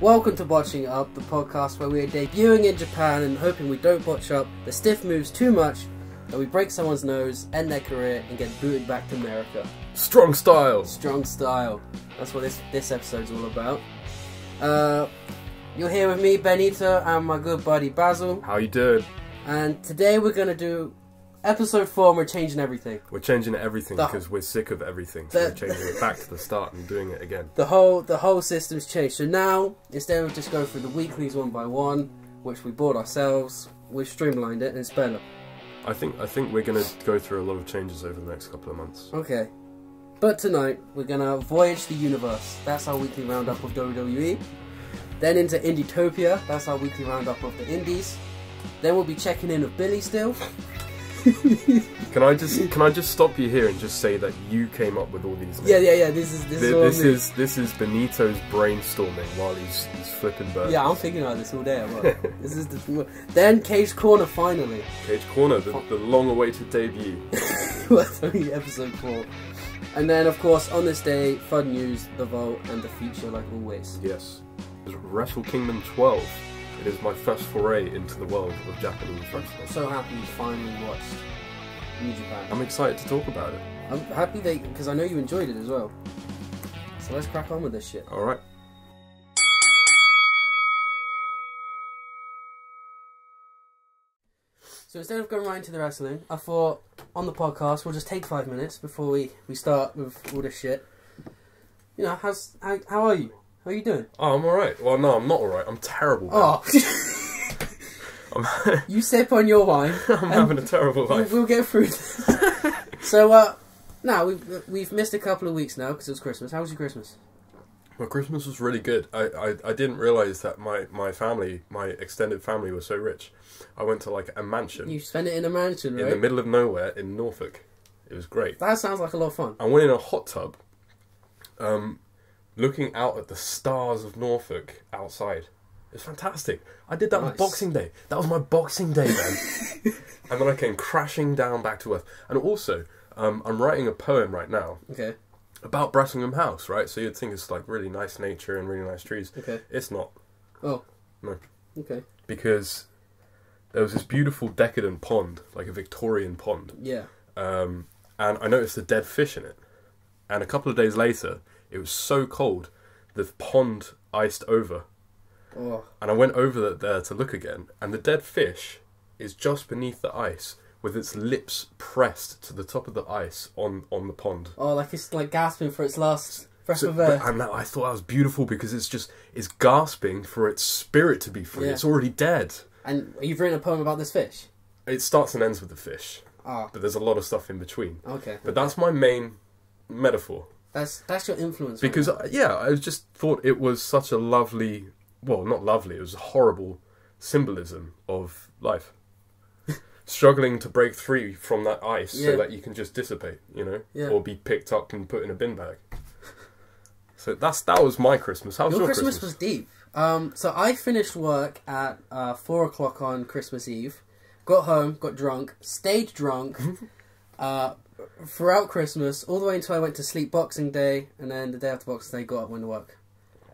Welcome to Botching Up, the podcast where we are debuting in Japan and hoping we don't botch up the stiff moves too much that we break someone's nose, end their career, and get booted back to America. Strong style! Strong style. That's what this episode's all about. You're here with me, Benito, and my good buddy Basil. How you doing? And today we're going to do episode 4 and we're changing everything. We're changing everything because we're sick of everything. So we're changing it back to the start and doing it again. The whole system's changed. So now, instead of just going through the weeklies one by one, which we bought ourselves, we've streamlined it and it's better. I think we're going to go through a lot of changes over the next couple of months. Okay. But tonight, we're going to voyage the universe. That's our weekly roundup of WWE. Then into Indietopia. That's our weekly roundup of the indies. Then we'll be checking in with Billy still. Can I just stop you here and just say that you came up with all these names? Yeah. This is Benito's brainstorming while he's flipping birds. Yeah, I'm thinking about this all day. Then Cage Corner finally. Cage Corner, the long-awaited debut. That's only episode 4. And then, of course, on this day, fun news, the vault, and the feature like always. Yes, it's WrestleKingdom 12. It is my first foray into the world of Japanese wrestling. I'm so happy you finally watched New Japan. I'm excited to talk about it. I'm happy because I know you enjoyed it as well. So let's crack on with this shit. Alright. So instead of going right into the wrestling, I thought on the podcast we'll just take 5 minutes before we start with all this shit. You know, how are you? How are you doing? Oh, I'm alright. Well, no, I'm not alright. I'm terrible. Oh. You sip on your wine. I'm having a terrible life. We'll get through this. So, now, we've missed a couple of weeks now because it was Christmas. How was your Christmas? My Christmas was really good. I didn't realise that my family, my extended family, was so rich. I went to, like, a mansion. You spent it in a mansion, right? In the middle of nowhere in Norfolk. It was great. That sounds like a lot of fun. I went in a hot tub, looking out at the stars of Norfolk outside. It was fantastic. I did that on Boxing Day. That was my Boxing Day, man. And then I came crashing down back to earth. And also, I'm writing a poem right now. Okay. About Brettingham House, right? So you'd think it's like really nice nature and really nice trees. Okay. It's not. Oh. No. Okay. Because there was this beautiful decadent pond, like a Victorian pond. Yeah. And I noticed a dead fish in it. And a couple of days later, it was so cold, the pond iced over. Oh. And I went over there to look again, and the dead fish is just beneath the ice, with its lips pressed to the top of the ice on the pond. Oh, like it's like gasping for its last breath of air. And I thought that was beautiful because it's gasping for its spirit to be free. Yeah. It's already dead. And you've written a poem about this fish? It starts and ends with the fish. Ah. But there's a lot of stuff in between. Okay. But that's my main metaphor. That's your influence. Because, I just thought it was such a lovely... Well, not lovely, it was a horrible symbolism of life. Struggling to break free from that ice so that you can just dissipate, you know? Yeah. Or be picked up and put in a bin bag. So that was my Christmas. How was your Christmas? Your Christmas was deep. So I finished work at 4 o'clock on Christmas Eve. Got home, got drunk, stayed drunk throughout Christmas, all the way until I went to sleep Boxing Day, and then the day after Boxing Day got up and went to work.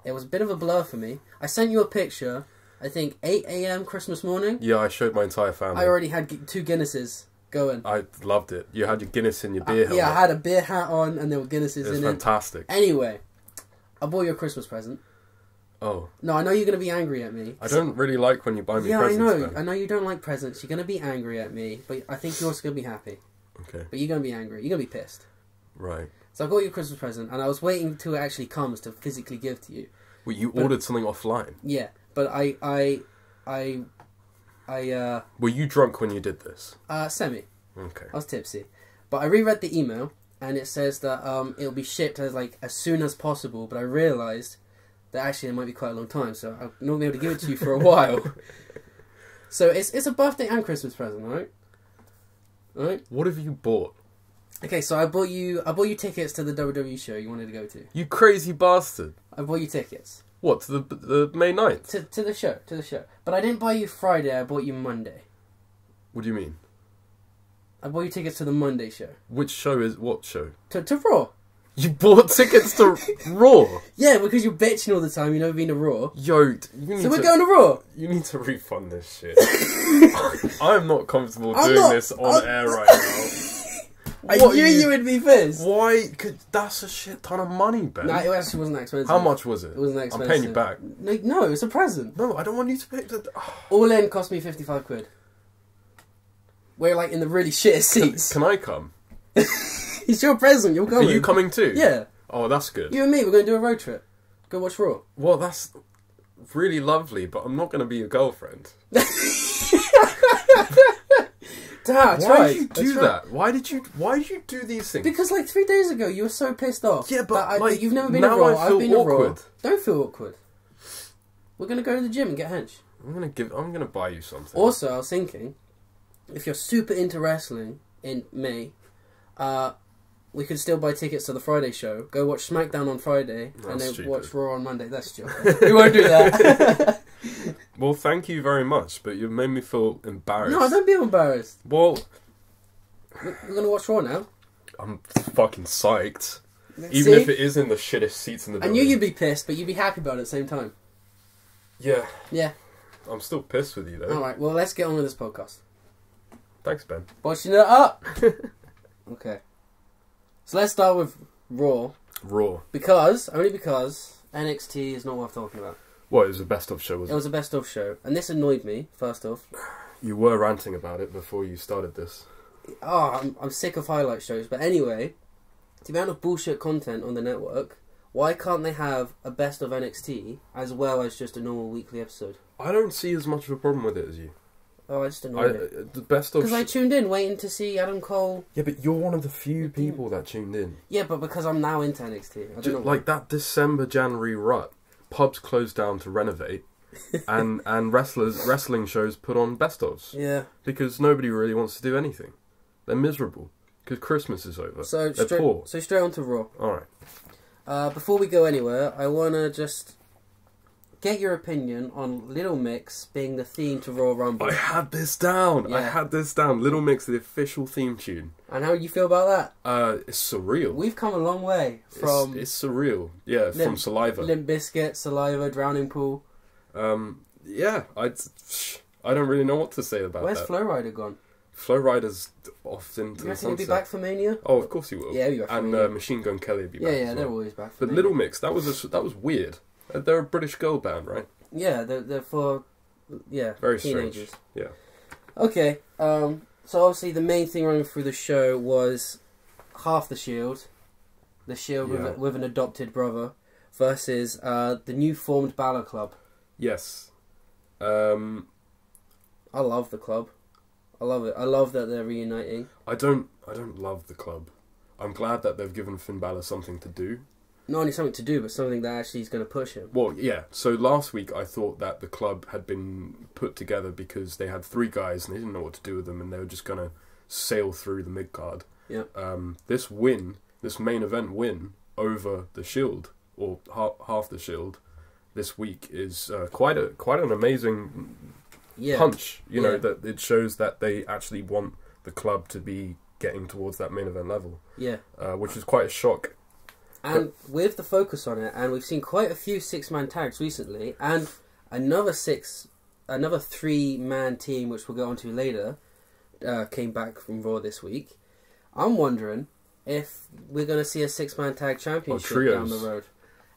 It was a bit of a blur for me. I sent you a picture, I think 8 AM Christmas morning. Yeah, I showed my entire family. I already had 2 Guinnesses going. I loved it. You had your Guinness in your beer helmet. Yeah, I had a beer hat on and there were Guinnesses in it. It was fantastic. Anyway, I bought you a Christmas present. Oh. No, I know you're going to be angry at me. I don't really like when you buy me presents. Yeah, I know. Then. I know you don't like presents. You're going to be angry at me, but I think you're also going to be happy. Okay. But you're going to be angry. You're going to be pissed. Right. So I got you a Christmas present and I was waiting until it actually comes to physically give to you. Well, you ordered something offline. Yeah, but I Were you drunk when you did this? Semi. Okay. I was tipsy. But I reread the email and it says that it'll be shipped as soon as possible, but I realised that actually it might be quite a long time, so I'm not going to be able to give it to you for a while. So it's a birthday and Christmas present, right? Right? What have you bought? Okay, so I bought you tickets to the WWE show you wanted to go to. You crazy bastard. I bought you tickets. What, to the May 9th? To the show. But I didn't buy you Friday, I bought you Monday. What do you mean? I bought you tickets to the Monday show. Which show is what show? To Raw. You bought tickets to Raw? Yeah, because you're bitching all the time. You've never been to Raw. Yo, you need so we're going to Raw. You need to refund this shit. I'm not comfortable doing this on air right now. I knew you would be pissed. Why? That's a shit ton of money, Ben. No, it actually wasn't that expensive. How much was it? It wasn't that expensive. I'm paying you back. No, it's a present. No, I don't want you to pay. All in cost me 55 quid. We're like in the really shit seats. Can I come? It's your present, you're coming. Are you coming too? Yeah. Oh, that's good. You and me, we're going to do a road trip. Go watch Raw. Well, that's really lovely, but I'm not going to be your girlfriend. Dad, why did you do that? Why did you do these things? Because like 3 days ago, you were so pissed off. Yeah, but that you've never been to now Raw. I feel I've been awkward. To Raw. Don't feel awkward. We're going to go to the gym and get hench. I'm gonna buy you something. Also, I was thinking, if you're super into wrestling in May, we could still buy tickets to the Friday show. Go watch SmackDown on Friday, and then watch Raw on Monday. That's stupid. We won't do that. Well, thank you very much, but you made me feel embarrassed. No, don't be embarrassed. Well, we're gonna watch Raw now. I'm fucking psyched. Let's Even see? if it is in the shittest seats in the building. I knew you'd be pissed, but you'd be happy about it at the same time. Yeah. Yeah. I'm still pissed with you, though. Alright, well, let's get on with this podcast. Thanks, Ben. Botching it up! Okay. So let's start with Raw. Raw. Only because NXT is not worth talking about. What, it was a best-of show, wasn't it? It was a best-of show. And this annoyed me, first off. You were ranting about it before you started this. Oh, I'm sick of highlight shows. But anyway, the amount of bullshit content on the network, why can't they have a best of NXT as well as just a normal weekly episode? I don't see as much of a problem with it as you. Oh, I just annoyed me. The best of... Because I tuned in waiting to see Adam Cole. Yeah, but you're one of the few people that tuned in. Yeah, but because I'm now into NXT. I don't know why. Like that December-January rut, pubs closed down to renovate, and wrestling shows put on best-ofs. Yeah. Because nobody really wants to do anything. They're miserable. Because Christmas is over. They're poor. So straight on to Raw. Alright. Before we go anywhere, I want to just get your opinion on Little Mix being the theme to Royal Rumble. I had this down. Yeah. Little Mix, the official theme tune. And how do you feel about that? It's surreal. We've come a long way from... It's surreal. Yeah, from Saliva. Limp Bizkit, Saliva, Drowning Pool. Yeah, I don't really know what to say about Where's that. Flow Rider gone? Flow Rider's off into the You reckon sunset. he'll be back for Mania? Oh, of course he will. Yeah, he'll be back for and Mania. Machine Gun Kelly will be back. Yeah, they're always back for But Mania. Little Mix, that was weird. They're a British girl band, right? Yeah, they're for Very teenagers. strange. Yeah. Okay, so obviously the main thing running through the show was half the Shield. The Shield with an adopted brother versus the new formed Balor Club. Yes. I love the club. I love it. I love that they're reuniting. I don't love the club. I'm glad that they've given Finn Balor something to do. Not only something to do, but something that actually is going to push him. Well, yeah. So last week I thought that the club had been put together because they had 3 guys and they didn't know what to do with them and they were just going to sail through the mid-card. Yeah. This main event win over the Shield, or half the Shield, this week is quite an amazing punch. You know, that it shows that they actually want the club to be getting towards that main event level. Yeah. Which is quite a shock. And with the focus on it, and we've seen quite a few 6-man tags recently, and another 3-man team, which we'll go on to later, came back from Raw this week. I'm wondering if we're going to see a 6-man tag championship down the road.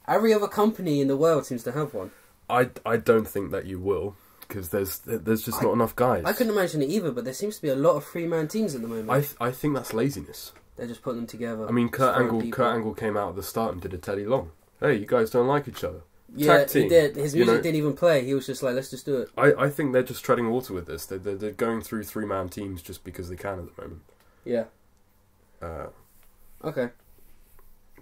Every other company in the world seems to have one. I don't think that you will, because there's just not enough guys. I couldn't imagine it either, but there seems to be a lot of 3-man teams at the moment. I think that's laziness. They're just putting them together. I mean, Kurt Angle came out at the start and did a Teddy Long. Hey, you guys don't like each other. Yeah, Tag team, he did. His music didn't even play. He was just like, let's just do it. I think they're just treading water with this. They're going through 3-man teams just because they can at the moment. Yeah. Okay.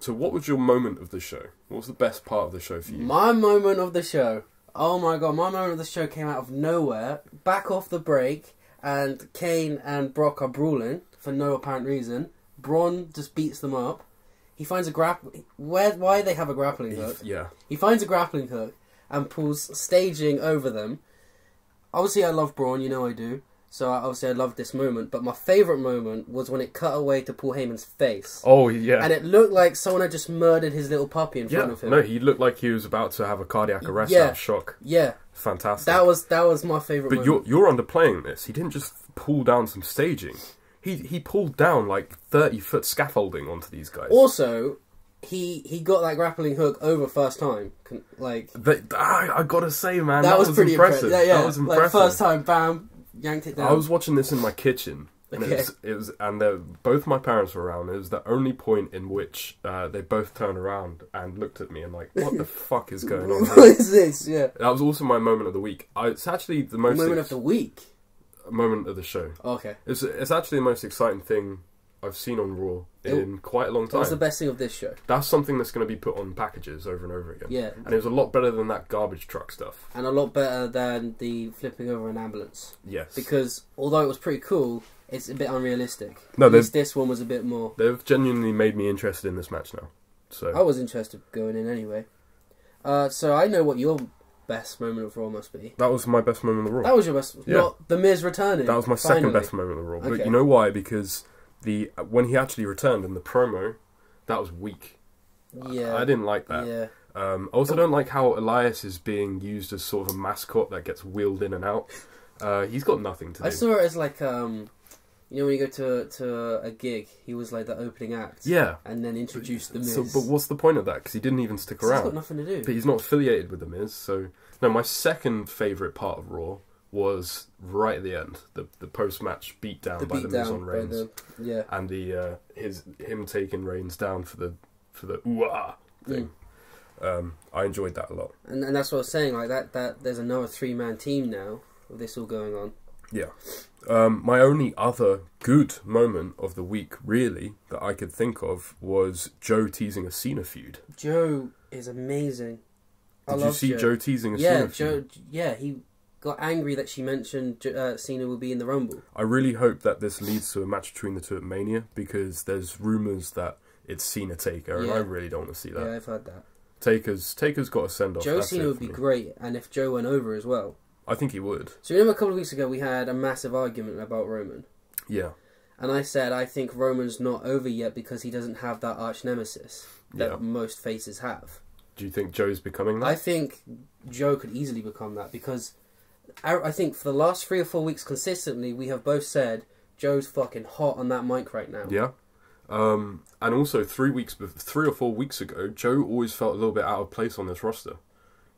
So what was your moment of the show? What was the best part of the show for you? My moment of the show. Oh my god, my moment of the show came out of nowhere. Back off the break, and Kane and Brock are brawling for no apparent reason. Braun just beats them up. He finds a why they have a grappling hook. Yeah. He finds a grappling hook and pulls staging over them. Obviously I love Braun, you know I do. So obviously I loved this moment. But my favourite moment was when it cut away to Paul Heyman's face. Oh, yeah. And it looked like someone had just murdered his little puppy in front of him. No, he looked like he was about to have a cardiac arrest out of shock. Yeah. Fantastic. That was my favourite moment. But you're underplaying this. He didn't just pull down some staging. He pulled down like 30-foot scaffolding onto these guys. Also, he got that grappling hook over first time. I gotta say, man, that was pretty impressive. Yeah. That was impressive. Like, first time, bam, yanked it down. I was watching this in my kitchen. And Okay. both my parents were around. It was the only point in which they both turned around and looked at me and like, what the fuck is going on here? What is this? Yeah. That was also my moment of the week. It's actually the most... Moment of the week? Moment of the show. Okay. It's actually the most exciting thing I've seen on Raw in quite a long time. What's the best thing of this show? That's something that's going to be put on packages over and over again. Yeah. And it was a lot better than that garbage truck stuff. And a lot better than the flipping over an ambulance. Yes. Because although it was pretty cool, it's a bit unrealistic. No, at least this one was a bit more. They've genuinely made me interested in this match now. So I was interested going in anyway. So I know what your best moment of Raw must be. that was my best moment of the Raw. That was your best. Yeah. Not The Miz returning. That was my second best moment of the Raw. Okay. But you know why? Because when he actually returned in the promo, that was weak. Yeah. I didn't like that. Yeah. I also don't like how Elias is being used as sort of a mascot that gets wheeled in and out. He's got nothing to do. I saw it as like you know when you go to a gig, he was like the opening act. Yeah. And then introduced The Miz. So, but what's the point of that? Because he didn't even stick around. He's got nothing to do. But he's not affiliated with The Miz. So, no, my second favourite part of Raw was right at the end. The post-match beatdown by The Miz on Reigns. And him taking Reigns down for the ooh-ah thing. I enjoyed that a lot. And that's what I was saying, like that there's another 3-man team now with this all going on. Yeah. My only other good moment of the week, really, that I could think of was Joe teasing a Cena feud. Joe is amazing. Did you see Joe teasing a Cena feud? Yeah, he got angry that she mentioned Cena will be in the Rumble. I really hope that this leads to a match between the two at Mania, because there's rumours that it's Cena Taker, and I really don't want to see that. Yeah, I've heard that. Taker's got a send-off. Joe Cena would be great, and if Joe went over as well. I think he would. So remember a couple of weeks ago we had a massive argument about Roman? Yeah. And I said I think Roman's not over yet because he doesn't have that arch nemesis that most faces have. Do you think Joe's becoming that? I think Joe could easily become that, because I think for the last 3 or 4 weeks consistently we have both said Joe's fucking hot on that mic right now. Yeah. And also 3 or 4 weeks ago, Joe always felt a little bit out of place on this roster.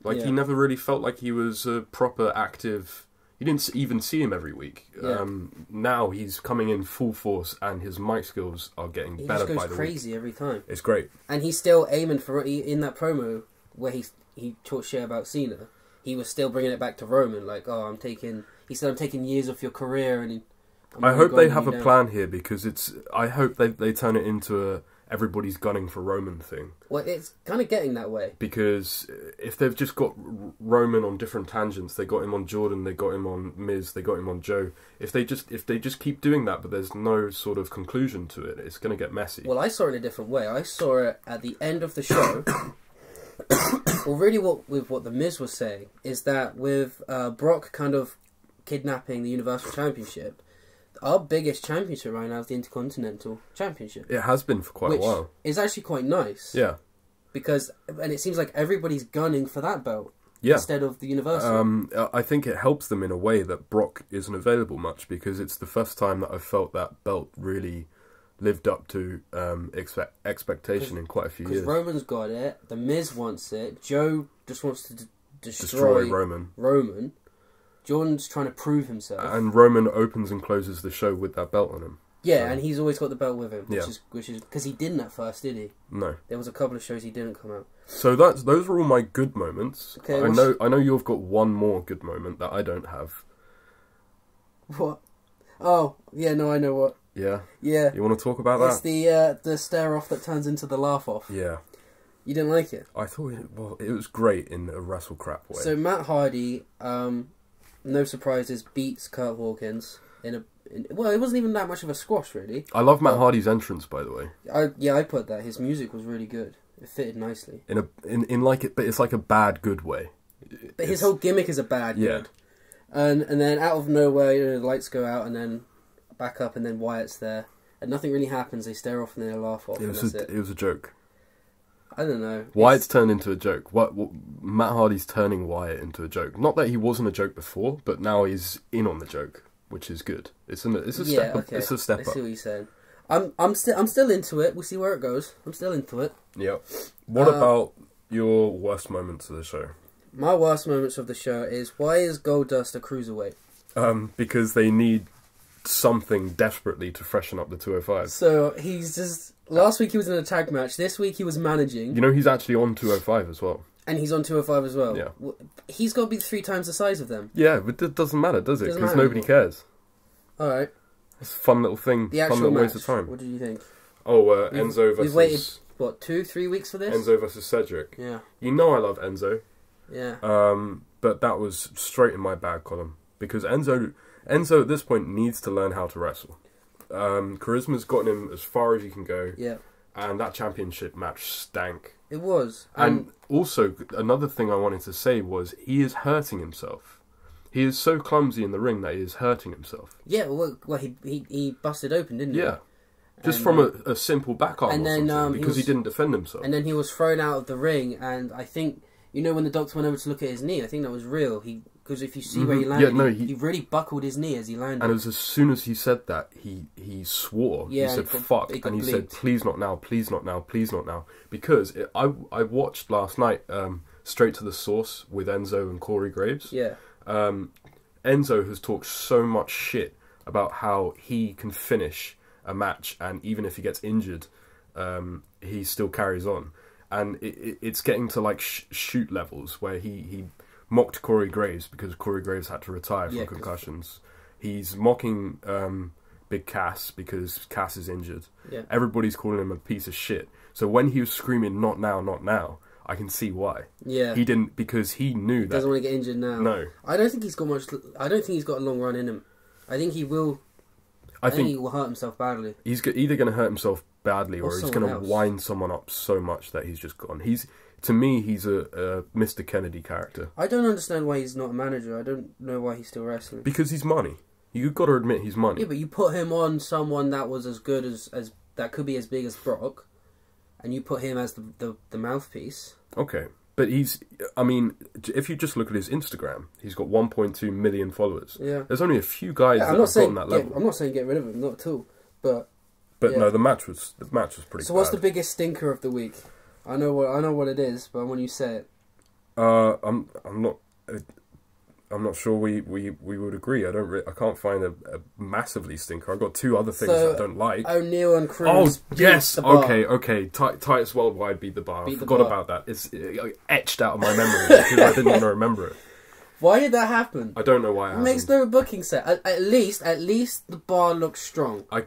Like, he never really felt like he was a proper active... You didn't even see him every week. Yeah. Now he's coming in full force, and his mic skills are getting better by the week. He just goes crazy every time. It's great. And he's still aiming for... In that promo where he talked shit about Cena, he was still bringing it back to Roman. Like, He said, I'm taking years off your career, and... I hope they have a plan here, because I hope they turn it into a everybody's gunning for Roman thing. Well, it's kind of getting that way. Because if they've just got Roman on different tangents, they got him on Jordan, they got him on Miz, they got him on Joe. If they just keep doing that, but there's no sort of conclusion to it, it's going to get messy. Well, I saw it in a different way. I saw it at the end of the show. Well, really, what the Miz was saying is that with Brock kind of kidnapping the Universal Championship, our biggest championship right now is the Intercontinental Championship. It has been for quite a while. Which is actually quite nice. Yeah. And it seems like everybody's gunning for that belt instead of the Universal. I think it helps them in a way that Brock isn't available much, because it's the first time that I've felt that belt really lived up to expectation in quite a few years. Because Roman's got it, the Miz wants it, Joe just wants to destroy Roman. Jordan's trying to prove himself. And Roman opens and closes the show with that belt on him. Yeah, and he's always got the belt with him, which is because he didn't at first, did he? No. There was a couple of shows he didn't come out. So those are all my good moments. Okay, I know you've got one more good moment that I don't have. What? Oh, yeah, no, I know what. Yeah? Yeah. You want to talk about that? It's the stare off that turns into the laugh off. Yeah. You didn't like it? I thought it was great in a wrestle crap way. So Matt Hardy, no surprises, beats Kurt Hawkins well, it wasn't even that much of a squash, really. I love Matt Hardy's entrance, by the way. I put that. His music was really good. It fitted nicely. But it's like a bad good way. But his whole gimmick is a bad good. And then out of nowhere, you know, the lights go out and then back up, and then Wyatt's there. And nothing really happens. They stare off and then they laugh off. It was a joke. I don't know. Wyatt's turned into a joke. What Matt Hardy's turning Wyatt into a joke. Not that he wasn't a joke before, but now he's in on the joke, which is good. It's a step up. It's a step up. I see what you're saying. I'm still into it. We'll see where it goes. I'm still into it. Yep. What about your worst moments of the show? My worst moments of the show is, why is Goldust a cruiserweight? Because they need something desperately to freshen up the 205. So he's just... Last week he was in a tag match. This week he was managing. You know, he's actually on 205 as well. And he's on 205 as well. Yeah. He's got to be 3 times the size of them. Yeah, but it doesn't matter, does it? Because nobody cares. Alright. It's a fun little thing. The actual fun little match. waste of time. What did you think? Oh, Enzo versus... We've waited, what, 2-3 weeks for this? Enzo versus Cedric. Yeah. You know I love Enzo. Yeah. But that was straight in my bag column. Because Enzo at this point needs to learn how to wrestle. Charisma's gotten him as far as he can go. Yeah. And that championship match stank. It was. And also, another thing I wanted to say was, he is hurting himself. He is so clumsy in the ring that he is hurting himself. Yeah, well he busted open, didn't he? Yeah. Just from a simple back arm or something, because he didn't defend himself. And then he was thrown out of the ring, and I think, you know, when the doctor went over to look at his knee, I think that was real. Because if you see where he landed, he really buckled his knee as he landed. And it was as soon as he said that, he swore. Yeah, he said, fuck. And he said, please not now, please not now, please not now. Because I watched last night Straight to the Source with Enzo and Corey Graves. Yeah. Enzo has talked so much shit about how he can finish a match, and even if he gets injured, he still carries on. And it's getting to like shoot levels where he mocked Corey Graves because Corey Graves had to retire from concussions. He's mocking Big Cass because Cass is injured. Yeah. Everybody's calling him a piece of shit. So when he was screaming, not now, not now, I can see why. Yeah. He didn't, because he knew that. Doesn't want to get injured now. No. I don't think he's got much... I don't think he's got a long run in him. I think he will... I think he will hurt himself badly. He's either going to hurt himself badly or he's going to wind someone up so much that he's just gone. To me, he's a Mr. Kennedy character. I don't understand why he's not a manager. I don't know why he's still wrestling. Because he's money. You've got to admit he's money. Yeah, but you put him on someone that was as good as that could be as big as Brock, and you put him as the mouthpiece. Okay. But I mean, if you just look at his Instagram, he's got 1.2 million followers. Yeah. There's only a few guys that have gotten that level. I'm not saying get rid of him, not at all. But no, the match was pretty. So what's the biggest stinker of the week? I know what it is, but when you say it, I'm not sure we would agree. I can't find a massively stinker. I've got 2 other things that I don't like. O'Neal and Cruz. Oh yes, okay. Titus Worldwide beat the bar. I forgot about that. It's etched out of my memory because I didn't even remember it. Why did that happen? I don't know why it happened. It makes no booking sense. At least the bar looks strong. Do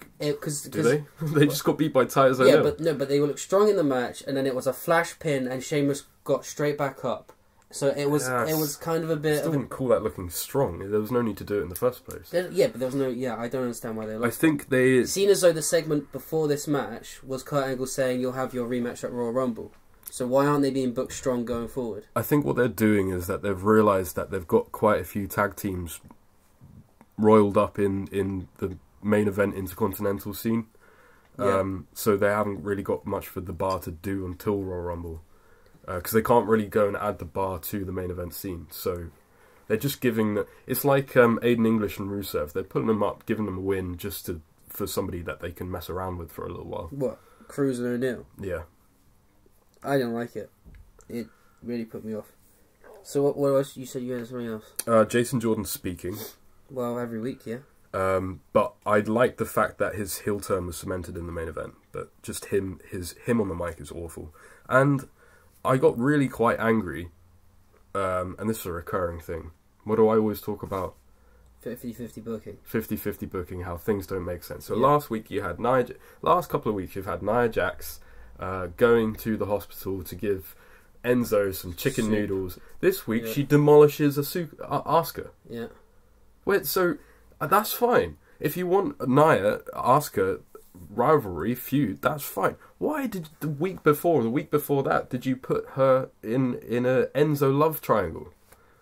they? They just got beat by Titus O'Neal. Yeah, but they looked strong in the match, and then it was a flash pin, and Sheamus got straight back up. So it was kind of a bit... I still wouldn't call that looking strong. There was no need to do it in the first place. But there was no... Yeah, I don't understand why they looked... I think they... Seen as though the segment before this match was Kurt Angle saying you'll have your rematch at Royal Rumble. So why aren't they being booked strong going forward? I think what they're doing is that they've realised that they've got quite a few tag teams roiled up in the main event intercontinental scene. So they haven't really got much for the bar to do until Royal Rumble. Because they can't really go and add the bar to the main event scene. So they're just giving... It's like Aiden English and Rusev. They're putting them up, giving them a win just for somebody that they can mess around with for a little while. What? Cruz and O'Neal? Yeah. I didn't like it. It really put me off. So what else? You said you had something else? Jason Jordan speaking. Well, every week, yeah. But I like the fact that his heel turn was cemented in the main event. But just him on the mic is awful. And I got really quite angry. And this is a recurring thing. What do I always talk about? 50-50 booking. 50-50 booking, how things don't make sense. So last couple of weeks you've had Nia Jax going to the hospital to give Enzo some chicken noodles. This week she demolishes Asuka. Yeah. Wait, so that's fine. If you want Nia Asuka rivalry feud, that's fine. Why did the week before that did you put her in a Enzo love triangle?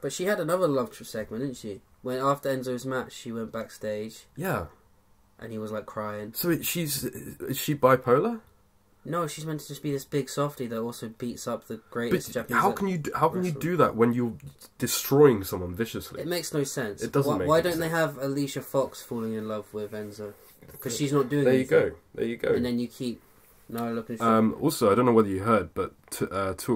But she had another love segment, didn't she? When after Enzo's match, she went backstage. Yeah. And he was like crying. So is she bipolar? No, she's meant to just be this big softie that also beats up the greatest Japanese. How can you do that when you're destroying someone viciously? It makes no sense. It doesn't. Why don't they have Alicia Fox falling in love with Enzo? Because she's not doing. There anything. There you go. And then you keep looking. Also, I don't know whether you heard, but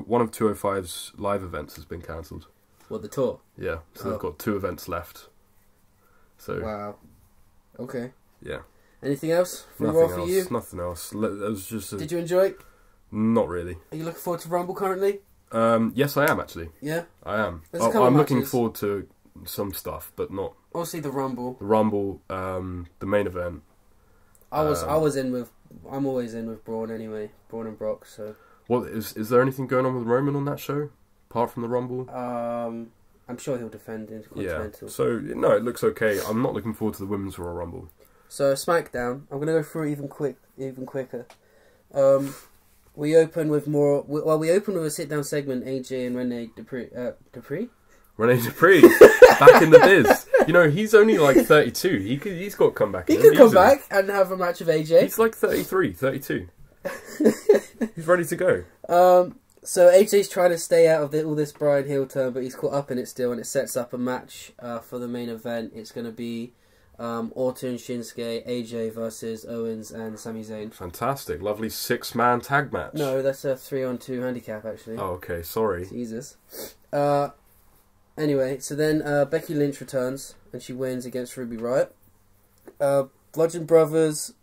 one of 205's live events has been cancelled. What, the tour? Yeah, so they've got 2 events left. So wow. Okay. Yeah. Anything else for you? Nothing else. It was just. Did you enjoy it? Not really. Are you looking forward to Rumble currently? Yes, I am actually. Yeah. I am. I'm looking forward to some stuff, but not. Obviously, the Rumble. The Rumble, the main event. I'm always in with Braun anyway. Braun and Brock. So. Well, is there anything going on with Roman on that show, apart from the Rumble? I'm sure he'll defend Intercontinental. Yeah. So no, it looks okay. I'm not looking forward to the Women's Royal Rumble. So SmackDown. I'm gonna go through it even quicker. We open with more. We open with a sit-down segment. AJ and Rene Dupree. Rene Dupree, back in the biz. You know, he's only like 32. He's got to come back. He could come back and have a match with AJ. He's like 33, 32. He's ready to go. So AJ's trying to stay out of all this Brian heel turn, but he's caught up in it still, and it sets up a match for the main event. It's going to be Orton, Shinsuke, AJ versus Owens and Sami Zayn. Fantastic. Lovely 6-man tag match. No, that's a 3-on-2 handicap, actually. Oh, okay. Sorry. Jesus. Anyway, so then Becky Lynch returns, and she wins against Ruby Riott. Bludgeon Brothers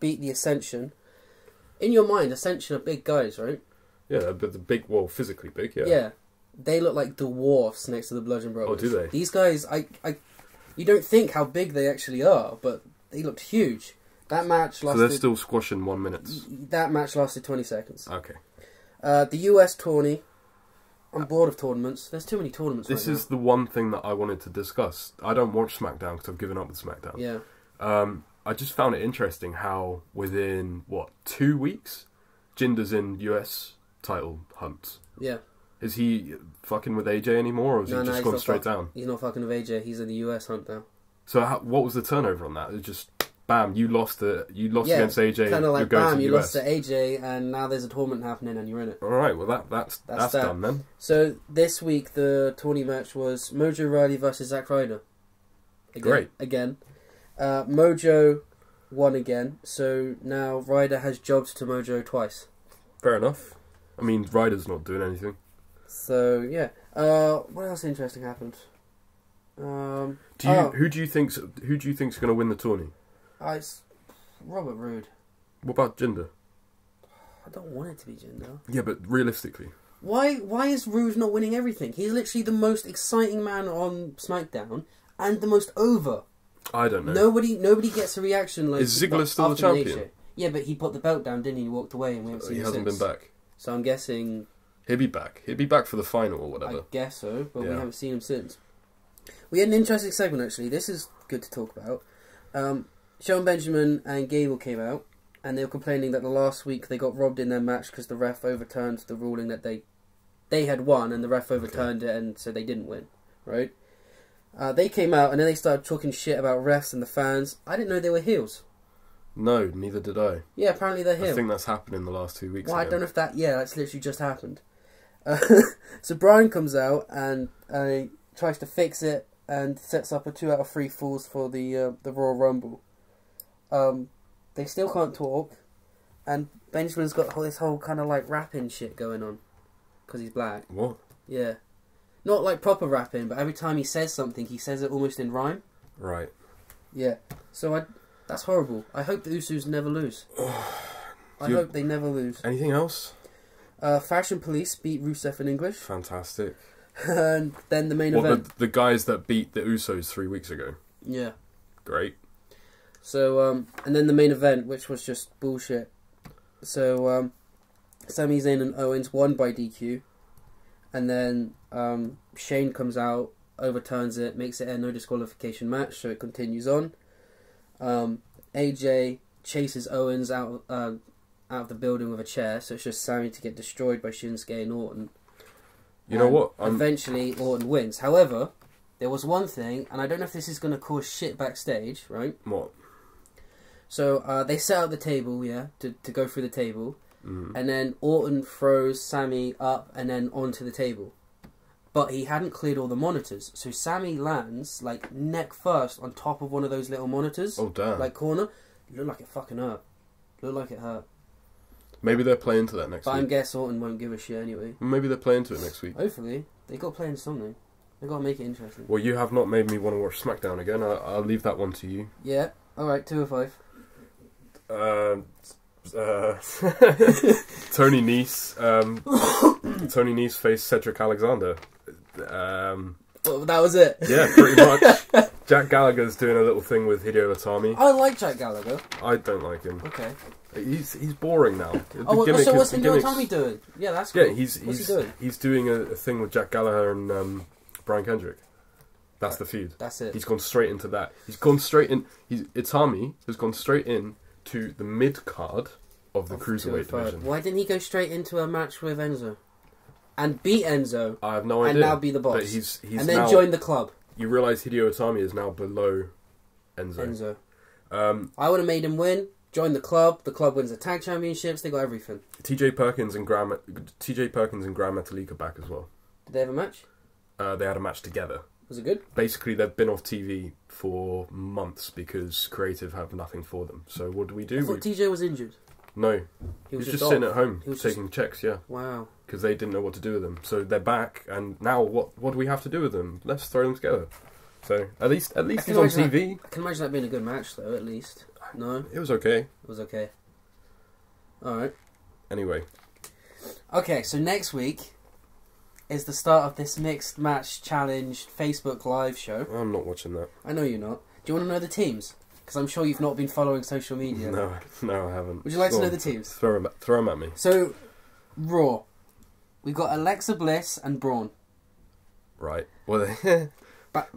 beat the Ascension. In your mind, Ascension are big guys, right? Yeah, but the big, physically big, yeah. Yeah. They look like dwarfs next to the Bludgeon Brothers. Oh, do they? These guys, you don't think how big they actually are, but they looked huge. That match lasted... So they're still squashing 1 minute? That match lasted 20 seconds. Okay. The US tourney. I'm bored of tournaments. There's too many tournaments This is the one thing that I wanted to discuss. I don't watch SmackDown because I've given up with SmackDown. Yeah. I just found it interesting how within, 2 weeks, Jinder's in US title hunts. Yeah. Is he fucking with AJ anymore, or has he just gone straight down? He's not fucking with AJ. He's in the US hunt now. So what was the turnover on that? It was just, bam, you lost against AJ. Kind of like, bam, you lost to AJ, and now there's a tournament happening, and you're in it. All right, well that's done then. So this week the tourney match was Mojo Rawley versus Zack Ryder. Again. Mojo won again, so now Ryder has jobbed to Mojo twice. Fair enough. I mean, Ryder's not doing anything. So yeah. What else interesting happened? Who do you think's going to win the tourney? It's Robert Roode. What about Jinder? I don't want it to be Jinder. Yeah, but realistically, why is Roode not winning everything? He's literally the most exciting man on SmackDown and the most over. I don't know. Nobody gets a reaction like. Is Ziggler still the champion? Yeah, but he put the belt down, didn't he? He walked away, and we haven't seen him since. He hasn't been back. So I'm guessing he'll be back. He'll be back for the final or whatever. I guess so, but we haven't seen him since. We had an interesting segment actually. This is good to talk about. Shelton Benjamin and Gable came out, and they were complaining that the last week they got robbed in their match because the ref overturned the ruling that they had won, and the ref overturned it, and so they didn't win. Right? They came out, and then they started talking shit about refs and the fans. I didn't know they were heels. No, neither did I. Yeah, apparently they're heels. I think that's happened in the last 2 weeks. Well, I don't know if that... Yeah, that's literally just happened. So Brian comes out and tries to fix it and sets up a 2 out of 3 falls for the Royal Rumble. They still can't talk, and Benjamin's got this whole kind of like rapping shit going on because he's black. What? Yeah. Not like proper rapping, but every time he says something, he says it almost in rhyme. Right. Yeah. So that's horrible. I hope the Usos never lose. I hope they never lose. Anything else? Fashion Police beat Rusev in English. Fantastic. And then the main event. The guys that beat the Usos 3 weeks ago. Yeah. Great. So, and then the main event, which was just bullshit. So, Sami Zayn and Owens won by DQ. And then Shane comes out, overturns it, makes it a no disqualification match, so it continues on. AJ chases Owens out of the building with a chair, so it's just Sami to get destroyed by Shinsuke and Orton. You know what? Eventually, Orton wins. However, there was one thing, and I don't know if this is going to cause shit backstage, right? What? So they set up the table, to go through the table, and then Orton throws Sammy up and then onto the table. But he hadn't cleared all the monitors, so Sammy lands, like, neck first on top of one of those little monitors. Oh, damn. Like, corner. It looked like it fucking hurt. Looked like it hurt. Maybe they're playing to that next week. But I guess Orton won't give a shit anyway. Maybe they're playing to it next week. Hopefully. They got to play into something. They got to make it interesting. Well, you have not made me want to watch SmackDown again. I'll leave that one to you. Yeah. Alright, 2 of 5. Tony Nese. Tony Nese faced Cedric Alexander. Oh, that was it? Yeah, pretty much. Jack Gallagher's doing a little thing with Hideo Itami. I like Jack Gallagher. I don't like him. Okay. He's boring now. So what's Hideo Itami doing? Yeah, that's cool. Yeah, what's he doing? He's doing a thing with Jack Gallagher and Brian Kendrick. That's the feud. That's it. He's gone straight into that. He's gone straight in. Itami has gone straight in to the mid card of the cruiserweight division. Why didn't he go straight into a match with Enzo and beat Enzo? I have no idea. And now be the boss. But he's and then join the club. You realise Hideo Itami is now below Enzo. I would have made him win. Join the club. The club wins the tag championships. They got everything. TJ Perkins and Gran Metalik are back as well. Did they have a match? They had a match together. Was it good? Basically, they've been off TV for months because creative have nothing for them. So what do we do? I thought TJ was injured. No, he was just sitting at home taking checks. Yeah. Wow. Because they didn't know what to do with them. So they're back, and now what do we have to do with them? Let's throw them together. So at least he's on TV. I can imagine that being a good match, though. At least. No. It was okay. It was okay. All right. Anyway. Okay, so next week is the start of this mixed match challenge Facebook live show. I'm not watching that. I know you're not. Do you want to know the teams? Because I'm sure you've not been following social media. No, I haven't. Would you like to know the teams? Throw them at me. So, Raw. We've got Alexa Bliss and Braun. Right. Well,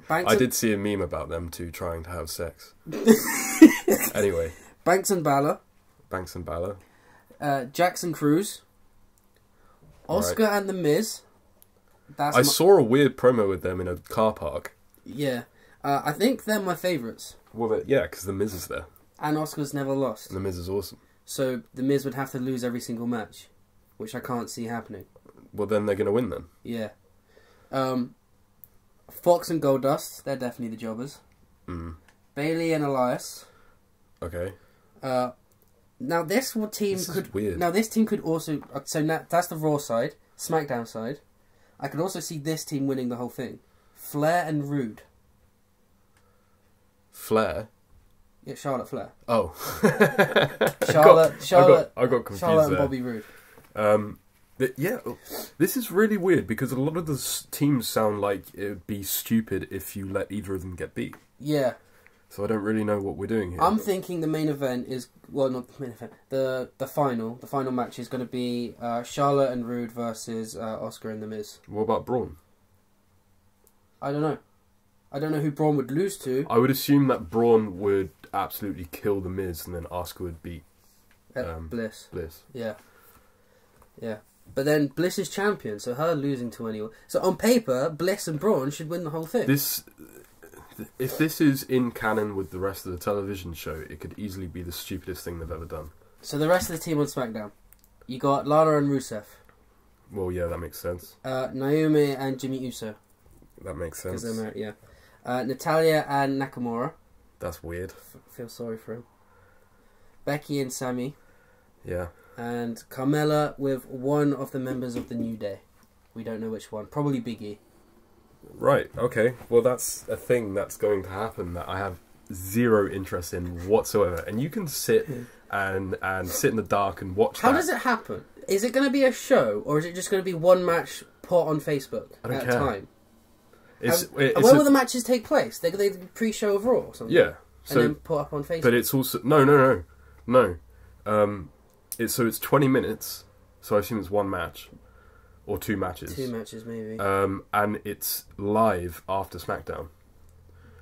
I did see a meme about them two trying to have sex. Anyway. Banks and Balor. Jackson Cruz. Oscar and The Miz. I saw a weird promo with them in a car park. Yeah. I think they're my favourites. Well, yeah, because The Miz is there. And Oscar's never lost. And The Miz is awesome. So The Miz would have to lose every single match, which I can't see happening. Well, then they're going to win then. Yeah. Fox and Goldust, they're definitely the jobbers. Bailey and Elias. Okay. Now this team could weird. Now this team could also that's the Raw side, SmackDown side. I could also see this team winning the whole thing. Flair and Rude. Flair? Yeah, Charlotte Flair. Oh. Charlotte. I got confused Charlotte and there. Bobby Roode. Yeah, this is really weird because a lot of the teams sound like it would be stupid if you let either of them get beat. Yeah. So I don't really know what we're doing here. I'm thinking the main event is not the main event. The final match is going to be Charlotte and Rude versus Oscar and The Miz. What about Braun? I don't know. I don't know who Braun would lose to. I would assume that Braun would absolutely kill The Miz and then Oscar would beat Bliss. Yeah. Yeah. But then Bliss is champion, so her losing to anyone. So on paper, Bliss and Braun should win the whole thing. If this is in canon with the rest of the television show, it could easily be the stupidest thing they've ever done. So the rest of the team on SmackDown. You got Lana and Rusev. Well, yeah, that makes sense. Naomi and Jimmy Uso. That makes sense. Because they're married, yeah. Natalia and Nakamura. That's weird. Feel sorry for him. Becky and Sammy. Yeah. And Carmella with one of the members of the New Day. We don't know which one. Probably Big E. Right, okay. Well, that's a thing that's going to happen that I have zero interest in whatsoever. And you can sit and sit in the dark and watch How does it happen? Is it going to be a show, or is it just going to be one match put on Facebook at a time? Where will the matches take place? They pre-show of Raw or something? Yeah. And then put up on Facebook? But it's also... No. It's 20 minutes, so I assume it's one match. Or 2 matches. 2 matches, maybe. And it's live after SmackDown.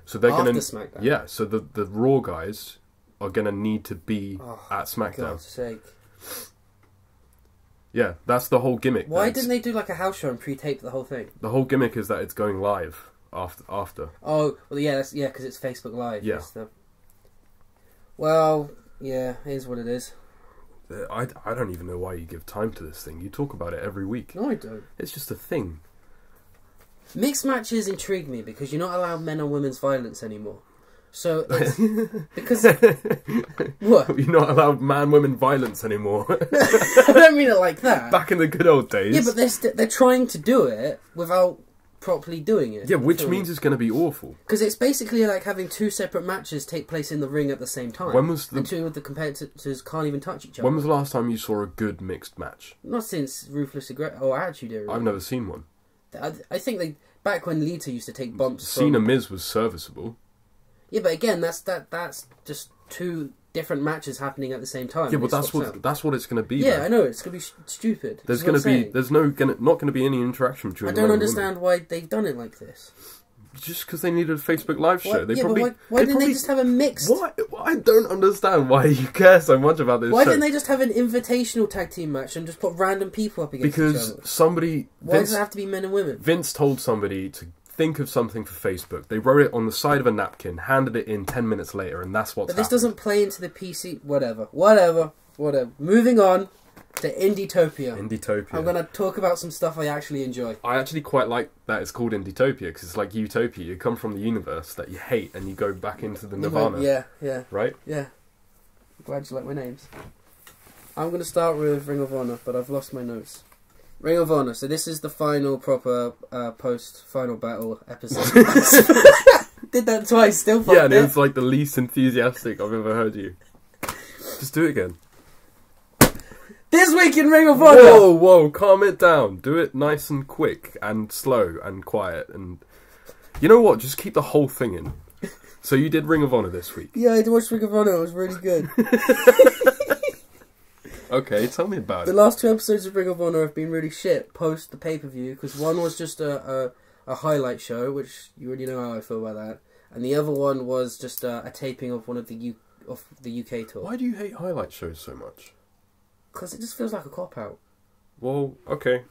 So they're going to... SmackDown? Yeah, so the Raw guys are going to need to be at SmackDown. For God's sake. Yeah, that's the whole gimmick. Why didn't they do like a house show and pre-tape the whole thing? The whole gimmick is that it's going live after. Oh, well, yeah, because it's Facebook Live. Yeah. Well, yeah, it is what it is. I don't even know why you give time to this thing. You talk about it every week. No, I don't. It's just a thing. Mixed matches intrigue me because you're not allowed men and women's violence anymore. So it's because what? You're not allowed man-women violence anymore. I don't mean it like that. Back in the good old days. Yeah, but they're trying to do it without properly doing it. Yeah, which means it's going to be awful. Because it's basically like having two separate matches take place in the ring at the same time. When was and two of the competitors can't even touch each other. When was the last time you saw a good mixed match? Not since Ruthless Aggression or Attitude Era. I've never seen one. I think back when Lita used to take bumps. Cena Miz was serviceable. Yeah, but again, that's just two different matches happening at the same time. Yeah, but that's what it's going to be. Yeah, though. I know it's going to be stupid. There's not going to be any interaction between. I don't understand why they've done it like this. Just because they needed a Facebook Live show. Why didn't they just have a mixed? Why? I don't understand why you care so much about this. Why didn't they just have an invitational tag team match and just put random people up against each other? Because somebody. Why does it have to be men and women? Vince told somebody to think of something for Facebook. They wrote it on the side of a napkin, handed it in 10 minutes later, and that's what's. But this doesn't play into the PC. Whatever. Moving on to Indietopia. I'm going to talk about some stuff I actually enjoy. I actually quite like that it's called Indietopia because it's like Utopia. You come from the universe that you hate and you go back into the Nirvana. Yeah. Right? Yeah. I'm glad you like my names. I'm going to start with Ring of Honor, but I've lost my notes. Ring of Honor. So this is the final proper post-final battle episode. Did that twice, still fucked Yeah, and it's like the least enthusiastic I've ever heard you. Just do it again. This week in Ring of Honor! Whoa, calm it down. Do it nice and quick and slow and quiet. And you know what? Just keep the whole thing in. So you did Ring of Honor this week? Yeah, I watched Ring of Honor. It was really good. Okay, tell me about it. The last two episodes of Ring of Honor have been really shit post the pay-per-view, because one was just a highlight show, which you already know how I feel about that, and the other one was just a taping of one of the UK tour. Why do you hate highlight shows so much? Because it just feels like a cop-out. Well, okay.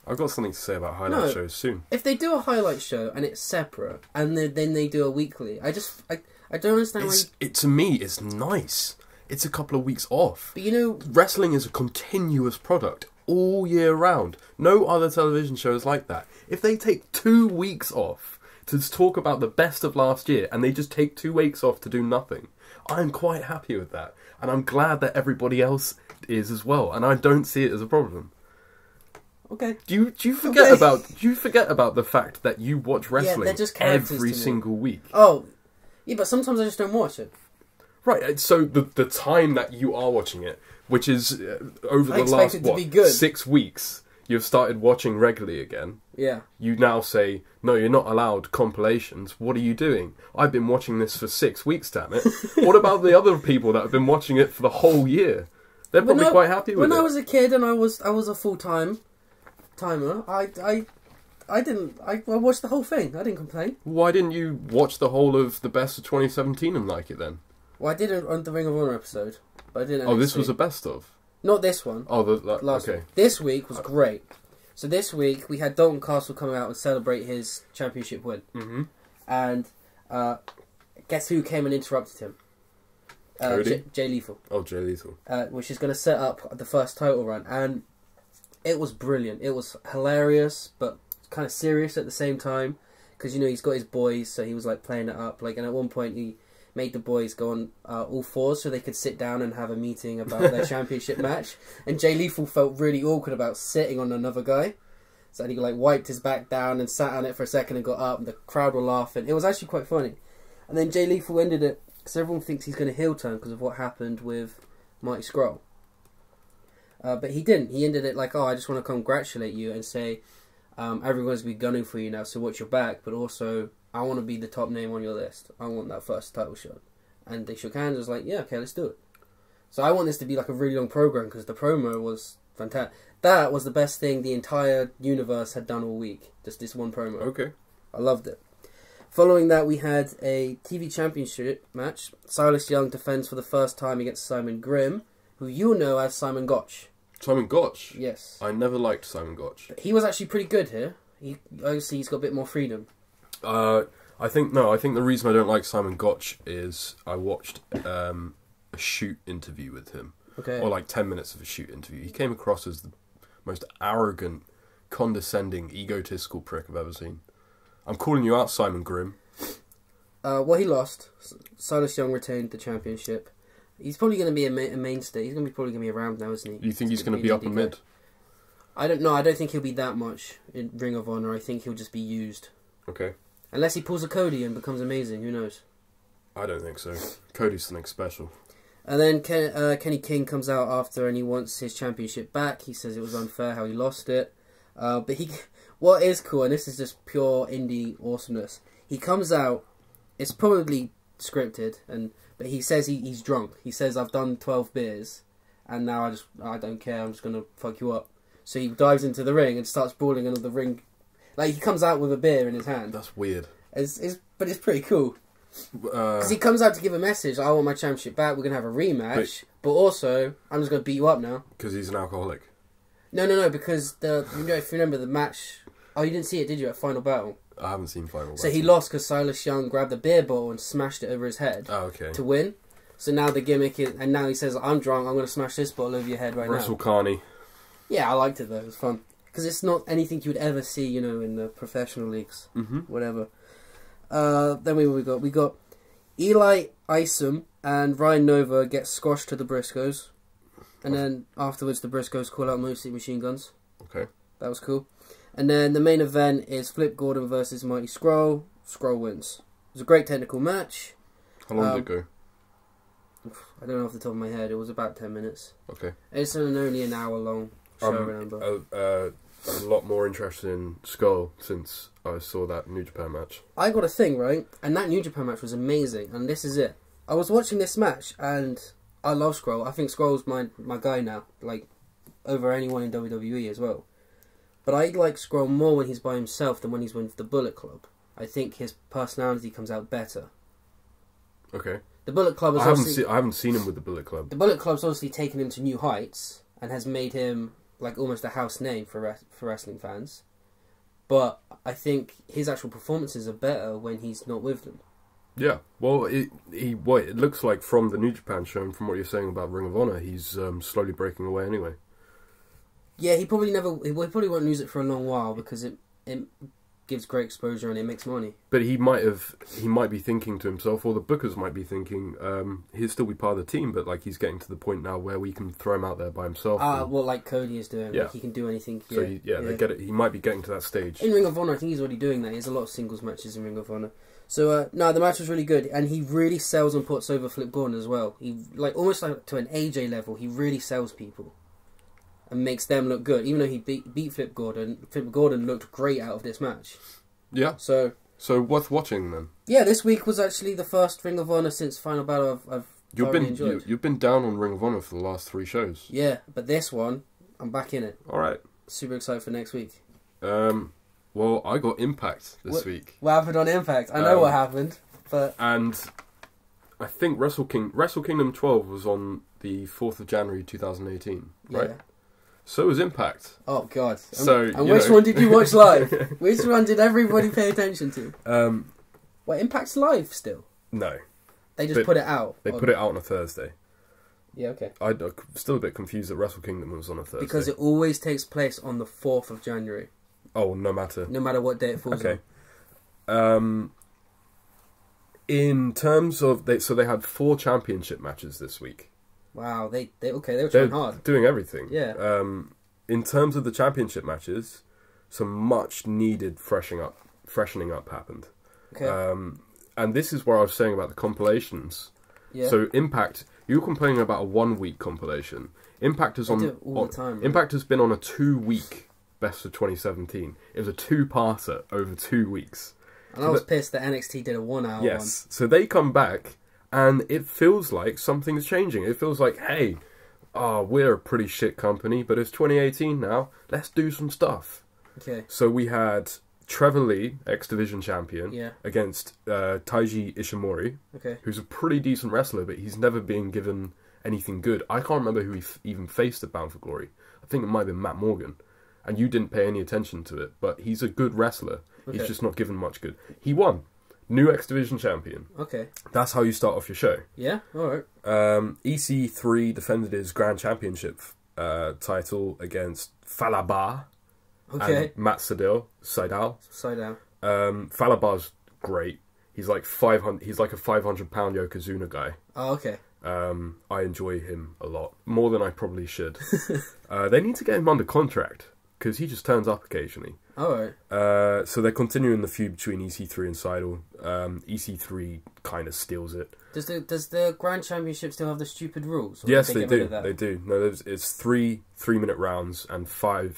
I've got something to say about highlight shows soon. If they do a highlight show and it's separate, and then they do a weekly, I don't understand why... To me, it's nice. It's a couple of weeks off. But you know... Wrestling is a continuous product all year round. No other television show is like that. If they take 2 weeks off to talk about the best of last year, and they just take 2 weeks off to do nothing, I'm quite happy with that. And I'm glad that everybody else is as well. And I don't see it as a problem. Okay. Do you forget about the fact that you watch wrestling every single week? Oh, yeah, but sometimes I just don't watch it. Right, so the time that you are watching it, which is over the last 6 weeks, you've started watching regularly again. Yeah. You now say, no, you're not allowed compilations. What are you doing? I've been watching this for 6 weeks, damn it. What about the other people that have been watching it for the whole year? They're probably quite happy with it. When I was a kid and I was a full-timer, I watched the whole thing. I didn't complain. Why didn't you watch the whole of the best of 2017 and like it then? Well, I did it on the Ring of Honor episode, but I didn't. Oh, this was a best of? Not this one. Oh, last okay. One. This week was great. So this week we had Dalton Castle come out and celebrate his championship win. Mm-hmm. And guess who came and interrupted him? Jay Lethal. Oh, Jay Lethal. Which is going to set up the first title run. And it was brilliant. It was hilarious, but kind of serious at the same time. Because, you know, he's got his boys, so he was like playing it up. Like, and at one point he made the boys go on all fours so they could sit down and have a meeting about their championship match. And Jay Lethal felt really awkward about sitting on another guy. So he like wiped his back down and sat on it for a second and got up, and the crowd were laughing. It was actually quite funny. And then Jay Lethal ended it, because everyone thinks he's going to heel turn because of what happened with Mike Scroll. But he didn't. He ended it like, oh, I just want to congratulate you and say everyone's going to be gunning for you now, so watch your back. But also, I want to be the top name on your list. I want that first title shot. And they shook hands. I was like, yeah, okay, let's do it. So I want this to be like a really long program, because the promo was fantastic. That was the best thing the entire universe had done all week. Just this one promo. Okay. I loved it. Following that, we had a TV championship match. Silas Young defends for the first time against Simon Grimm, who you'll know as Simon Gotch. Simon Gotch? Yes. I never liked Simon Gotch. He was actually pretty good here. Obviously he's got a bit more freedom. I think the reason I don't like Simon Gotch is I watched a shoot interview with him. Okay. Or like 10 minutes of a shoot interview. He came across as the most arrogant, condescending, egotistical prick I've ever seen. I'm calling you out, Simon Grimm. Well, he lost. Silas Young retained the championship. He's probably going to be a mainstay. He's probably going to be around now, isn't he? You think he's going to be up and mid? I don't know. I don't think he'll be that much in Ring of Honor. I think he'll just be used. Okay. Unless he pulls a Cody and becomes amazing. Who knows? I don't think so. Cody's something special. And then Kenny King comes out after and he wants his championship back. He says it was unfair how he lost it. But what is cool, and this is just pure indie awesomeness, he comes out, it's probably scripted, but he says he's drunk. He says, I've done 12 beers, and now I don't care, I'm just going to fuck you up. So he dives into the ring and starts brawling under the ring. Like, he comes out with a beer in his hand. That's weird. But it's pretty cool. Because he comes out to give a message, I want my championship back, we're going to have a rematch, but also, I'm just going to beat you up now. Because he's an alcoholic. No, because if you remember the match, you didn't see it, did you, at Final Battle? I haven't seen Final Battle. So he lost because Silas Young grabbed a beer bottle and smashed it over his head to win. So now the gimmick is, and now he says, I'm drunk, I'm going to smash this bottle over your head right now. WrestleKingdom. Yeah, I liked it though, it was fun. Because it's not anything you would ever see, in the professional leagues, whatever. Then we got Eli Isom and Ryan Nova get squashed to the Briscoes. And then afterwards the Briscoes call out Moose Machine Guns. Okay. That was cool. And then the main event is Flip Gordon versus Mighty Scroll. Scroll wins. It was a great technical match. How long did it go? I don't know off the top of my head. It was about 10 minutes. Okay. It's only an hour long show, remember. I'm a lot more interested in Skull since I saw that New Japan match. I got a thing, right? And that New Japan match was amazing. And this is it. I was watching this match and I love Scroll. I think Scroll's my guy now. Like, over anyone in WWE as well. But I like Scroll more when he's by himself than when he's with the Bullet Club. I think his personality comes out better. Okay. The Bullet Club is I haven't seen him with the Bullet Club. The Bullet Club's obviously taken him to new heights and has made him like almost a house name for wrestling fans. But I think his actual performances are better when he's not with them. Yeah, well, it looks like from the New Japan show and from what you're saying about Ring of Honor, he's slowly breaking away anyway. Yeah, he probably won't lose it for a long while because it gives great exposure and it makes money. But he might be thinking to himself, or the bookers might be thinking, he'll still be part of the team, but like he's getting to the point now where we can throw him out there by himself. Well, like Cody is doing, like he can do anything. So they get it. He might be getting to that stage in Ring of Honor. I think he's already doing that. He has a lot of singles matches in Ring of Honor. So no, the match was really good, and he really sells and puts over Flip Gordon as well. He almost like to an AJ level. He really sells people. And makes them look good. Even though he beat Flip Gordon looked great out of this match. Yeah. So worth watching then. Yeah, this week was actually the first Ring of Honor since Final Battle I've thoroughly enjoyed. You've been down on Ring of Honor for the last 3 shows. Yeah, but this one, I'm back in it. Alright. Super excited for next week. Well, I got Impact this week. What happened on Impact? I know what happened, but... And I think WrestleKingdom 12 was on the 4th of January 2018, right? Yeah. So was Impact. Oh, God. And which one did you watch live? Which one did everybody pay attention to? Impact's live still? No. They just put it out? They put it out on a Thursday. Yeah, okay. I'm still a bit confused that WrestleKingdom was on a Thursday. Because it always takes place on the 4th of January. Oh, no matter what day it falls on. Okay. In terms of... they had 4 championship matches this week. Wow, they were trying hard. Doing everything. Yeah. In terms of the championship matches, some much needed freshening up happened. Okay. And this is where I was saying about the compilations. Yeah. So Impact, you were complaining about a 1-week compilation. Impact is do it all the time. Right? Impact has been on a 2-week Best of 2017. It was a 2-parter over 2 weeks. And I was pissed that NXT did a 1-hour one. Yes. So they come back. And it feels like something's changing. It feels like, hey, we're a pretty shit company, but it's 2018 now. Let's do some stuff. Okay. So we had Trevor Lee, X-Division champion, against Taiji Ishimori, who's a pretty decent wrestler, but he's never been given anything good. I can't remember who he even faced at Bound for Glory. I think it might have been Matt Morgan. and you didn't pay any attention to it. But he's a good wrestler. Okay. He's just not given much good. He won. New X Division champion. Okay. That's how you start off your show. Yeah, alright. EC3 defended his Grand Championship title against Falaba and Matt Sydal. Side out. Falabar's great. He's like 500. He's like a 500-pound Yokozuna guy. Oh, okay. I enjoy him a lot, more than I probably should. They need to get him under contract because he just turns up occasionally. Alright. So they're continuing the feud between EC3 and Sydal. EC3 kind of steals it. Does the Grand Championship still have the stupid rules? Yes, they do. They do. No, it's 3 3-minute rounds and 3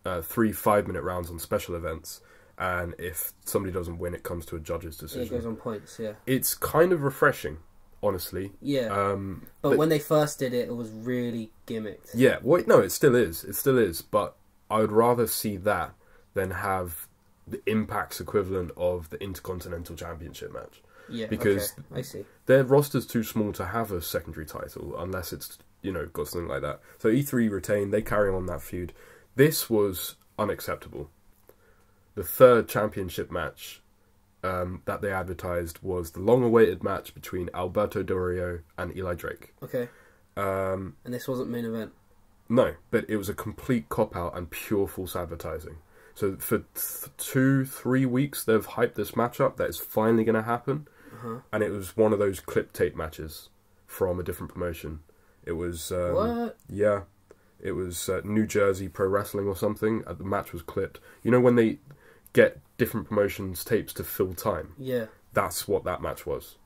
5-minute rounds on special events. And if somebody doesn't win, it comes to a judge's decision. It goes on points, yeah. It's kind of refreshing, honestly. Yeah. But when they first did it, it was really gimmicked. Yeah. Well, no, it still is. It still is. But I would rather see that than have the Impact's equivalent of the Intercontinental Championship match. Yeah, because I see. Their roster's too small to have a secondary title unless it's, got something like that. So E3 retain, they carry on that feud. This was unacceptable. The third championship match that they advertised was the long-awaited match between Alberto Del Rio and Eli Drake. Okay. And this wasn't main event? No, but it was a complete cop-out and pure false advertising. So for 2-3 weeks, they've hyped this match up that is finally going to happen. And it was one of those clip tape matches from a different promotion. It was... what? Yeah. It was New Jersey Pro Wrestling or something. The match was clipped. You know when they get different promotions tapes to fill time? Yeah. That's what that match was.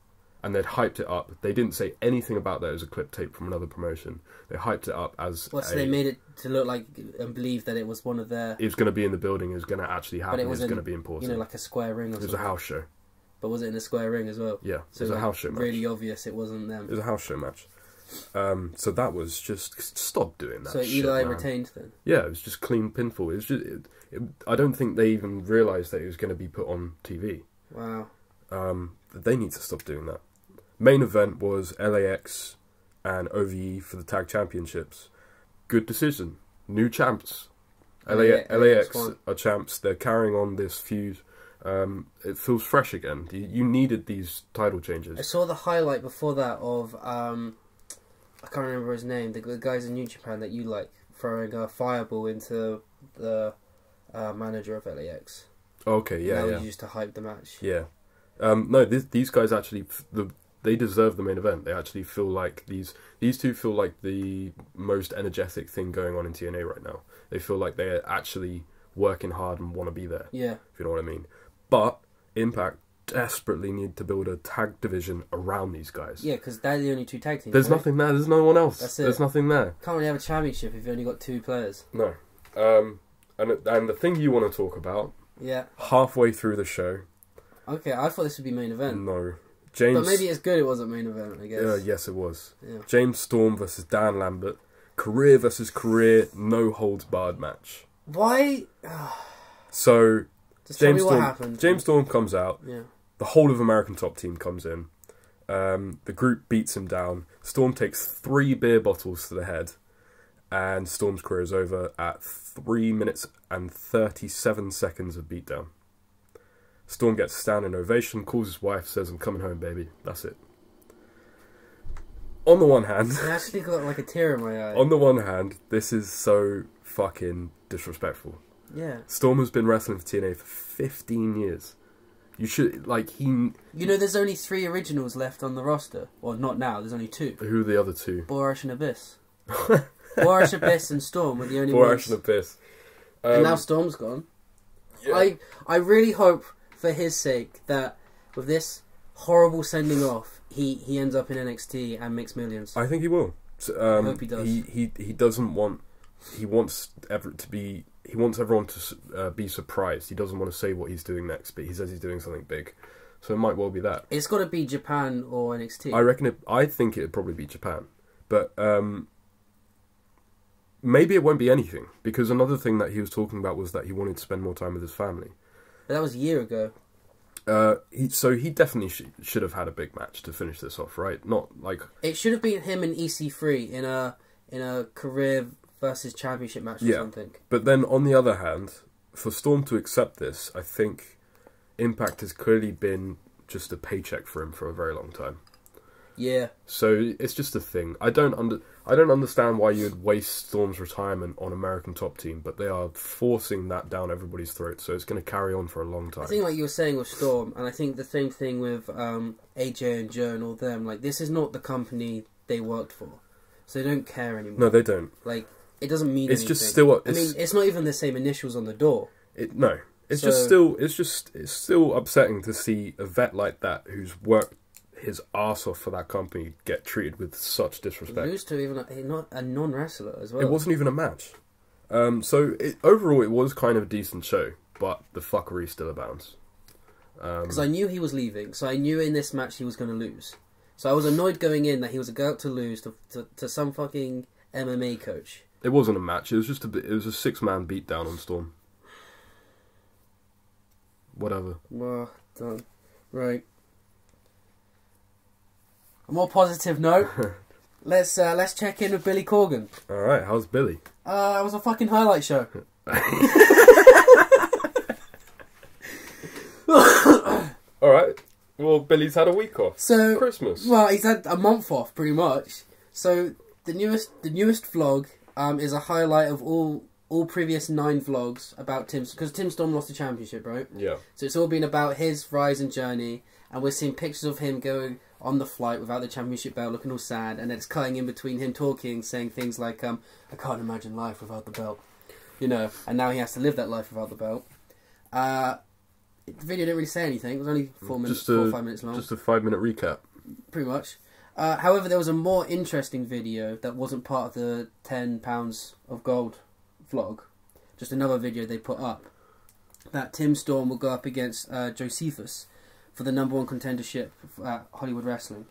And they'd hyped it up. They didn't say anything about that as a clip tape from another promotion. They hyped it up as so they made it to look like and believe that it was one of their... It was going to be in the building. It was going to actually happen. It was going to be important. like a square ring or something. It was a house show. But was it in a square ring as well? Yeah, so it was a house show match. Really obvious it wasn't them. It was a house show match. So that was just... Stop doing that So shit, Eli man. retained then? Yeah, it was just clean pinfall. It was just... I don't think they even realised that it was going to be put on TV. Wow. They need to stop doing that. Main event was LAX and OVE for the tag championships. Good decision. New champs. LAX are champs. They're carrying on this feud. It feels fresh again. You needed these title changes. I saw the highlight before that of I can't remember his name. The guys in New Japan that you like throwing a fireball into the manager of LAX. Okay, yeah, that was used to hype the match. Yeah. No, these guys actually they deserve the main event. They actually feel like these two feel like the most energetic thing going on in TNA right now. They feel like they're actually working hard and want to be there. Yeah. If you know what I mean. But Impact desperately need to build a tag division around these guys. Yeah, because they're the only two tag teams. There's nothing there. There's no one else. That's it. There's nothing there. Can't really have a championship if you've only got 2 players. No. And the thing you want to talk about. Yeah. Halfway through the show. Okay, I thought this would be main event. No. James. But maybe it's good it wasn't main event, I guess. Yes, it was. Yeah. James Storm versus Dan Lambert. Career versus career, no holds barred match. Why? So, just tell me what happened. James Storm comes out. Yeah. The whole of American Top Team comes in. The group beats him down. Storm takes 3 beer bottles to the head. And Storm's career is over at 3 minutes and 37 seconds of beatdown. Storm gets a standing ovation, calls his wife, says, "I'm coming home, baby." That's it. On the one hand... I actually got like a tear in my eye. On the one hand, this is so fucking disrespectful. Yeah. Storm has been wrestling for TNA for 15 years. You should, there's only 3 originals left on the roster. Well, not now, there's only 2. Who are the other 2? Borash and Abyss. Borash, Abyss and Storm were the only ones. Borash and Abyss. And now Storm's gone. Yeah. I really hope, for his sake, that with this horrible sending off, he ends up in NXT and makes millions. I think he will. I hope he does. He doesn't want... He wants everyone to be surprised. He doesn't want to say what he's doing next, but he says he's doing something big. So it might well be that. It's got to be Japan or NXT. I think it'd probably be Japan. But maybe it won't be anything. Because another thing that he was talking about was that he wanted to spend more time with his family. But that was a year ago. He definitely should have had a big match to finish this off, right? Not like... It should have been him and EC3 in a career versus championship match or something. But then on the other hand, for Storm to accept this, I think Impact has clearly been just a paycheck for him for a very long time. Yeah. So it's just a thing. I don't understand why you'd waste Storm's retirement on American Top Team, but they are forcing that down everybody's throat, so it's going to carry on for a long time. I think like you were saying with Storm, and I think the same thing with AJ and Joe and all them, like this is not the company they worked for. So they don't care anymore. No, they don't. Like, it doesn't mean anything. Just still... I mean, it's not even the same initials on the door. No. It's still upsetting to see a vet like that who's worked his arse off for that company get treated with such disrespect. Lose to even not a non-wrestler as well. It wasn't even a match. Overall, it was kind of a decent show, but the fuckery still abounds. Because I knew he was leaving, so I knew in this match he was going to lose. So I was annoyed going in that he was about to lose to some fucking MMA coach. It wasn't a match. It was just it was a 6-man beatdown on Storm. Whatever. Well done. Right. A more positive note. Let's check in with Billy Corgan. All right. How's Billy? It was a fucking highlight show. All right. Well, Billy's had a week off. So Christmas. Well, he's had a month off, pretty much. So the newest vlog is a highlight of all previous 9 vlogs about Tim, because Tim Storm lost the championship, right? Yeah. So it's all been about his rise and journey, and we're seeing pictures of him going on the flight without the championship belt, looking all sad, and then it's cutting in between him talking, saying things like, I can't imagine life without the belt. You know, and now he has to live that life without the belt. The video didn't really say anything. It was only 4 minutes, 4 or 5 minutes long. Just a 5-minute recap. Pretty much. However, there was a more interesting video that wasn't part of the £10 of gold vlog. Just another video they put up. That Tim Storm will go up against Josephus for the #1 contendership at Hollywood Wrestling.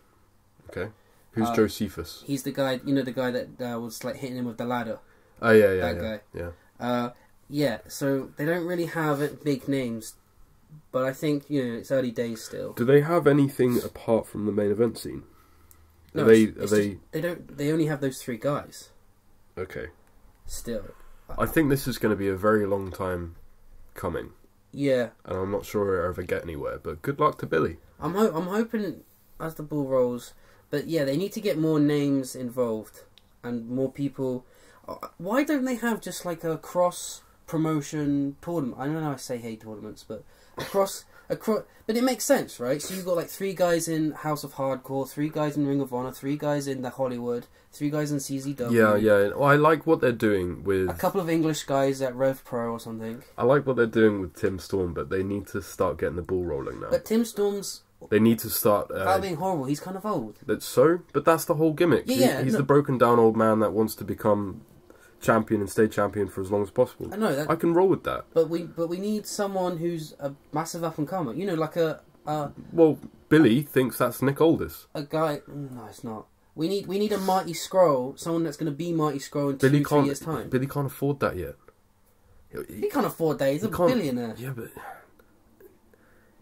Okay. Who's Josephus? He's the guy, you know, the guy that was like hitting him with the ladder. Oh, yeah. That guy. Yeah. So they don't really have big names, but I think, you know, it's early days still. Do they have anything apart from the main event scene? No, they don't. They only have those 3 guys. Okay. Still, I think this is going to be a very long time coming. Yeah. And I'm not sure it'll ever get anywhere, but good luck to Billy. I'm hoping as the ball rolls, but yeah, they need to get more names involved and more people. Why don't they have just like a cross promotion tournament? I don't know how I say hate tournaments, but but it makes sense, right? So you've got like 3 guys in House of Hardcore, 3 guys in Ring of Honor, 3 guys in the Hollywood, 3 guys in CZW. Yeah. Well, I like what they're doing with... a couple of English guys at Rev Pro or something. I like what they're doing with Tim Storm, but they need to start getting the ball rolling now. But Tim Storm's... They need to start... without being horrible, he's kind of old. But that's the whole gimmick. Yeah, he's the broken down old man that wants to become champion and stay champion for as long as possible. I know that. I can roll with that. But we need someone who's a massive up and comer. You know, like well, Billy thinks that's Nick Aldis. A guy. No, it's not. We need a Mighty Scroll, someone that's going to be Mighty Scroll in 3 years' time. Billy can't afford that yet. He can't afford that. He's a billionaire. Yeah, but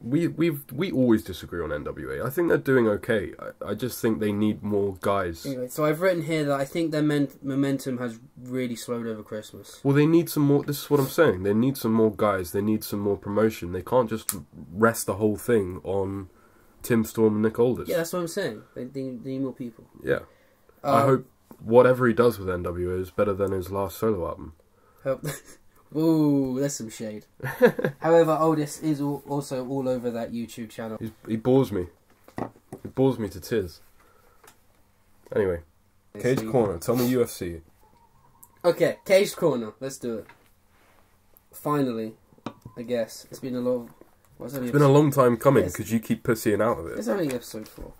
we always disagree on NWA. I think they're doing okay. I just think they need more guys. Anyway, so I've written here that I think their momentum has really slowed over Christmas. Well, they need some more. This is what I'm saying. They need some more guys. They need some more promotion. They can't just rest the whole thing on Tim Storm and Nick Aldis. Yeah, that's what I'm saying. They need more people. Yeah. I hope whatever he does with NWA is better than his last solo album. Ooh, that's some shade. However, Aldis is also all over that YouTube channel. He bores me. He bores me to tears. Anyway, Cage Corner. Tell me UFC. Okay, Cage Corner. Let's do it. Finally, I guess. It's been a long... It's been a long time coming because you keep pussying out of it. It's only episode 4.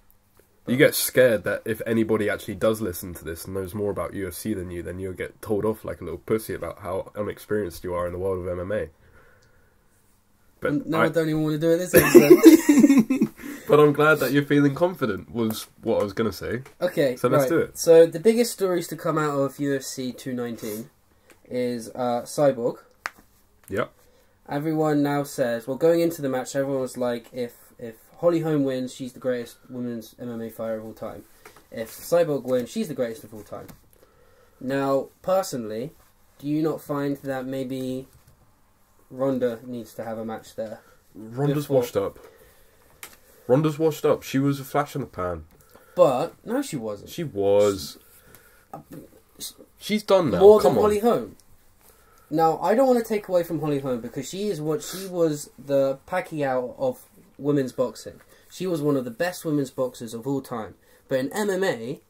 You get scared that if anybody actually does listen to this and knows more about UFC than you, then you'll get told off like a little pussy about how unexperienced you are in the world of MMA. But now I don't even want to do it this episode. But I'm glad that you're feeling confident, was what I was going to say. Okay, so let's do it. So the biggest stories to come out of UFC 219 is Cyborg. Yep. Everyone now says, well, going into the match, everyone was like, if Holly Holm wins, she's the greatest women's MMA fighter of all time. If Cyborg wins, she's the greatest of all time. Now, personally, do you not find that maybe Ronda needs to have a match there? Ronda's washed up. Ronda's washed up. She was a flash in the pan. But, no, she wasn't. She was. She's done now. More Come than on. Holly Holm. Now, I don't want to take away from Holly Holm because she was the Pacquiao of women's boxing. She was one of the best women's boxers of all time. But in MMA,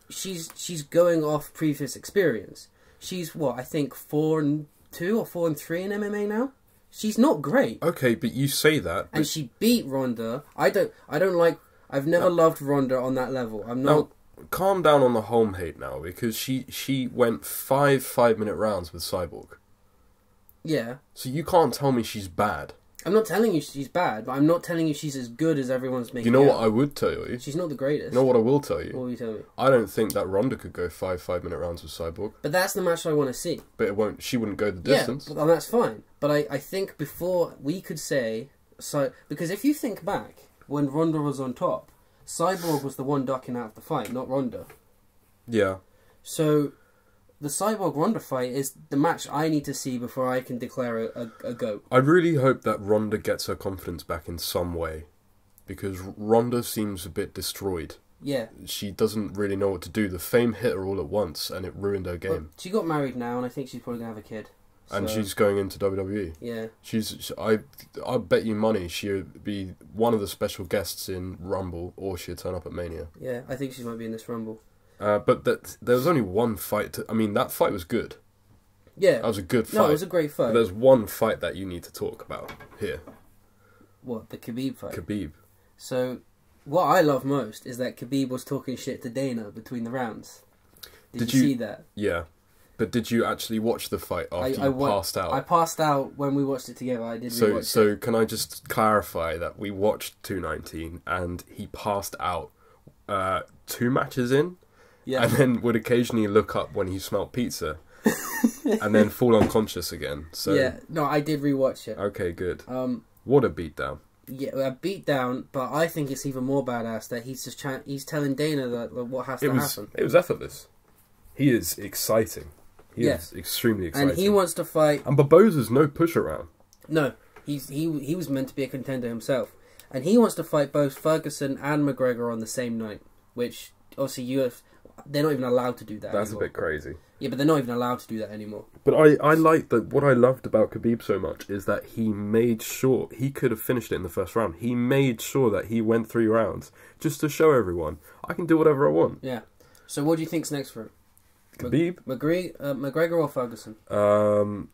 she's going off previous experience. She's what, I think 4-2 or 4-3 in MMA now. She's not great. Okay, but you say that, and she beat Ronda. I've never loved Ronda on that level. I'm not. Now, calm down on the Holm hate now, because she went 5-minute rounds with Cyborg. Yeah. So you can't tell me she's bad. I'm not telling you she's bad, but I'm not telling you she's as good as everyone's making. You know what I would tell you? She's not the greatest. You know what I will tell you? What will you tell me? I don't think that Ronda could go 5-minute rounds with Cyborg. But that's the match I want to see. But it won't. She wouldn't go the distance. Yeah, and that's fine. But I think before we could say because if you think back when Ronda was on top, Cyborg was the one ducking out of the fight, not Ronda. Yeah. So the Cyborg-Ronda fight is the match I need to see before I can declare a GOAT. I really hope that Ronda gets her confidence back in some way, because Ronda seems a bit destroyed. Yeah. She doesn't really know what to do. The fame hit her all at once, and it ruined her game. Well, she got married now, and I think she's probably going to have a kid. And she's going into WWE. Yeah. I bet you money she'll be one of the special guests in Rumble, or she'll turn up at Mania. Yeah, I think she might be in this Rumble. But there was only one fight. That fight was good. Yeah. That was a good fight. No, it was a great fight. But there's one fight that you need to talk about here. What, the Khabib fight? Khabib. So, what I love most is that Khabib was talking shit to Dana between the rounds. Did you see that? Yeah. But did you actually watch the fight after you passed out? I passed out when we watched it together. I did rewatch it. So can I just clarify that we watched 219 and he passed out 2 matches in? Yeah. And then would occasionally look up when he smelled pizza. And then fall unconscious again. So yeah, no, I did rewatch it. Okay, good. What a beatdown. Yeah, a beatdown, but I think it's even more badass that he's just he's telling Dana that what has to happen. It was effortless. He is exciting. He is extremely exciting. And he wants to fight. And Barboza's no push around. No, he was meant to be a contender himself, and he wants to fight both Ferguson and McGregor on the same night, which obviously they're not even allowed to do that. That's anymore. A bit crazy. Yeah, but they're not even allowed to do that anymore. But I like that. What I loved about Khabib so much is that he made sure he could have finished it in the first round. He made sure that he went 3 rounds just to show everyone I can do whatever I want. Yeah. So what do you think's next for him? Khabib, McGregor or Ferguson?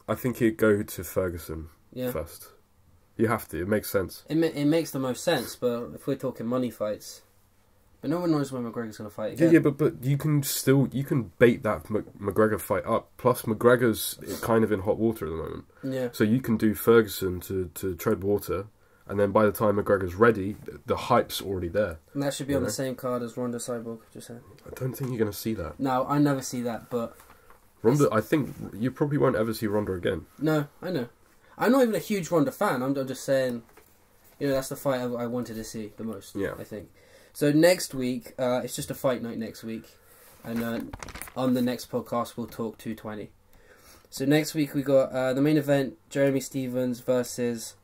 I think he'd go to Ferguson first. You have to. It makes sense. It makes the most sense, but if we're talking money fights. But no one knows when McGregor's going to fight again. Yeah, but you can bait that McGregor fight up. Plus, McGregor's kind of in hot water at the moment. Yeah. So you can do Ferguson to tread water, and then by the time McGregor's ready, the hype's already there. And that should be on the same card as Ronda Cyborg, just saying. I don't think you're going to see that. No, I never see that, but... Ronda, I think you probably won't ever see Ronda again. No, I know. I'm not even a huge Ronda fan. I'm just saying, that's the fight I wanted to see the most, I think. So next week, it's just a fight night next week. And on the next podcast, we'll talk 220. So next week, we got the main event, Jeremy Stephens versus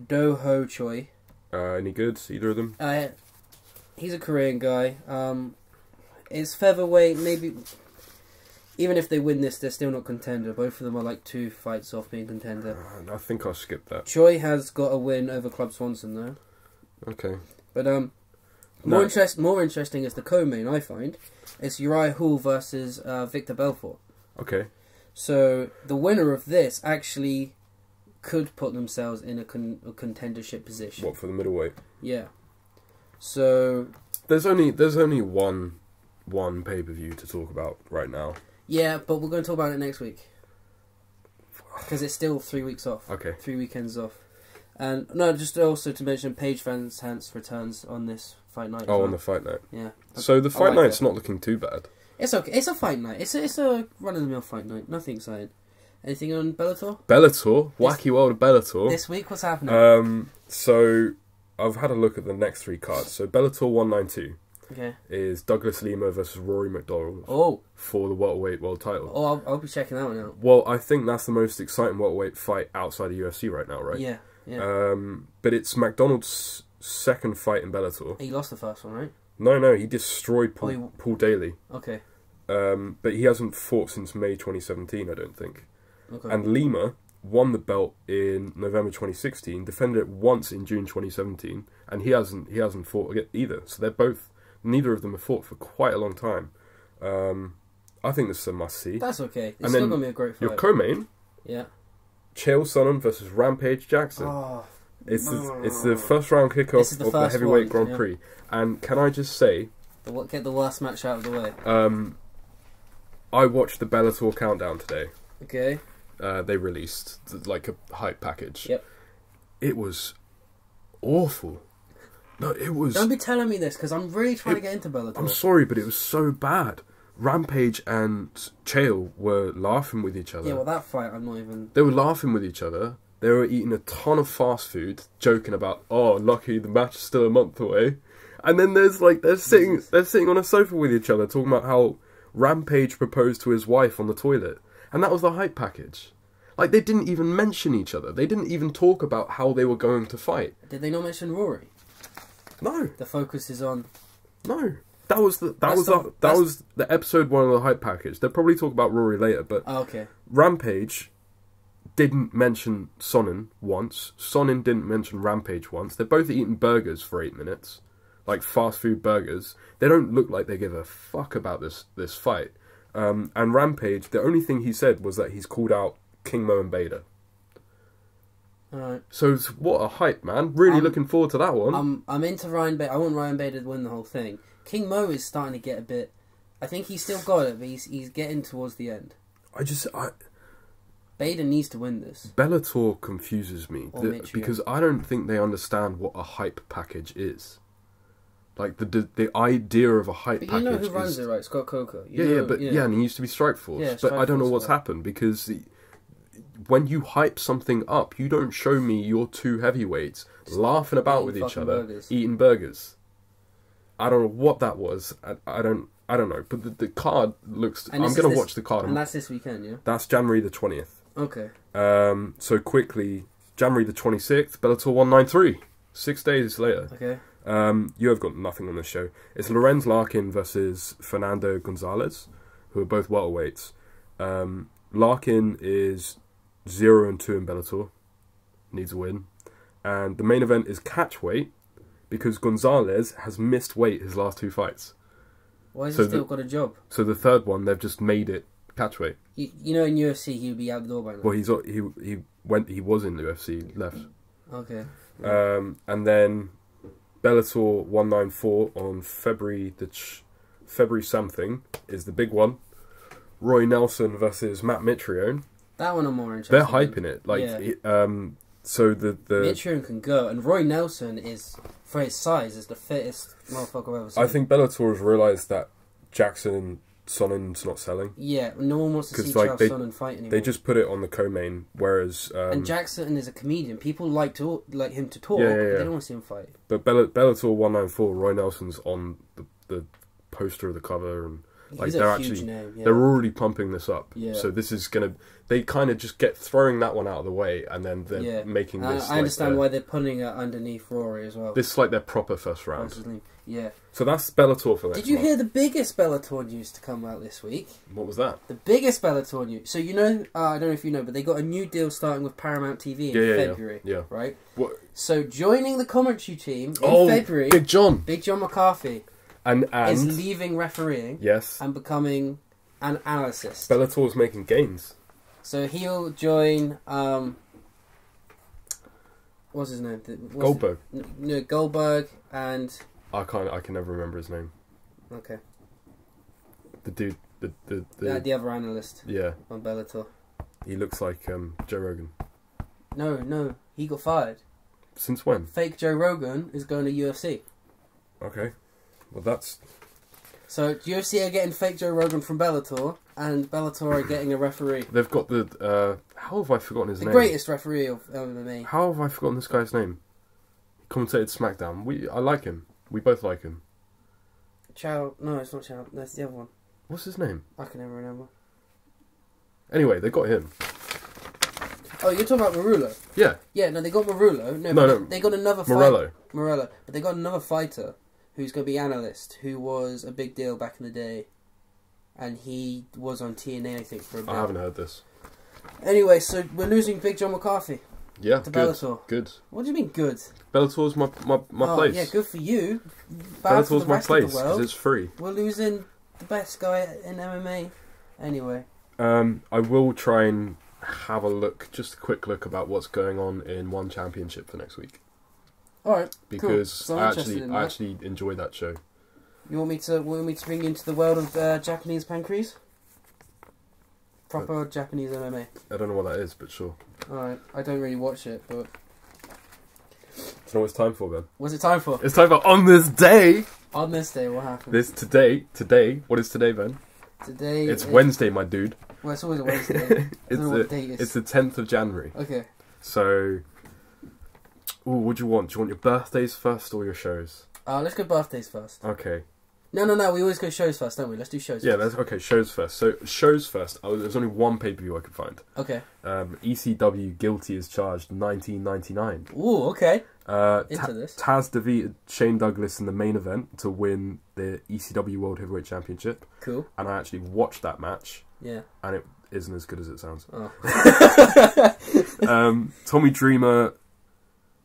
Do Ho Choi. Any good? Either of them? He's a Korean guy. It's featherweight, maybe... Even if they win this, they're still not contender. Both of them are like 2 fights off being contender. I think I'll skip that. Choi has got a win over Club Swanson, though. Okay. But more interesting is the co-main, I find. It's Uriah Hall versus Victor Belfort. Okay. So the winner of this actually could put themselves in a contendership position. What, for the middleweight? Yeah. So there's only one pay-per-view to talk about right now. Yeah, but we're going to talk about it next week. Because it's still 3 weeks off. Okay. 3 weekends off. And no, just also to mention, Paige VanZant returns on this fight night. Oh, on the fight night. Yeah. So the fight night's not looking too bad. It's okay. It's a fight night. It's a run-of-the-mill fight night. Nothing exciting. Anything on Bellator? Bellator? Wacky world of Bellator. This week, what's happening? So I've had a look at the next 3 cards. So Bellator 192. Okay. is Douglas Lima versus Rory McDonald for the welterweight world title. Oh, I'll be checking that one out. Well, I think that's the most exciting welterweight fight outside of UFC right now, right? Yeah, yeah. But it's McDonald's second fight in Bellator. He lost the first one, right? No, he destroyed Paul Daly. Okay. But he hasn't fought since May 2017, I don't think. Okay. And Lima won the belt in November 2016, defended it once in June 2017, and he hasn't fought either. So neither of them have fought for quite a long time. I think this is a must-see. That's okay. It's still going to be a great fight. Your co-main, yeah, Chael Sonnen versus Rampage Jackson. Oh, it's the first round kickoff of the heavyweight Grand Prix. And can I just say... Get the worst match out of the way. I watched the Bellator countdown today. Okay. They released like a hype package. Yep. It was awful. No, it was... Don't be telling me this, because I'm really trying to get into Bellator. I'm sorry, but it was so bad. Rampage and Chael were laughing with each other. Yeah, well, that fight, I'm not even... They were laughing with each other. They were eating a ton of fast food, joking about, oh, lucky the match is still a month away. And then they're sitting on a sofa with each other, talking about how Rampage proposed to his wife on the toilet. And that was the hype package. Like, they didn't even mention each other. They didn't even talk about how they were going to fight. Did they not mention Rory? No. The focus is on... No. That was the episode 1 of the hype package. They'll probably talk about Rory later, but... Oh, okay. Rampage didn't mention Sonnen once. Sonnen didn't mention Rampage once. They're both eating burgers for 8 minutes. Like, fast food burgers. They don't look like they give a fuck about this fight. And Rampage, the only thing he said was that he's called out King Mo and Bader. Alright. So what a hype, man. Really looking forward to that one. I'm into Ryan Bader. I want Ryan Bader to win the whole thing. King Mo is starting to get a bit... I think he's still got it, but he's getting towards the end. Bader needs to win this. Bellator confuses me. Because I don't think they understand what a hype package is. Like, the idea of a hype package. But you know who runs it, right? Scott Coker. And he used to be Strikeforce. Yeah, but I don't know what's happened, because when you hype something up, you don't show me your two heavyweights laughing about with each other, eating burgers. I don't know what that was. I don't know. But the card looks... I'm going to watch the card. And that's this weekend, yeah? That's January the 20th. Okay. So quickly, January the 26th, Bellator 193. 6 days later. Okay. You have got nothing on the show. It's Lorenz Larkin versus Fernando Gonzalez, who are both welterweights. Larkin is 0-2 in Bellator. Needs a win. And the main event is catchweight, because Gonzalez has missed weight his last 2 fights. Why has he still got a job? So the third one, they've just made it catchweight. You know, in UFC, he would be out the door by now. Well, he was in the UFC, left. Okay. And then Bellator 194 on February something is the big one. Roy Nelson versus Matt Mitrione. That one I'm more interested. They're hyping it. Like, yeah. So the Mitrione can go, and Roy Nelson is, for his size, is the fittest motherfucker I've ever seen. I think Bellator has realised that Jackson and Sonnen's not selling. Yeah, no one wants to see Sonnen fight anymore. They just put it on the co-main, whereas... and Jackson is a comedian. People like him to talk, but they don't want to see him fight. But Bellator 194, Roy Nelson's on the poster of the cover, and like they're actually name, yeah. They're already pumping this up. Yeah. So this is gonna... They kind of just get throwing that one out of the way, and then they're making this... I understand why they're putting it underneath Rory as well. This is like their proper first round. Possibly. Yeah. So that's Bellator for next Did you hear the biggest Bellator news to come out this week? What was that? The biggest Bellator news. So you know, I don't know if you know, but they got a new deal starting with Paramount TV in February. Yeah. Right? What? So joining the commentary team in February... Big John McCarthy and is leaving refereeing. Yes. And becoming an analyst. Bellator's making gains. So he'll join... what's his name? Goldberg. No, Goldberg and... I can never remember his name. Okay. The dude, the other analyst. Yeah. On Bellator. He looks like Joe Rogan. No, he got fired. Since when? Fake Joe Rogan is going to UFC. Okay. Well, that's... So UFC are getting fake Joe Rogan from Bellator, and Bellator are getting a referee. They've got the... how have I forgotten his name? The greatest referee of MMA. How have I forgotten this guy's name? He commentated SmackDown. I like him. We both like him. Chow. No, it's not Chow. That's the other one. What's his name? I can never remember. Anyway, they got him. Oh, you're talking about Marulo? Yeah. Yeah, no, they got Marulo. No. They got another Morello. Morello. But they got another fighter who's going to be analyst, who was a big deal back in the day. And he was on TNA, I think, for a bit. I haven't heard this. Anyway, so we're losing Big John McCarthy. Yeah, to good. Bellator. Good. What do you mean good? Bellator's my place. Yeah, good for you. Bad for Bellator's the my rest place of the world. because it's free. We're losing the best guy in MMA. Anyway. I will try and have a look, just a quick look about what's going on in One Championship for next week. Alright, because cool. So I actually enjoy that show. You want me to bring you into the world of Japanese pancreas? Proper Japanese MMA. I don't know what that is, but sure. Alright, I don't really watch it, but... Do you know what it's time for, Ben? What's it time for? It's time for On This Day! On this day, what happened? Today, what is today, Ben? Today it's Wednesday, my dude. Well, it's always a Wednesday. I don't know what date it is. It's the 10th of January. Okay. So, what do you want? Do you want your birthdays first or your shows? Let's go birthdays first. Okay. No, we always go shows first, don't we? Let's do shows first. Okay, shows first. So, shows first. There's only one pay-per-view I could find. Okay. ECW Guilty as Charged, 1999. Ooh, okay. Into this. Taz defeated Shane Douglas in the main event to win the ECW World Heavyweight Championship. Cool. And I actually watched that match. Yeah. And it isn't as good as it sounds. Oh. Tommy Dreamer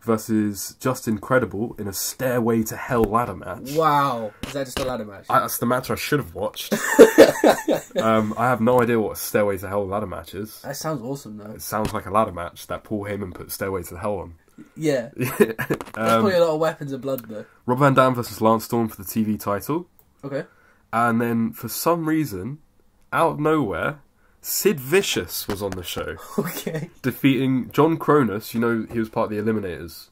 versus Just Incredible in a Stairway to Hell ladder match. Wow. Is that just a ladder match? That's the match I should have watched. I have no idea what a Stairway to Hell ladder match is. That sounds awesome, though. It sounds like a ladder match that Paul Heyman put Stairway to Hell on. Yeah. There's probably a lot of weapons and blood, though. Rob Van Dam versus Lance Storm for the TV title. Okay. And then, for some reason, out of nowhere, Sid Vicious was on the show. Okay. Defeating John Cronus. You know, he was part of the Eliminators.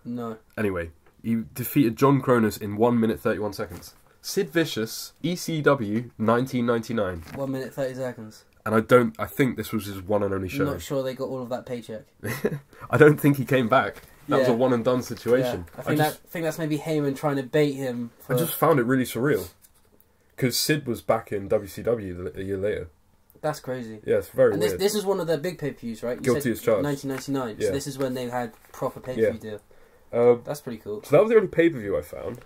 No. Anyway, he defeated John Cronus in 1 minute 31 seconds. Sid Vicious, ECW, 1999. 1 minute 30 seconds. And I think this was his one and only show. I'm not sure they got all of that paycheck. I don't think he came back. That was a one and done situation. Yeah. I think that's maybe Heyman trying to bait him. I just found it really surreal. Because Sid was back in WCW a year later. That's crazy. Yeah, it's very weird. This is one of their big pay-per-views, right? Guilty as Charged. 1999. Yeah. So this is when they had proper pay-per-view deal. That's pretty cool. So that was the only pay-per-view I found.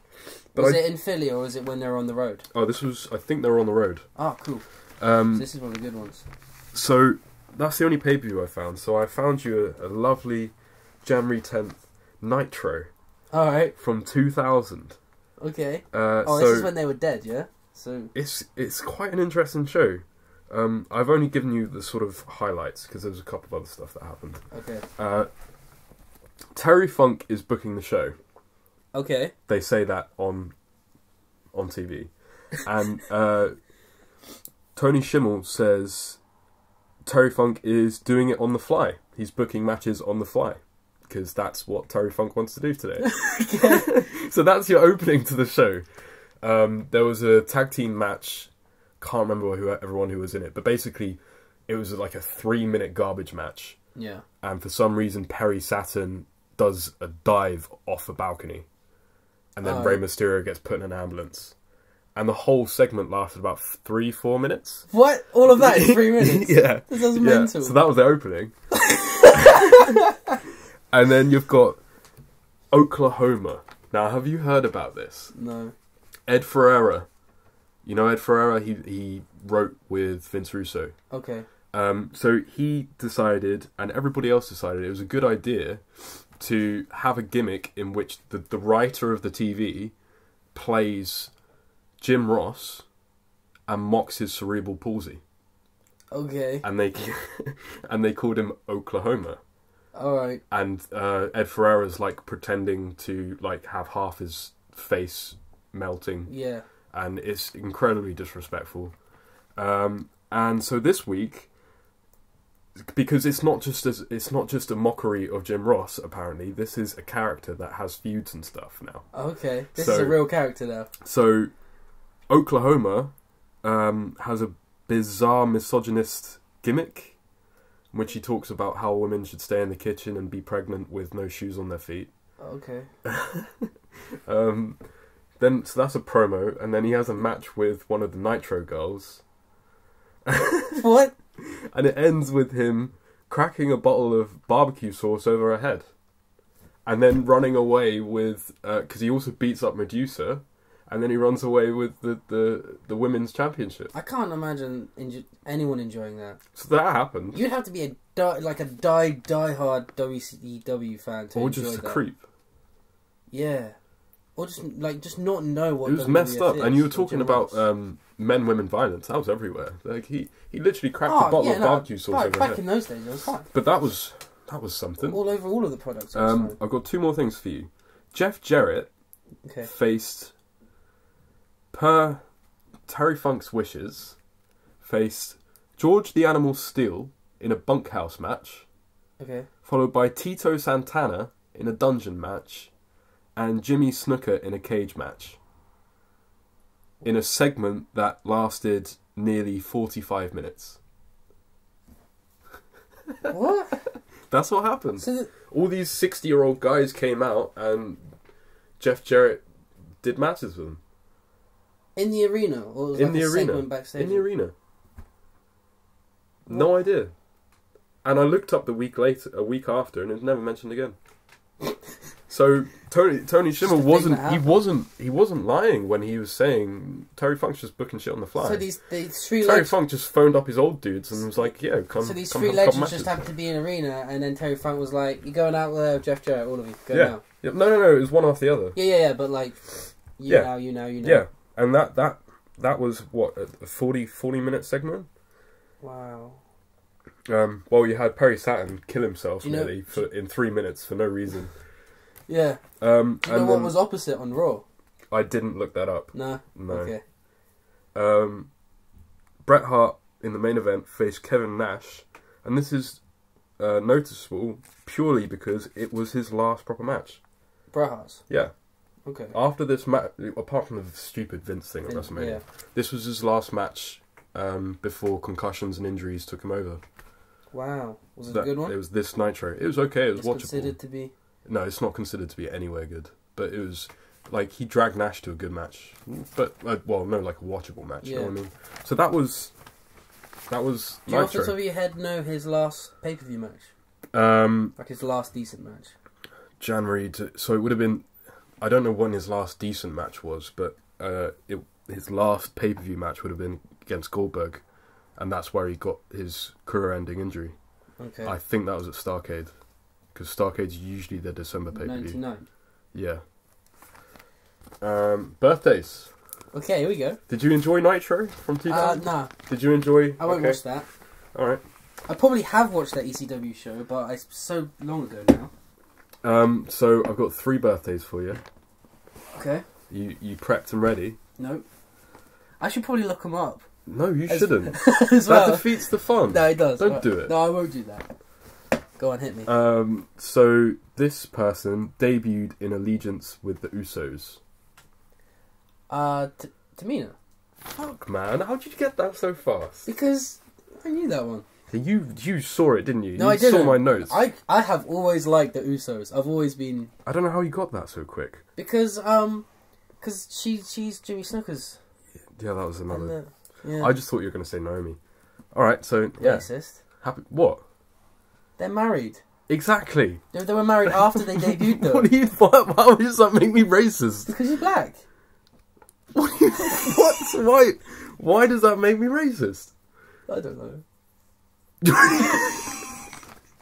But was it in Philly or was it when they were on the road? Oh, I think they were on the road. Oh, cool. So this is one of the good ones. So that's the only pay-per-view I found. So I found you a lovely January 10th Nitro. Alright. From 2000. Okay. This is when they were dead, yeah? So it's quite an interesting show. I've only given you the sort of highlights because there's a couple of other stuff that happened. Okay. Terry Funk is booking the show. Okay. They say that on TV. And Tony Schimmel says Terry Funk is doing it on the fly. He's booking matches on the fly. Because that's what Terry Funk wants to do today. So that's your opening to the show. There was a tag team match. Can't remember everyone who was in it. But basically, it was like a 3-minute garbage match. Yeah. And for some reason, Perry Saturn does a dive off a balcony. And then Rey Mysterio gets put in an ambulance. And the whole segment lasted about 3-4 minutes. What? All of that in 3 minutes? Yeah. This is mental. So that was the opening. And then you've got Oklahoma. Now, have you heard about this? No. Ed Ferreira. You know Ed Ferreira? He wrote with Vince Russo. Okay. So he decided, and everybody else decided, it was a good idea to have a gimmick in which the writer of the TV plays Jim Ross and mocks his cerebral palsy. Okay. And they called him Oklahoma. Alright. And Ed Ferreira's like pretending to like have half his face melting. Yeah. And it's incredibly disrespectful. And so this week, because it's not just a mockery of Jim Ross, apparently, this is a character that has feuds and stuff now. Okay. This is a real character now. So Oklahoma has a bizarre misogynist gimmick in which he talks about how women should stay in the kitchen and be pregnant with no shoes on their feet. Okay. Then, so that's a promo, and then he has a match with one of the Nitro girls. What? And it ends with him cracking a bottle of barbecue sauce over her head. And then running away with... Because he also beats up Medusa. And then he runs away with the women's championship. I can't imagine anyone enjoying that. So that happened. You'd have to be a die-hard WCW fan to or enjoy just a that. creep. Yeah. Or just not know what it was WWF messed up. is, And you were talking about genres. men-women violence. That was everywhere. Like he literally cracked a bottle of barbecue sauce over her back head. in those days, it was fine. But that was something. All over all of the products. It was fine. I've got two more things for you. Jeff Jarrett faced, per Terry Funk's wishes, faced George the Animal Steel in a bunkhouse match. Okay. Followed by Tito Santana in a dungeon match. And Jimmy Snuka in a cage match. In a segment that lasted nearly 45 minutes. What? That's what happened. So all these 60-year-old guys came out and Jeff Jarrett did matches with them. in the arena? Or was it In like the a arena. segment backstage? In the arena. No idea. And I looked up a week after, and it was never mentioned again. So Tony Shimmer wasn't lying when he was saying Terry Funk's just booking shit on the fly. So these three Terry Funk just phoned up his old dudes and was like, "Yeah, come." So these come three have a couple legends just matches. happened to be in arena, and then Terry Funk was like, "You're going out there with Jeff Jarrett, all of you, go Yeah. now." Yeah. No, it was one after the other. Yeah, but like, you Yeah. know. Yeah, and that was what, a 40-minute segment. Wow. Well, you had Perry Saturn kill himself Do you know- nearly in 3 minutes for no reason. Yeah. And Do you know then what was opposite on Raw? I didn't look that up. No. No. Okay. Bret Hart in the main event faced Kevin Nash, and this is noticeable purely because it was his last proper match. Bret Hart's. Yeah. Okay. After this match, apart from the stupid Vince thing at Vince, WrestleMania, yeah. this was his last match before concussions and injuries took him over. Wow. Was it a good one? It was this Nitro. It was okay. It was It's watchable. considered to be. No, it's not considered to be anywhere good. But it was like he dragged Nash to a good match. But like a watchable match. You know what I mean? So that was Do you off the Nitro. top of your head know his last pay-per-view match? Like his last decent match? So it would have been. I don't know when his last decent match was, but his last pay-per-view match would have been against Goldberg, and that's where he got his career-ending injury. Okay. I think that was at Starrcade, because Starrcade's usually their December pay-per-view. 99. Yeah. Birthdays. Okay, here we go. Did you enjoy Nitro from 2000? Nah. Did you enjoy? I won't watch that. Alright. I probably have watched that ECW show, but it's so long ago now. So I've got 3 birthdays for you. Okay. You prepped and ready? No. I should probably look them up. No, you shouldn't. As well. That defeats the fun. No, it does. Don't do it. No, I won't do that. Go on, hit me. So this person debuted in Allegiance with the Usos. Tamina. Fuck, man. How did you get that so fast? Because I knew that one. You saw it, didn't you? No, you I didn't. saw my notes. I have always liked the Usos. I've always been... I don't know how you got that so quick. Because she's Jimmy Snuka's. Yeah, that was another... Yeah. I just thought you were going to say Naomi. Alright, so, yeah. Racist. Happy... What? They're married. Exactly. They were married after they debuted, though. Why does that make me racist? Because you're black. What? Why does that make me racist? I don't know.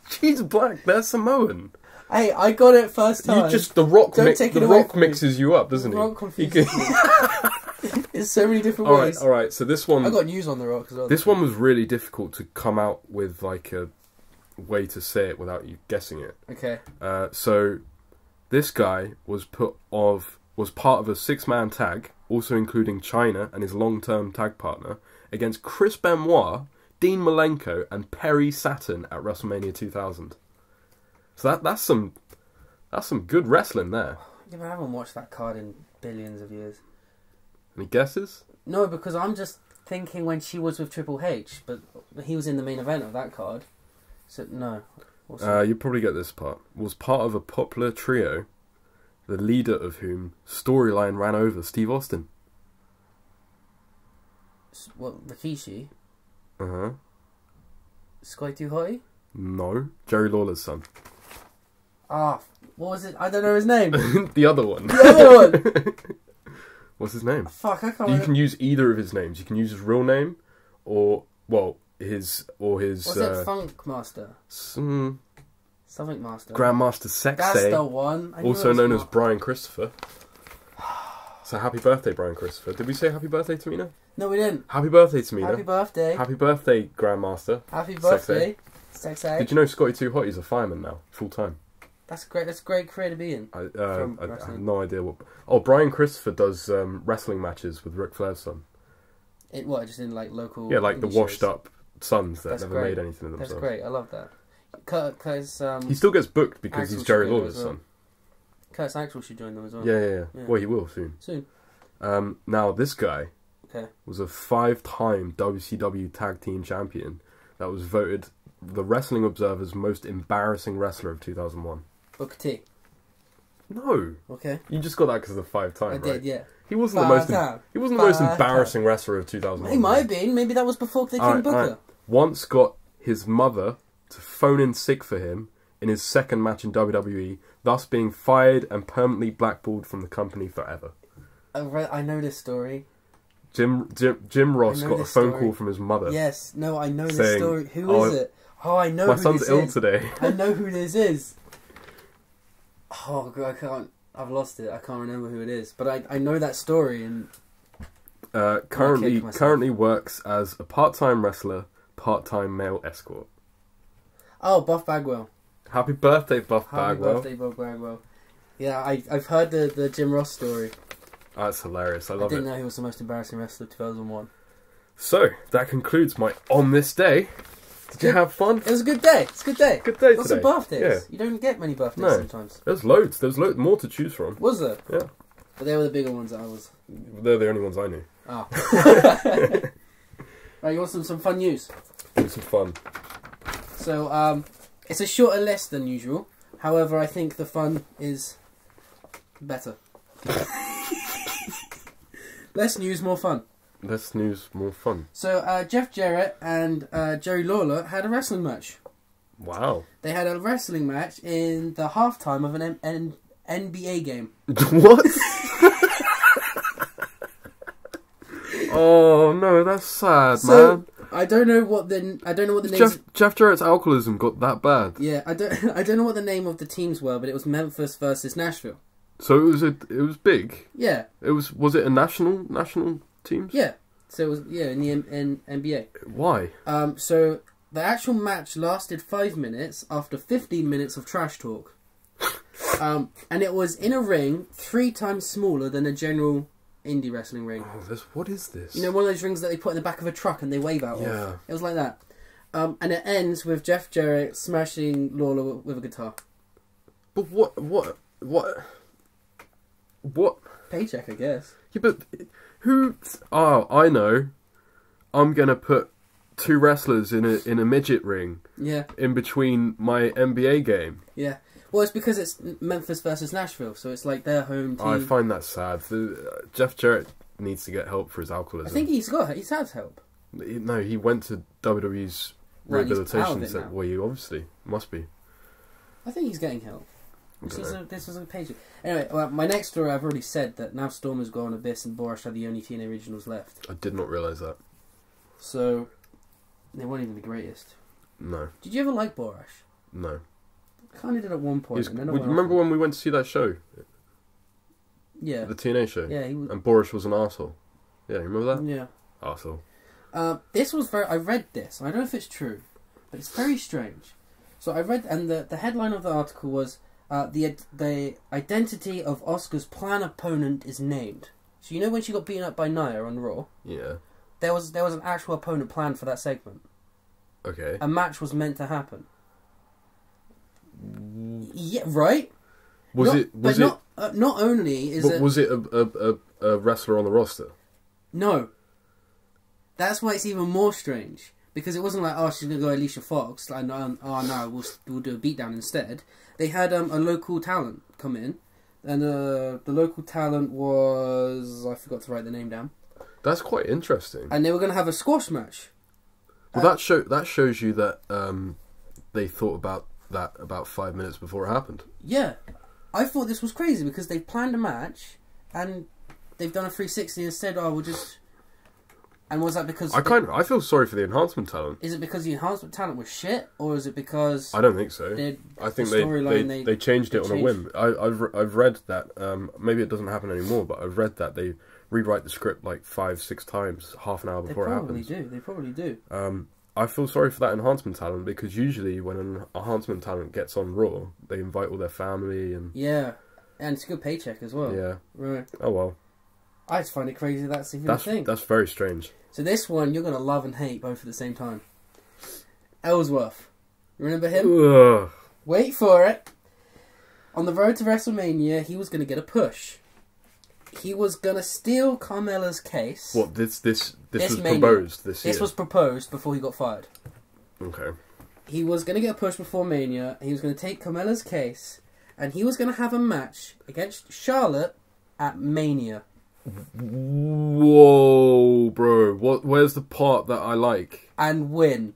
She's black. They're Samoan. Hey, I got it first time. You just the Rock. Take it away from me. Mixes you up, doesn't The he? Rock confuses me. It's so many different ways. All right. So this one. I got news on The Rock as well. This one was really difficult to come out with, like a way to say it without you guessing it. Okay. So this guy was part of a 6-man tag, also including Chyna and his long-term tag partner, against Chris Benoit, Dean Malenko, and Perry Saturn at WrestleMania 2000. So that's some good wrestling there. Yeah, but I haven't watched that card in billions of years. Any guesses? No, because I'm just thinking when she was with Triple H, but he was in the main event of that card. So, no. You probably get this part. Was part of a popular trio the leader of whom storyline ran over Steve Austin. What, Rikishi? Uh-huh. Sky Too High? No, Jerry Lawler's son. Ah, what was it? I don't know his name. The other one. The other one! What's his name? Fuck, I can't You remember. can use either of his names. You can use his real name, or, well, his... Was it Funk Master? Something Master. Grandmaster Sexay. That's the one. Also known as Brian Christopher. So happy birthday, Brian Christopher. Did we say happy birthday to Mina? No, we didn't. Happy birthday to Mina. Happy birthday. Happy birthday, Grandmaster. Happy birthday. Sexay. Did you know Scotty Too Hot is a fireman now, full time? That's great. That's a great career to be in. I have no idea what... Oh, Brian Christopher does wrestling matches with Ric Flair's son. What, just in like local... Yeah, like the washed shows? up sons that That's never great. made anything of themselves. That's great. I love that. Cause, he still gets booked because Axel he's Jerry should go Lawler's as well. son. Curtis Axel should join them as well. Yeah. Well, he will soon. Now, this guy was a 5-time WCW Tag Team Champion that was voted the Wrestling Observer's most embarrassing wrestler of 2001. Booker T. No. Okay. You just got that because of the 5-time, right? I did, yeah. He wasn't the most embarrassing wrestler of 2001. He might have been. Maybe that was before they came Booker. Once got his mother to phone in sick for him in his second match in WWE, thus being fired and permanently blackballed from the company forever. I know this story. Jim Ross got a phone call from his mother. Yes, no, I know this saying, story. Who is it? Oh, I know who this is. My son's ill today. I know who this is. Oh, God, I've lost it. I can't remember who it is. But I know that story. And currently works as a part-time wrestler, part-time male escort. Oh, Buff Bagwell. Happy birthday, Buff Bagwell. Happy birthday, Buff Bagwell. Yeah, I've heard the Jim Ross story. That's hilarious. I love it. I didn't know he was the most embarrassing wrestler of 2001. So, that concludes my On This Day. Did you have fun? It was a good day. It's a good day. Good day Lots today. of birthdays. Yeah. You don't get many birthdays sometimes. There's loads. There's more to choose from. Was there? Yeah. But they were the bigger ones that I was... They're the only ones I knew. Oh. Right, you want some fun news? Give me some fun. So, it's a shorter list than usual. However, I think the fun is better. Less news, more fun. Less news, more fun. So, Jeff Jarrett and Jerry Lawler had a wrestling match. Wow. They had a wrestling match in the halftime of an NBA game. What? Oh no, that's sad, man. I don't know what the name. Jeff Jarrett's alcoholism got that bad. Yeah, I don't know what the name of the teams were, but it was Memphis versus Nashville. So it was big. Yeah. Was it a national teams? Yeah. So it was in the NBA. Why? So the actual match lasted 5 minutes after 15 minutes of trash talk. And it was in a ring 3 times smaller than a general indie wrestling ring. Oh, what is this? You know, one of those rings that they put in the back of a truck and they wave out of. It was like that. And it ends with Jeff Jarrett smashing Lawler with a guitar. But what? Paycheck, I guess. Yeah, but who? Oh, I know. I'm gonna put 2 wrestlers in a midget ring. Yeah. In between my NBA game. Yeah. Well, it's because it's Memphis versus Nashville, so it's like their home team. I find that sad. Jeff Jarrett needs to get help for his alcoholism. I think he's had help. No, he went to WWE's rehabilitation centre. Well, you obviously must be. I think he's getting help. This was a page. Anyway, well, my next story, I've already said that now Storm has gone Abyss and Borash are the only TNA originals left. I did not realise that. So, they weren't even the greatest. No. Did you ever like Borash? No. I kind of did at one point. Remember when we went to see that show? Yeah. The TNA show? Yeah. And Borash was an arsehole. Yeah, you remember that? Yeah. Arsehole. This was I read this. I don't know if it's true, but it's very strange. So I read, and the headline of the article was, the identity of Asuka's planned opponent is named. So you know when she got beaten up by Nia on Raw? Yeah. There was an actual opponent planned for that segment. Okay. A match was meant to happen. Yeah, right? Was it not only is it... Was it a wrestler on the roster? No. That's why it's even more strange. Because it wasn't like, oh, she's going to go Alicia Fox. Like, oh, no, we'll do a beatdown instead. They had a local talent come in. And the local talent was... I forgot to write the name down. That's quite interesting. And they were going to have a squash match. Well, that shows you that they thought about that about 5 minutes before it happened. Yeah. I thought this was crazy because they've planned a match and they've done a 360 and said, oh, we'll just... And was that because... I feel sorry for the enhancement talent. Is it because the enhancement talent was shit? Or is it because... I don't think so. I think they changed it on a whim. I've read that, maybe it doesn't happen anymore, but I've read that they rewrite the script like 5-6 times, half an hour before it happens. They probably do. I feel sorry for that enhancement talent because usually when an enhancement talent gets on Raw, they invite all their family and... Yeah, and it's a good paycheck as well. Yeah. Right. Oh well. I just find it crazy that's even a thing. That's very strange. So this one, you're going to love and hate both at the same time. Ellsworth. Remember him? Ugh. Wait for it. On the road to WrestleMania, he was going to get a push. He was going to steal Carmella's case. What, this was Mania. proposed this year? This was proposed before he got fired. Okay. He was going to get a push before Mania. He was going to take Carmella's case. And he was going to have a match against Charlotte at Mania. Whoa, bro. Where's the part that I like? And win.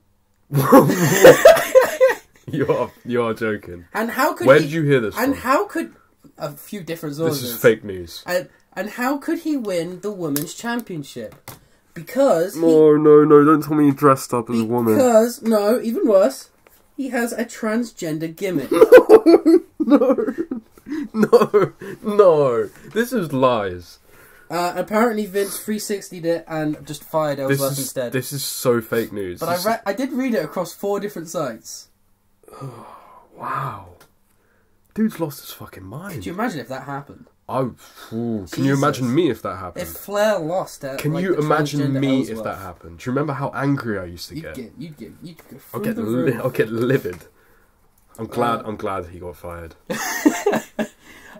You are joking. And how could Where did you hear this And from? how could... A few different sources. This is fake news. And how could he win the Women's Championship? Because... No, don't tell me he dressed up as a woman. Because, no, even worse, he has a transgender gimmick. No. This is lies. Apparently Vince 360'd it and just fired Ellsworth instead. This is so fake news. But I did read it across 4 different sites. Wow. Dude's lost his fucking mind. Could you imagine if that happened? Can you imagine me if that happened? If Flair lost it, can you imagine me if that happened? Do you remember how angry I used to get? You'd go I'll get livid. I'm glad he got fired.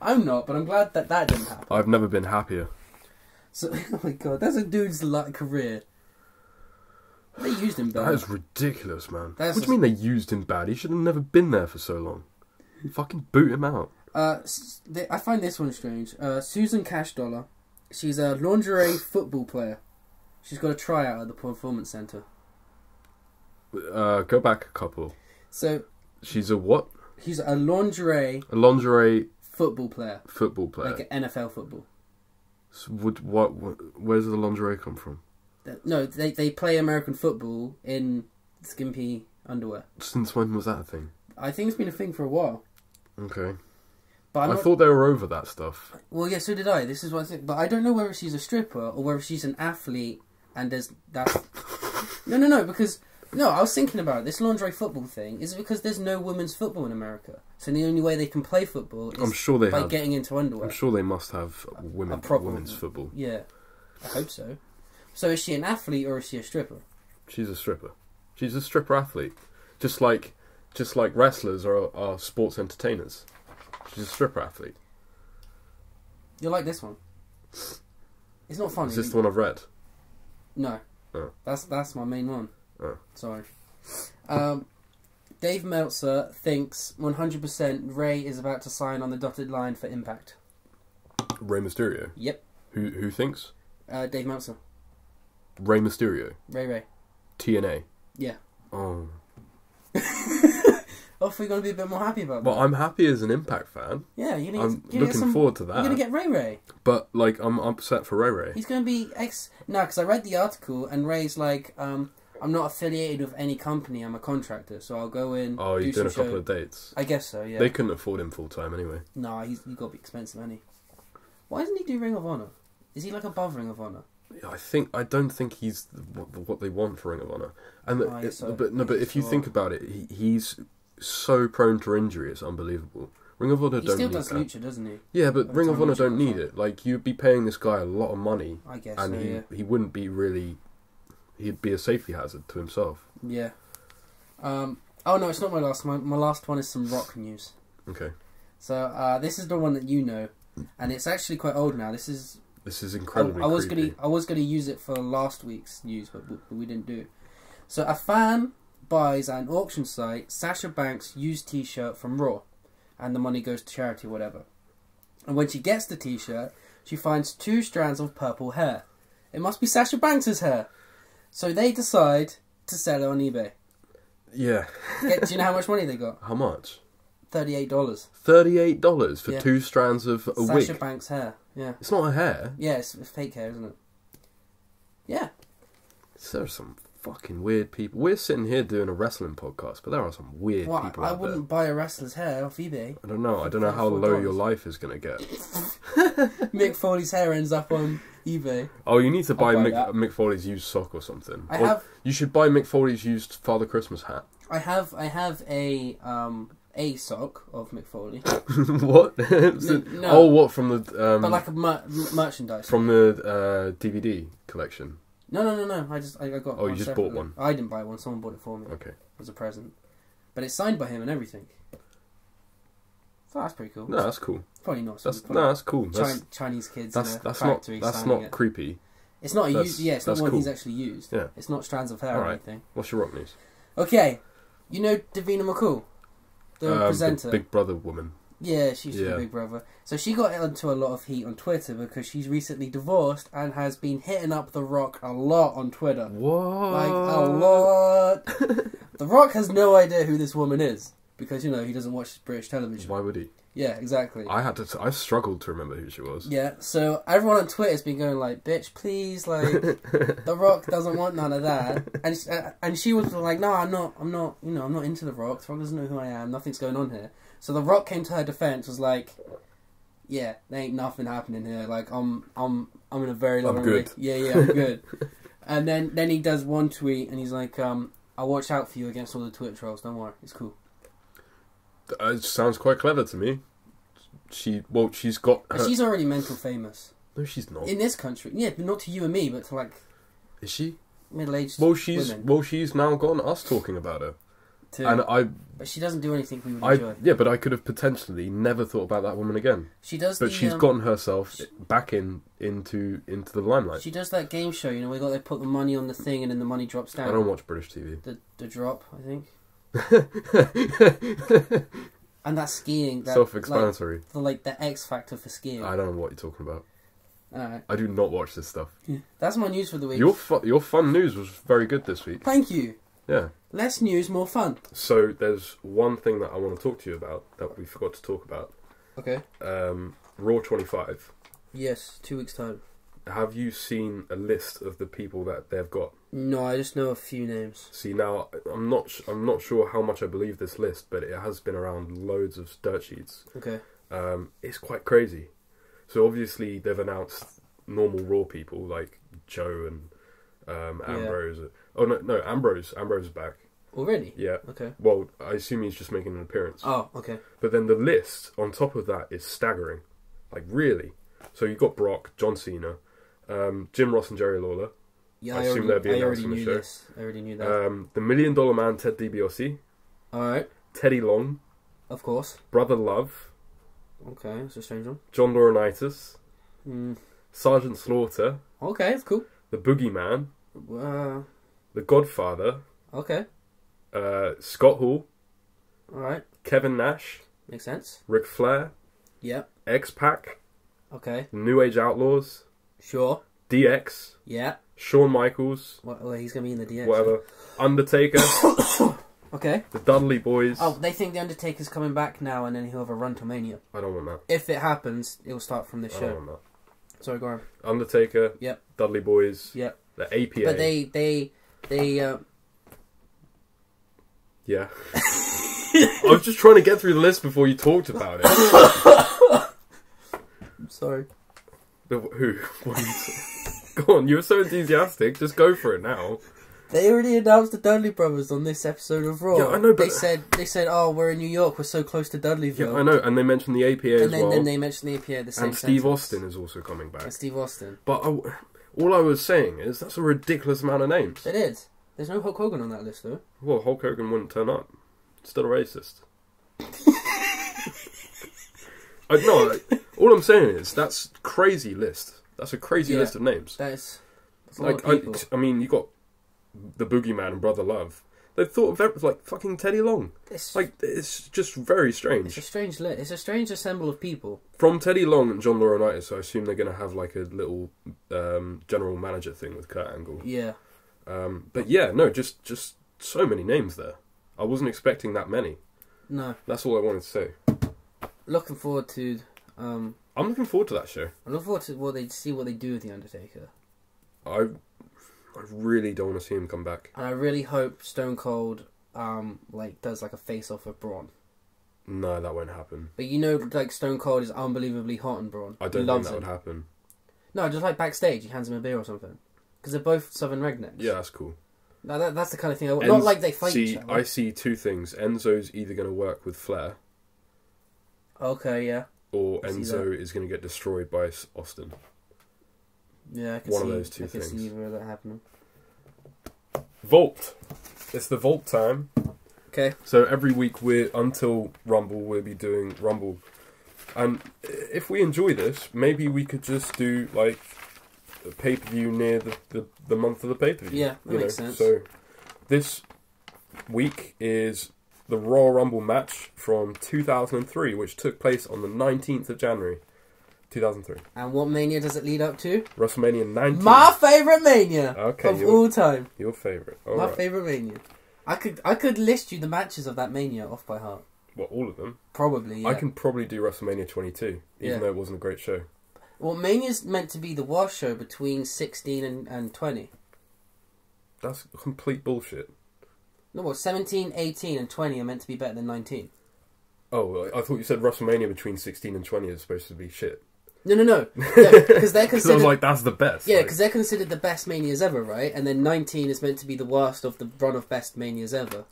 I'm not, but I'm glad that didn't happen. I've never been happier. So, oh my god, that's a dude's career. They used him bad. That is ridiculous, man. What do you mean they used him bad? He should have never been there for so long. Fucking boot him out. I find this one strange. Susan Cash Dollar. She's a lingerie football player. She's got a tryout at the Performance Center. Go back a couple. So she's a what? She's a lingerie football player. Football player. Like an NFL football. So where's the lingerie come from? No, they play American football in skimpy underwear. Since when was that a thing? I think it's been a thing for a while. Okay. But I thought they were over that stuff. Well, yeah, so did I. This is what I think. But I don't know whether she's a stripper or whether she's an athlete and there's that... No, because... No, I was thinking about it. This lingerie football thing. Is it because there's no women's football in America? So the only way they can play football is by getting into underwear. I'm sure they must have women's football. Yeah, I hope so. So is she an athlete or is she a stripper? She's a stripper. She's a stripper athlete. Just like wrestlers are sports entertainers. She's a stripper athlete. You like this one? It's not funny. Is this the one I've read? No. Oh. That's my main one. Oh. Sorry. Dave Meltzer thinks 100% Ray is about to sign on the dotted line for Impact. Rey Mysterio? Yep. Who thinks? Dave Meltzer. Rey Mysterio? Ray. TNA? Yeah. Oh. Hopefully you're going to be a bit more happy about that. Well, I'm happy as an Impact fan. Yeah, I'm looking forward to that. You're going to get Ray. But, I'm upset for Ray. He's going to be No, because I read the article and Ray's like, I'm not affiliated with any company, I'm a contractor, so I'll go in, Oh, he's doing a couple of dates? I guess so, yeah. They couldn't afford him full-time anyway. No, he's got to be expensive, hasn't he? Why doesn't he do Ring of Honor? Is he above Ring of Honor? I don't think he's what they want for Ring of Honor. And but if you think about it, he's so prone to injury, it's unbelievable. Ring of Honor don't need that. He still does lucha, doesn't he? Yeah, but Ring of Honor don't need it. You'd be paying this guy a lot of money, I guess, and he wouldn't be really. He'd be a safety hazard to himself. Yeah. Oh no, it's not my last. My last one is some rock news. Okay. So this is the one that you know, and it's actually quite old now. This is incredibly. I was gonna use it for last week's news, but we didn't do it. So a fan buys at an auction site Sasha Banks' used T-shirt from Raw, and the money goes to charity, whatever. And when she gets the t-shirt, she finds 2 strands of purple hair. It must be Sasha Banks' hair. So they decide to sell it on eBay. Yeah. Do you know how much money they got? How much? $38. $38 for 2 strands of a wig? Sasha Banks' hair, yeah. It's not a hair. Yeah, it's fake hair, isn't it? Yeah. There are some fucking weird people. We're sitting here doing a wrestling podcast, but there are some weird people out there. I wouldn't buy a wrestler's hair off eBay. I don't know. I don't know how low your life is going to get. Mick Foley's hair ends up on eBay. Oh, you need to buy Mick Foley's used sock or something. You should buy Mick Foley's used Father Christmas hat. I have a sock of Mick Foley. What? No. Oh, what, from the... but like a merchandise. From the DVD collection? No. I got. Oh, you just bought one? I didn't buy one. Someone bought it for me. Okay. As a present, but it's signed by him and everything. So that's pretty cool. No, that's cool. Probably not. That's cool. Chinese kids that's in a factory. That's not creepy. It's not used. Yeah, it's not one cool. he's actually used. Yeah. It's not strands of hair or anything. What's your rock news? Okay, you know Davina McCall, the presenter, the Big Brother woman. Yeah, she's the Big Brother. So she got into a lot of heat on Twitter because she's recently divorced and has been hitting up The Rock a lot on Twitter. What? Like, a lot. The Rock has no idea who this woman is because, you know, he doesn't watch British television. Why would he? Yeah, exactly. I struggled to remember who she was. Yeah, so everyone on Twitter has been going like, bitch, please, like, The Rock doesn't want none of that. And she was like, no, I'm not, you know, I'm not into The Rock. The Rock doesn't know who I am. Nothing's going on here. So The Rock came to her defense, was like, yeah, there ain't nothing happening here. Like, I'm in a very long... I'm good. Yeah, I'm good. And then he does one tweet and he's like, I'll watch out for you against all the Twitter trolls. Don't worry, it's cool. It sounds quite clever to me. She's got her... She's already mental famous. No, she's not. In this country. Yeah, but not to you and me, but to, like... Is she? Middle-aged women. Well, she's now gotten us talking about her. But she doesn't do anything we would enjoy. Yeah, but I could have potentially never thought about that woman again. She does. But she's gotten herself back into the limelight. She does that game show, you know, they put the money on the thing and then the money drops down. I don't watch British TV. The drop, I think. And that skiing. Self-explanatory. The X Factor for skiing. I don't know what you're talking about. Alright. I do not watch this stuff. That's my news for the week. Your fun news was very good this week. Thank you. Yeah. Less news, more fun. So there's one thing that I want to talk to you about that we forgot to talk about. Okay. Raw 25. Yes, 2 weeks' time. Have you seen a list of the people that they've got? No, I just know a few names. See, now I'm not sure how much I believe this list, but it has been around loads of dirt sheets. Okay. It's quite crazy. So obviously they've announced normal Raw people like Joe and Ambrose. Yeah. Oh no, Ambrose is back. Already? Yeah. Okay. Well, I assume he's just making an appearance. Oh, okay. But then the list on top of that is staggering. Like, really. So you've got Brock, John Cena, Jim Ross and Jerry Lawler. Yeah, I assume they'll be announced in the show. This. I already knew that. The $1 Million Man, Ted DiBiase. Alright. Teddy Long. Of course. Brother Love. Okay, it's a strange one. John Laurinaitis. Mm. Sergeant Slaughter. Okay, that's cool. The Boogeyman. The Godfather. Okay. Scott Hall. Alright. Kevin Nash. Makes sense. Ric Flair. Yep. X-Pac. Okay. New Age Outlaws. Sure. DX. Yeah. Shawn Michaels. Well, he's going to be in the DX. Whatever. Undertaker. Okay. The Dudley Boys. Oh, they think The Undertaker's coming back now and then he'll have a run to Mania. I don't want that. If it happens, it'll start from this show. I don't want that. Sorry, go on. Undertaker. Yep. Dudley Boys. Yep. The APA. But they Yeah. I was just trying to get through the list before you talked about it. I'm sorry. Who? What are you saying? Go on, you were so enthusiastic. Just go for it now. They already announced the Dudley Brothers on this episode of Raw. Yeah, I know, but... They said, oh, we're in New York, we're so close to Dudleyville. Yeah, I know, and they mentioned the APA as well. And then they mentioned the APA at the same time. And Steve Austin is also coming back. And Steve Austin. But all I was saying is, that's a ridiculous amount of names. It is. There's no Hulk Hogan on that list, though. Well, Hulk Hogan wouldn't turn up. Still a racist. No, all I'm saying is, that's a crazy list. That's a crazy list of names. That's like, a lot of people. I mean, you got the Boogeyman and Brother Love. They thought of like fucking Teddy Long. It's just very strange. It's a strange It's a strange assemble of people. From Teddy Long and John Laurinaitis, I assume they're going to have like a little general manager thing with Kurt Angle. Yeah. But yeah, no, just so many names there. I wasn't expecting that many. No. That's all I wanted to say. Looking forward to. I'm looking forward to that show. I'm looking forward to see what they do with the Undertaker. I really don't want to see him come back. And I really hope Stone Cold does like a face off with Braun. No, that won't happen. But you know, like Stone Cold is unbelievably hot on Braun. I don't think that would happen. No, just like backstage, he hands him a beer or something. Because they're both Southern rednecks. Yeah, that's cool. No, that's the kind of thing I want. Not like they fight each other. I see two things. Enzo's either going to work with Flair. Okay, yeah. Or Enzo is going to get destroyed by Austin. Yeah, I can One of those two things. I can see either of that happening. Vault. It's the Vault time. Okay. So every week until Rumble, we'll be doing Rumble. And if we enjoy this, maybe we could just do like a pay-per-view near the month of the pay-per-view. Yeah, that makes sense. So this week is the Royal Rumble match from 2003, which took place on the 19th of January, 2003. And what Mania does it lead up to? WrestleMania 19. My favourite Mania of all time. Your favourite. My favourite Mania. I could list you the matches of that Mania off by heart. What, all of them? Probably, yeah. I can probably do WrestleMania 22, even though it wasn't a great show. Well, Mania's meant to be the worst show between 16 and 20. That's complete bullshit. No, what, 17, 18 and 20 are meant to be better than 19. Oh, I thought you said WrestleMania between 16 and 20 is supposed to be shit. No. Yeah, because they're considered... I was like, that's the best. Yeah, because they're considered the best Manias ever, right? And then 19 is meant to be the worst of the run of best Manias ever.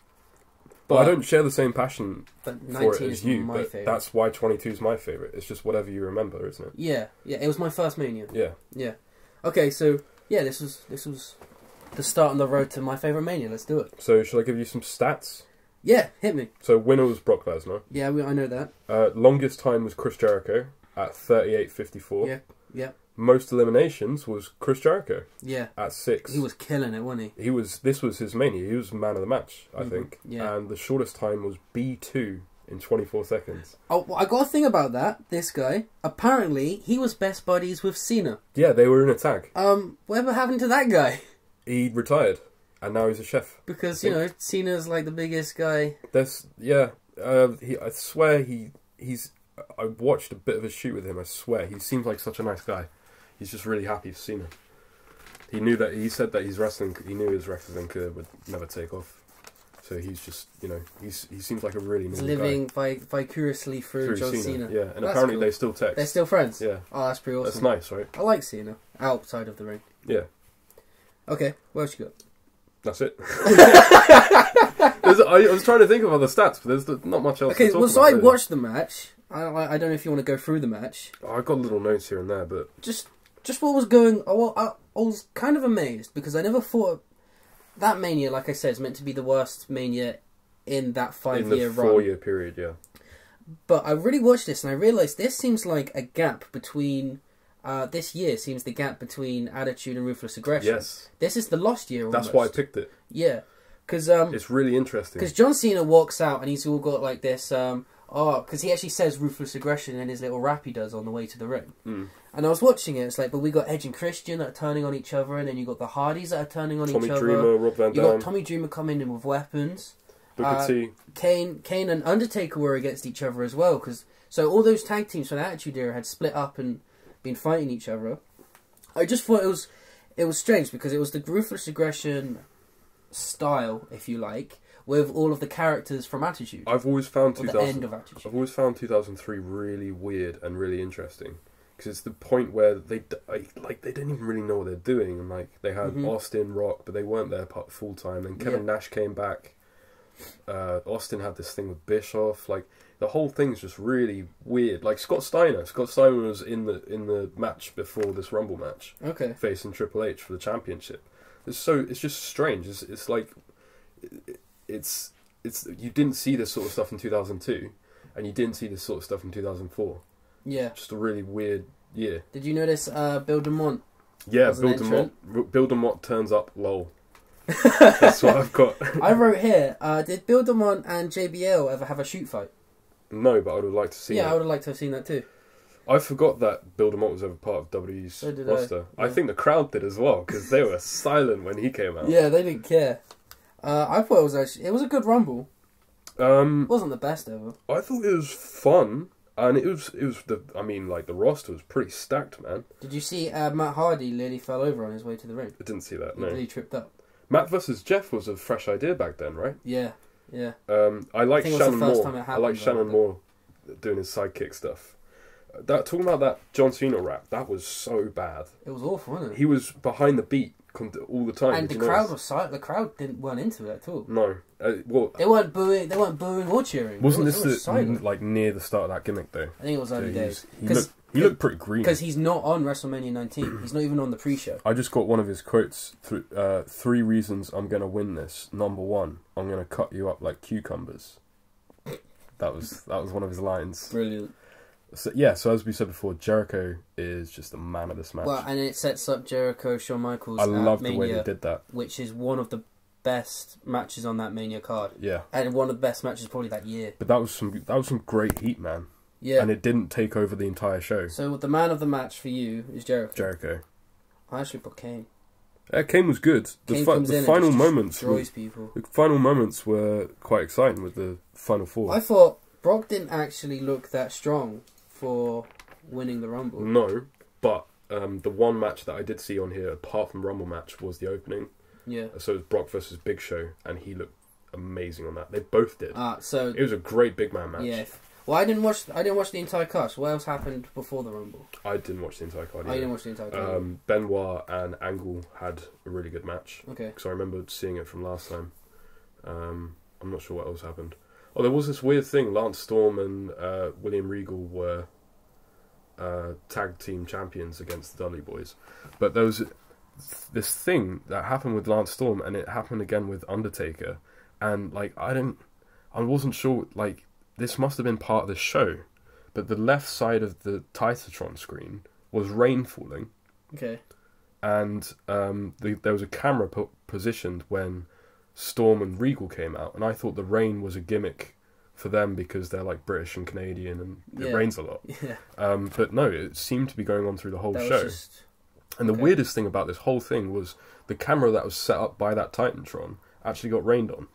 But I don't share the same passion for it as you, my but favourite. that's why 22 is my favourite. It's just whatever you remember, isn't it? Yeah, it was my first Mania. Yeah. Okay, so, yeah, this was the start on the road to my favourite Mania. Let's do it. So, shall I give you some stats? Yeah, hit me. So, winner was Brock Lesnar. Yeah, I know that. Longest time was Chris Jericho at 38.54. Yeah. Most eliminations was Chris Jericho. Yeah. At 6. He was killing it, wasn't he? This was his Mania. He was man of the match, I think. Yeah. And the shortest time was B2 in 24 seconds. Oh, I got a thing about that. This guy, apparently, he was best buddies with Cena. Yeah, they were in a tag. Whatever happened to that guy? He retired, and now he's a chef. Because, Cena's like the biggest guy. I swear he's... I watched a bit of a shoot with him, I swear. He seems like such a nice guy. He's just really happy for Cena. He said that he knew his wrestling career would never take off. So he's just, he seems like a really nice guy. He's living vicariously through John Cena. Yeah, and apparently cool. They still text. They're still friends? Yeah. Oh, that's pretty awesome. That's nice, right? I like Cena. Outside of the ring. Yeah. Okay, what else you got? That's it. I was trying to think of other stats, but there's not much else to talk about. So I watched the match. I don't know if you want to go through the match. I've got little notes here and there, but... Just what was going... I was kind of amazed, because I never thought... That Mania, like I said, is meant to be the worst Mania in that 5-year run. 4-year period, yeah. But I really watched this, and I realised this seems like a gap between... this year seems the gap between Attitude and Ruthless Aggression. Yes. This is the lost year almost. That's why I picked it. Yeah. Because... it's really interesting. Because John Cena walks out, and he's all got like this... because he actually says Ruthless Aggression in his little rap he does on the way to the ring. Mm. And I was watching it, it's like, but we got Edge and Christian that are turning on each other, and then you got the Hardys that are turning on each other. Tommy Dreamer, Rob Van Dam. You got Tommy Dreamer coming in with weapons. Booker T. Kane and Undertaker were against each other as well. So all those tag teams from the Attitude Era had split up and been fighting each other. I just thought it was strange, because it was the Ruthless Aggression style, if you like, with all of the characters from Attitude. I've always found the end of Attitude. I've always found 2003 really weird and really interesting, because it's the point where they didn't even really know what they're doing, and like they had Austin, Rock, but they weren't there full time. Then Kevin Nash came back. Austin had this thing with Bischoff. Like the whole thing's just really weird. Like Scott Steiner was in the match before this Rumble match. Okay. Facing Triple H for the championship. It's just strange. It's like. It's you didn't see this sort of stuff in 2002, and you didn't see this sort of stuff in 2004. Yeah, just a really weird year. Did you notice Bill DeMott? Yeah, Bill DeMott turns up. Lol. That's what I've got. I wrote here, did Bildemont and JBL ever have a shoot fight? No, but I would have liked to see it. Yeah, I would have liked to have seen that too. I forgot that Bildemont was ever part of WWE's roster. I. Yeah. I think the crowd did as well, because they were silent when he came out. Yeah, they didn't care. I thought it was a good Rumble. It wasn't the best ever. I thought it was fun, and it was the roster was pretty stacked, man. Did you see Matt Hardy nearly fell over on his way to the ring? I didn't see that. He No. really tripped up. Matt versus Jeff was a fresh idea back then, right? Yeah, yeah. I like Shannon Moore. Time it happened, I like Shannon Moore doing his sidekick stuff. Talking about that John Cena rap, that was so bad. It was awful, wasn't it? He was behind the beat all the time. And the crowd was silent. The crowd weren't into it at all. No, well, they weren't booing. They weren't booing or cheering. Wasn't this like near the start of that gimmick though? I think it was early days. He looked pretty green. Because he's not on WrestleMania 19. He's not even on the pre-show. I just got one of his quotes. 3 reasons I'm going to win this. Number 1, I'm going to cut you up like cucumbers. That was one of his lines. Brilliant. So, yeah, so as we said before, Jericho is just the man of this match. Well, and it sets up Jericho, Shawn Michaels. I love Mania, the way they did that. Which is one of the best matches on that Mania card. Yeah. And one of the best matches probably that year. But that was some great heat, man. Yeah. And it didn't take over the entire show. So the man of the match for you is Jericho. Jericho. I actually put Kane. Kane was good. Kane The final moments. People. The final moments were quite exciting with the final 4. I thought Brock didn't actually look that strong for winning the Rumble. No, but the one match that I did see on here, apart from Rumble match, was the opening. Yeah. So it was Brock versus Big Show, and he looked amazing on that. They both did. So it was a great big man match. Yeah. Well, I didn't watch the entire cast. What else happened before the Rumble? I didn't watch the entire card. I didn't watch the entire card. Benoit and Angle had a really good match. Okay. Because I remember seeing it from last time. I'm not sure what else happened. Oh, there was this weird thing. Lance Storm and William Regal were tag team champions against the Dudley Boys. But there was this thing that happened with Lance Storm, and it happened again with Undertaker. And, like, I wasn't sure, like, this must have been part of the show. But the left side of the Titatron screen was rain falling. Okay. And there was a camera positioned when Storm and Regal came out, and I thought the rain was a gimmick for them because they're like British and Canadian and it rains a lot. Yeah. But no, it seemed to be going on through the whole show. And the weirdest thing about this whole thing was the camera that was set up by that Titantron actually got rained on.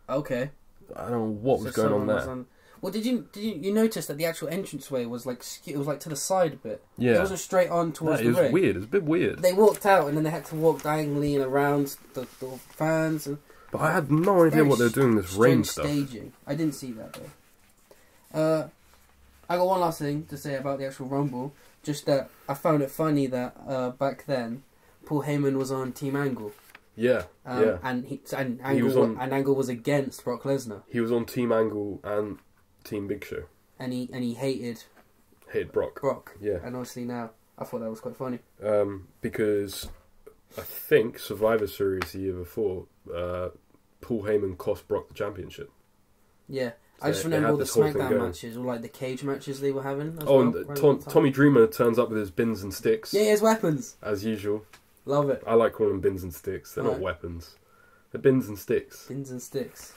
Okay. I don't know what was going on there. Well, did you notice that the actual entranceway was like to the side a bit? Yeah. It wasn't straight on towards the ring. It was weird. It was a bit weird. They walked out and then they had to walk diagonally and around the fans. But I had no idea what they were doing this rain stuff. Staging. I didn't see that though. I got one last thing to say about the actual Rumble. Just that I found it funny that back then Paul Heyman was on Team Angle. Yeah, yeah. And Angle was against Brock Lesnar. He was on Team Angle and Team Big Show. And he hated Brock. Yeah. And obviously now I thought that was quite funny. Because I think Survivor Series the year before, Paul Heyman cost Brock the championship. Yeah. So I just remember all the SmackDown matches, or like the cage matches they were having. Tommy Dreamer turns up with his bins and sticks. Yeah, he has weapons. As usual. Love it. I like calling them bins and sticks. They're not weapons. They're bins and sticks. Bins and sticks.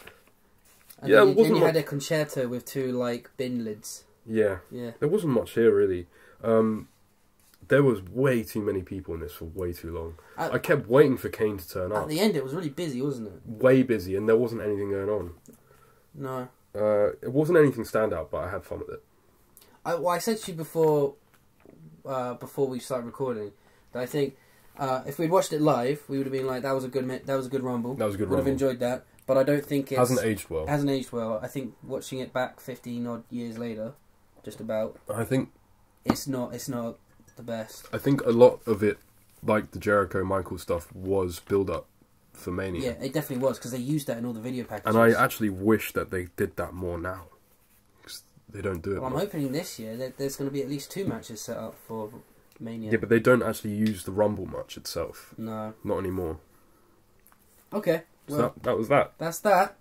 And yeah, then you had a concerto with 2 like bin lids. Yeah. Yeah. There wasn't much here really. There was way too many people in this for way too long. I kept waiting for Kane to turn up. At the end, it was really busy, wasn't it? Way busy, and there wasn't anything going on. No. It wasn't anything standout, but I had fun with it. I said to you before we started recording that I think if we'd watched it live, we would have been like, that was a good Rumble. That was a good Rumble. Would have enjoyed that. But I don't think it hasn't aged well. Hasn't aged well. I think watching it back 15 odd years later, just about. I think it's not the best. I think a lot of it, like the Jericho Michael stuff, was build up for Mania. Yeah, it definitely was because they used that in all the video packages. And I actually wish that they did that more now. Because they don't do it. Well, I'm hoping this year that there's going to be at least 2 matches set up for Mania. Yeah, but they don't actually use the Rumble much itself. No. Not anymore. Okay. So that was that. That's that.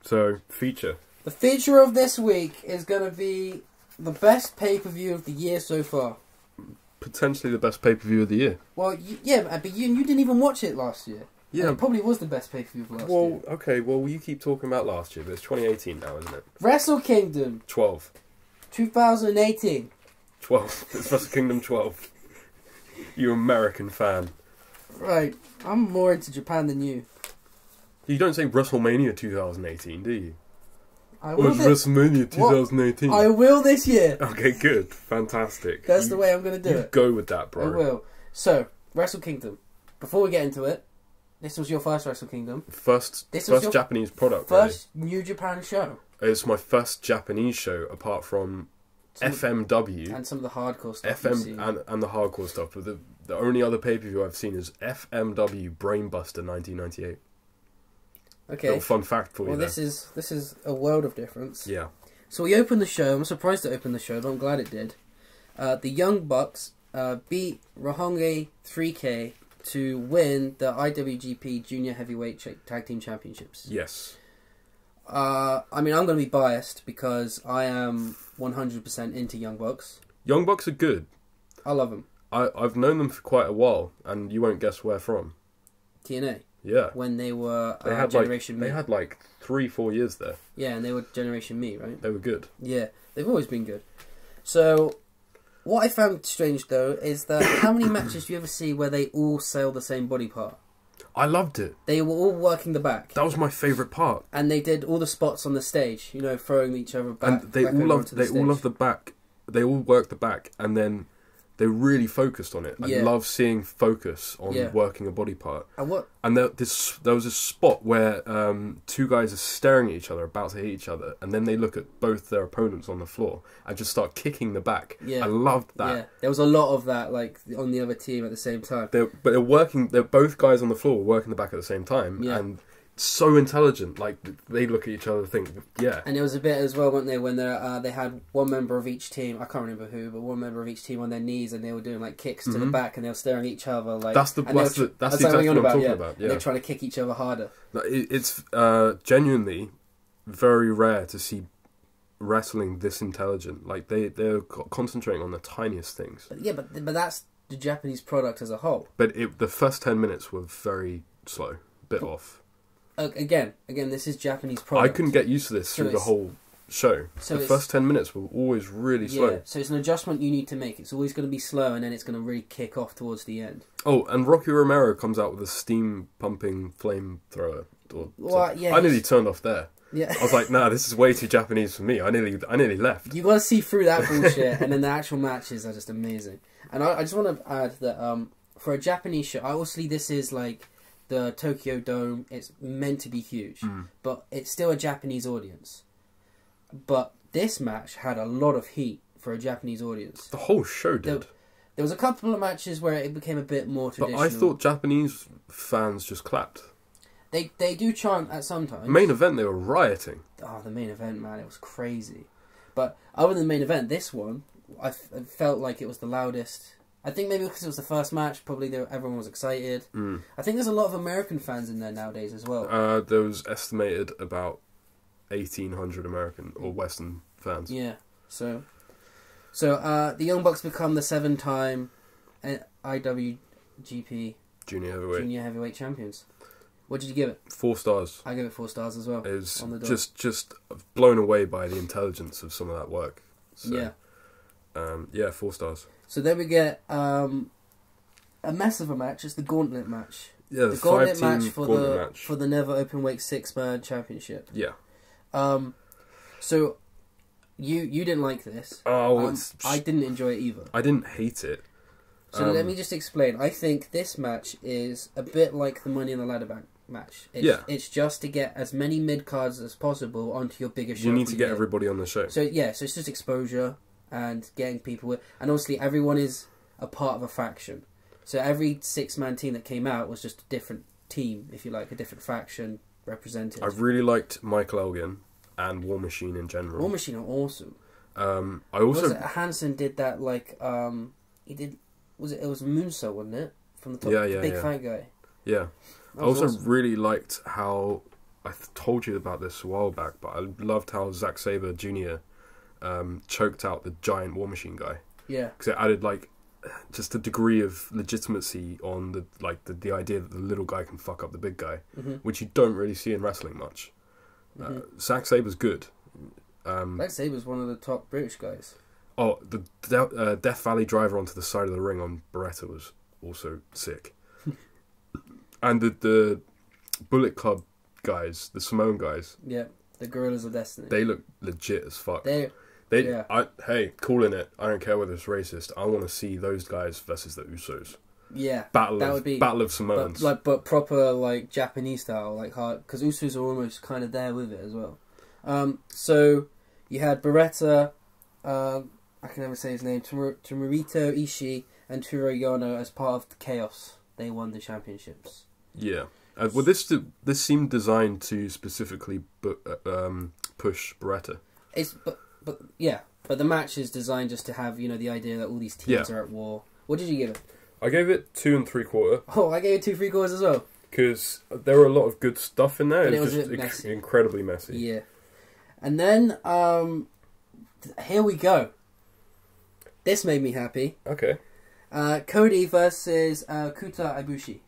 So, feature. The feature of this week is going to be the best pay-per-view of the year so far. potentially the best pay-per-view of the year. Well, yeah, but you didn't even watch it last year. Yeah. And it probably was the best pay-per-view of last year. Well, okay, well, you keep talking about last year, but it's 2018 now, isn't it? WrestleKingdom 12. 2018. 12. It's WrestleKingdom 12. You American fan. Right. I'm more into Japan than you. You don't say WrestleMania 2018, do you? I Or will it's WrestleMania 2018? I will this year. Okay, good. Fantastic. That's the way I'm going to do it. Go with that, bro. I will. So, Wrestle Kingdom. Before we get into it, this was your first Wrestle Kingdom. First Japanese product. First New Japan show. It's my first Japanese show, apart from FMW. And some of the hardcore stuff. FM and the hardcore stuff. But the only other pay-per-view I've seen is FMW Brainbuster 1998. Okay. Little fun fact for you. Well, this is a world of difference. Yeah. So we opened the show. I'm surprised it opened the show, but I'm glad it did. The Young Bucks beat Roppongi 3K to win the IWGP Junior Heavyweight Tag Team Championships. Yes. I mean, I'm going to be biased because I am 100% into Young Bucks. Young Bucks are good. I love them. I've known them for quite a while, and you won't guess where from. TNA. Yeah. When they were They Generation Me. They had like 3-4 years there. Yeah, and they were Generation Me, right? They were good. Yeah, they've always been good. So, what I found strange, though, is that how many matches do you ever see where they all sell the same body part? I loved it. They were all working the back. That was my favourite part. And they did all the spots on the stage, you know, throwing each other back. And they all loved the back. They all worked the back, and then they really focused on it. I love seeing focus on working a body part. And there was this spot where two guys are staring at each other, about to hit each other, and then they look at both their opponents on the floor and just start kicking the back. Yeah. I loved that. Yeah. There was a lot of that, like on the other team at the same time. They're working. They're both guys on the floor working the back at the same time, and so intelligent. Like they look at each other and think, yeah. And there was a bit as well, weren't they, when they had one member of each team, I can't remember who, but one member of each team on their knees, and they were doing like kicks to the back, and they were staring at each other like. That's exactly what I'm talking about. Yeah. They're trying to kick each other harder. It's genuinely very rare to see wrestling this intelligent. Like they're concentrating on the tiniest things. But that's the Japanese product as a whole. But the first 10 minutes were very slow, bit off. Again, this is Japanese product. I couldn't get used to this through the whole show. So the first 10 minutes were always really slow. So it's an adjustment you need to make. It's always going to be slow, and then it's going to really kick off towards the end. Oh, and Rocky Romero comes out with a steam-pumping flamethrower. I nearly turned off there. Yeah. I was like, nah, this is way too Japanese for me. I nearly left. You got to see through that bullshit, and then the actual matches are just amazing. And I just want to add that for a Japanese show, obviously this is like the Tokyo Dome. It's meant to be huge, but it's still a Japanese audience. But this match had a lot of heat for a Japanese audience. The whole show did. There was a couple of matches where it became a bit more traditional. But I thought Japanese fans just clapped. They do chant at some times. Main event, they were rioting. Oh, the main event, man, it was crazy. But other than the main event, this one, I felt like it was the loudest. I think maybe because it was the first match, probably everyone was excited. I think there's a lot of American fans in there nowadays as well. There was estimated about 1,800 American or Western fans. Yeah, so the Young Bucks become the 7-time IWGP Junior Heavyweight champions. What did you give it? 4 stars. I give it 4 stars as well. It was just blown away by the intelligence of some of that work. So, 4 stars. So then we get a mess of a match. It's the Gauntlet match. Yeah, the Gauntlet match for the Never Openweight 6-man championship. Yeah. So you didn't like this. Oh, I didn't enjoy it either. I didn't hate it. So let me just explain. I think this match is a bit like the Money in the Ladder match. It's just to get as many mid-cards as possible onto your bigger show. You need to get everybody on the show. So it's just exposure and getting people... And obviously everyone is a part of a faction. So every 6-man team that came out was just a different team, if you like, a different faction represented. I really liked Michael Elgin and War Machine in general. War Machine are awesome. I also... Hansen did that, like... he did... It was Moonsault, wasn't it? From the top, the big fat guy. Yeah. I also really liked how... I told you about this a while back, but I loved how Zack Sabre Jr. Choked out the giant War Machine guy. Yeah. Because it added, like, just a degree of legitimacy on the idea that the little guy can fuck up the big guy, which you don't really see in wrestling much. Zack Saber's good. Zack Saber's one of the top British guys. Oh, the Death Valley driver onto the side of the ring on Beretta was also sick. And the Bullet Club guys, the Samoan guys. Yeah, the Gorillas of Destiny. They look legit as fuck. Yeah. Hey, calling it. I don't care whether it's racist. I want to see those guys versus the Usos. Yeah, Battle of Samoans. But proper like Japanese style, like hard, because Usos are almost kind of there with it as well. So you had Beretta, I can never say his name, Tomohiro Ishii and Toru Yano as part of the Chaos. They won the championships. Yeah. Well, this seemed designed to specifically push Beretta. But the match is designed just to have, the idea that all these teams are at war. What did you give it? I gave it 2 3/4. Oh, I gave it 2 3/4 as well. Because there were a lot of good stuff in there. But it was just incredibly messy. Yeah. And then, here we go. This made me happy. Okay. Cody versus Kota Ibushi.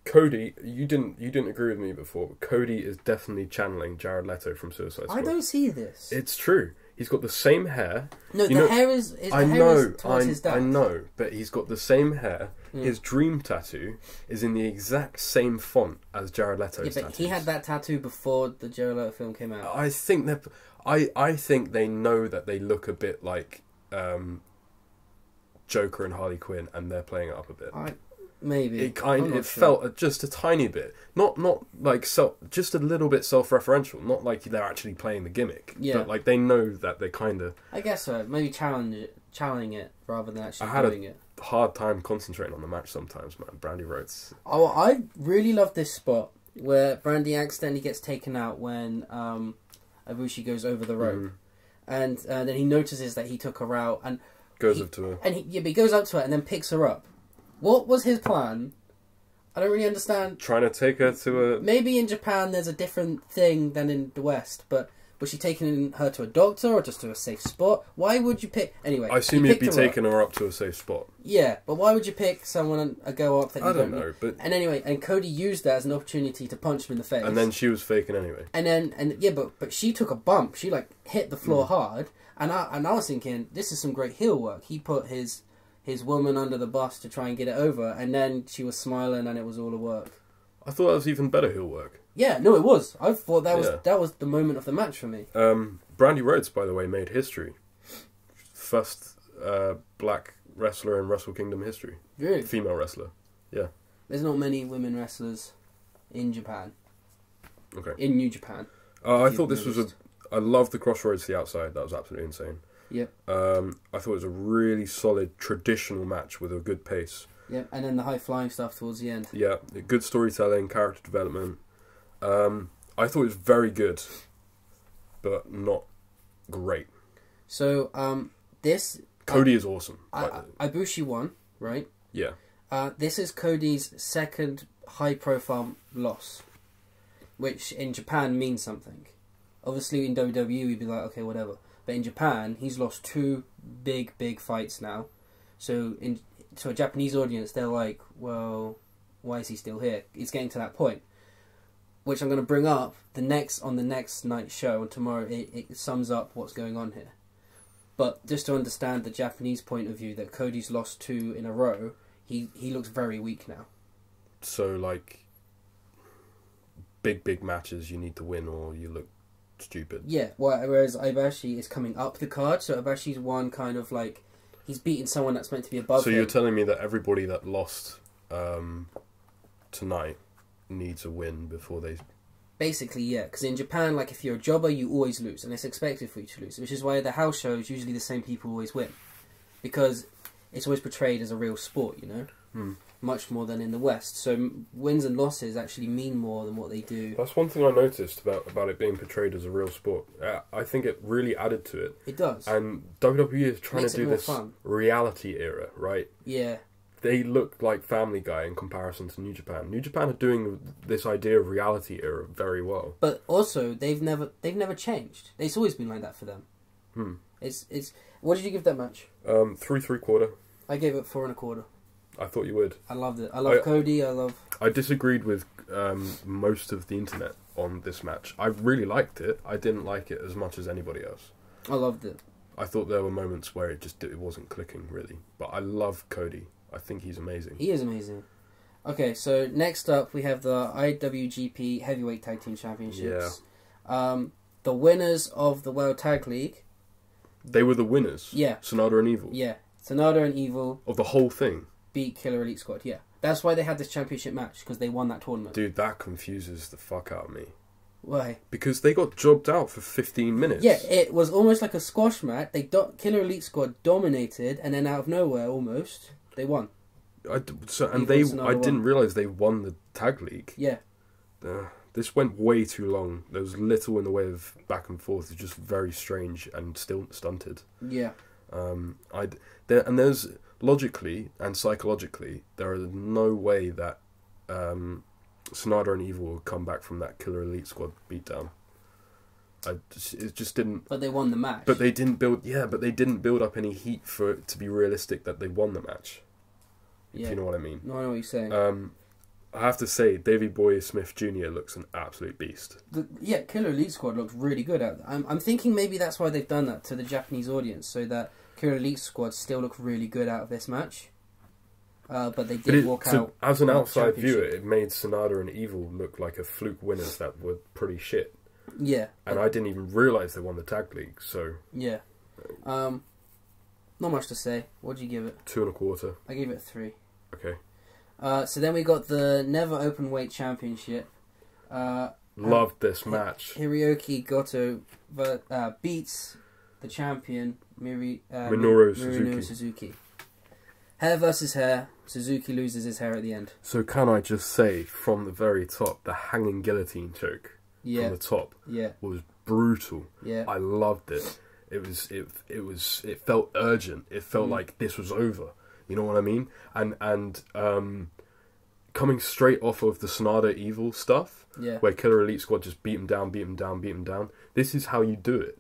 Cody, you didn't agree with me before, but Cody is definitely channeling Jared Leto from Suicide Squad. I don't see this. It's true. He's got the same hair. No, the hair is towards his dad. I know, but he's got the same hair. Mm. His dream tattoo is in the exact same font as Jared Leto's but he had that tattoo before the Jared Leto film came out. I think they know that they look a bit like Joker and Harley Quinn, and they're playing it up a bit. Maybe it felt just a tiny bit, not like just a little bit self-referential, not like they're actually playing the gimmick. Yeah, but like they know that they're kind of. I guess so. Maybe challenging it rather than actually doing it. I had a hard time concentrating on the match sometimes, man. Brandy Rhodes. Oh, I really love this spot where Brandy accidentally gets taken out when Ibushi goes over the rope, and then he notices that he took her out and goes up to her. And he goes up to her and then picks her up. What was his plan? I don't really understand. Trying to take her to a... Maybe in Japan there's a different thing than in the West, but was she taking her to a doctor or just to a safe spot? Why would you pick... Anyway, I assume you'd be taking her up to a safe spot. Yeah, but why would you pick someone, a girl up that you don't know, but... And anyway, and Cody used that as an opportunity to punch him in the face. And then she was faking anyway. But she took a bump. She, hit the floor hard, and I was thinking, this is some great heel work. He put his woman under the bus to try and get it over, and then she was smiling and it was all a work. I thought that was even better heel work. Yeah, no, it was. I thought that was the moment of the match for me. Brandy Rhodes, by the way, made history. First black wrestler in WrestleKingdom history. Really? Female wrestler. Yeah. There's not many women wrestlers in Japan. Okay. In New Japan. I thought this was I loved the crossroads to the outside. That was absolutely insane. Yep. I thought it was a really solid traditional match with a good pace. Yep, and then the high flying stuff towards the end. Yeah, good storytelling, character development. I thought it was very good, but not great. So this Cody is awesome. Ibushi won, right? Yeah. This is Cody's second high profile loss, which in Japan means something. Obviously in WWE we'd be like, okay, whatever. But in Japan, he's lost 2 big fights now. So to a Japanese audience, they're like, well, why is he still here? It's getting to that point. Which I'm going to bring up on the next night show, and tomorrow it sums up what's going on here. But just to understand the Japanese point of view, that Cody's lost 2 in a row, he looks very weak now. So, big matches you need to win or you look stupid. Yeah, whereas Ibushi is coming up the card, so Ibushi's one kind of he's beating someone that's meant to be above him. So you're telling me that everybody that lost tonight needs a win before they... Basically, yeah, because in Japan, if you're a jobber, you always lose, and it's expected for you to lose, which is why the house shows, usually the same people always win. Because it's always portrayed as a real sport, much more than in the West. So wins and losses actually mean more than what they do. That's one thing I noticed about it being portrayed as a real sport. I think it really added to it. It does. And WWE is trying to do this reality era, right? Yeah. They look like Family Guy in comparison to New Japan. New Japan are doing this idea of reality era very well. But also, they've never changed. It's always been like that for them. It's. What did you give that match? 3 3/4. I gave it 4.25. I thought you would. I loved it. I love Cody. I disagreed with most of the internet on this match. I really liked it. I didn't like it as much as anybody else. I loved it. I thought there were moments where it wasn't clicking really. But I love Cody. I think he's amazing. He is amazing. Okay, so next up we have the IWGP Heavyweight Tag Team Championships. Yeah. The winners of the World Tag League. They were the winners. Yeah. Sonata and Evil. Yeah. Sonata and Evil. Of the whole thing. Beat Killer Elite Squad. Yeah. That's why they had this championship match, because they won that tournament. Dude, that confuses the fuck out of me. Why? Because they got jobbed out for 15 minutes. Yeah, it was almost like a squash match. Killer Elite Squad dominated, and then out of nowhere, almost, they won. I didn't realise they won the tag league. Yeah. This went way too long. There was little in the way of back and forth. It's just very strange and still stunted. Yeah. There's logically and psychologically, there is no way that Sonata and Evil will come back from that Killer Elite Squad beatdown. It just didn't. But they won the match. But they didn't build. Yeah, but they didn't build up any heat for it to be realistic that they won the match. Yeah. If you know what I mean. No, I know what you're saying. I have to say, Davey Boy Smith Jr. looks an absolute beast. Killer Elite Squad looks really good at it. I'm thinking maybe that's why they've done that to the Japanese audience, so that Killer Elite Squad still look really good out of this match. But they did walk out. As an outside viewer, it made Sonata and Evil look like a fluke winners that were pretty shit. Yeah. And I didn't even realise they won the tag league, so... Yeah. Not much to say. What'd you give it? 2.25. I gave it 3. Okay. So then we got the Never Openweight Championship. Loved this match. Hiroki Goto beats the champion Minoru Suzuki. Hair versus hair. Suzuki loses his hair at the end. So can I just say, from the very top, the hanging guillotine choke from the top was brutal. Yeah. I loved it. It felt urgent. It felt like this was over. You know what I mean? And coming straight off of the Sonata Evil stuff, where Killer Elite Squad just beat him down. This is how you do it.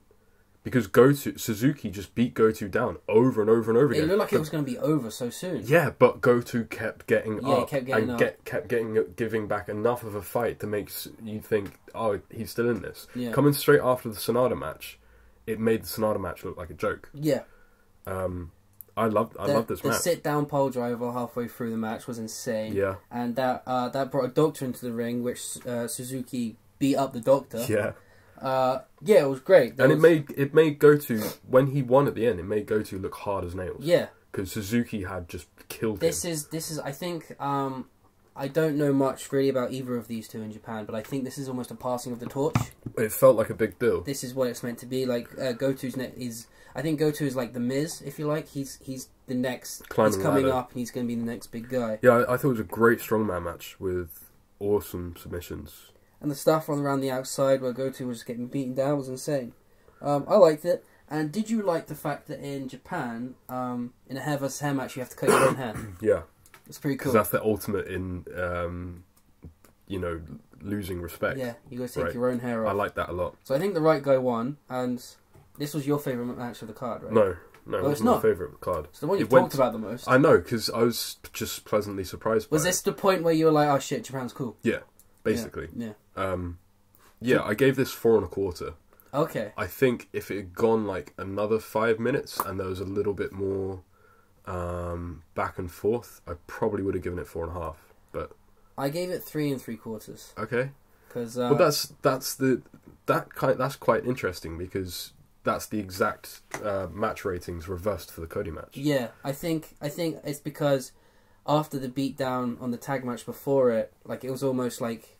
Because Suzuki just beat Goto down over and over and over again. It looked like it was going to be over so soon. Yeah, but Goto kept getting up kept giving back enough of a fight to make you think, oh, he's still in this. Yeah. Coming straight after the Sonata match, it made the Sonata match look like a joke. Yeah. I loved this match. The sit-down pole driver halfway through the match was insane. Yeah. And that brought a doctor into the ring, which Suzuki beat up the doctor. Yeah. It was great. It made Goto, when he won at the end, it made Goto look hard as nails. Yeah. Because Suzuki had just killed him. This is I think, I don't know much really about either of these two in Japan, but I think this is almost a passing of the torch. It felt like a big deal. This is what it's meant to be. Like, Goto's I think Goto is like the Miz, if you like. He's the next. He's coming up, and he's going to be the next big guy. Yeah, I thought it was a great strongman match with awesome submissions. And the stuff on around the outside where Goto was getting beaten down was insane. I liked it. And did you like the fact that in Japan, in a hair versus hair match, you have to cut your own hair? Yeah. It's pretty cool. Because that's the ultimate in, losing respect. Yeah, you got to take your own hair off. I like that a lot. So I think the right guy won, and this was your favourite match of the card, right? No, it wasn't my favourite card. It's the one you talked about the most. I know, because I was just pleasantly surprised by it. Was this the point where you were like, oh shit, Japan's cool? Yeah, basically. Yeah. I gave this 4.25. Okay. I think if it had gone like another 5 minutes and there was a little bit more back and forth, I probably would have given it 4.5. But I gave it 3 3/4. Okay. Because well, that's quite interesting because that's the exact match ratings reversed for the Cody match. Yeah, I think it's because after the beatdown on the tag match before it, like it was almost like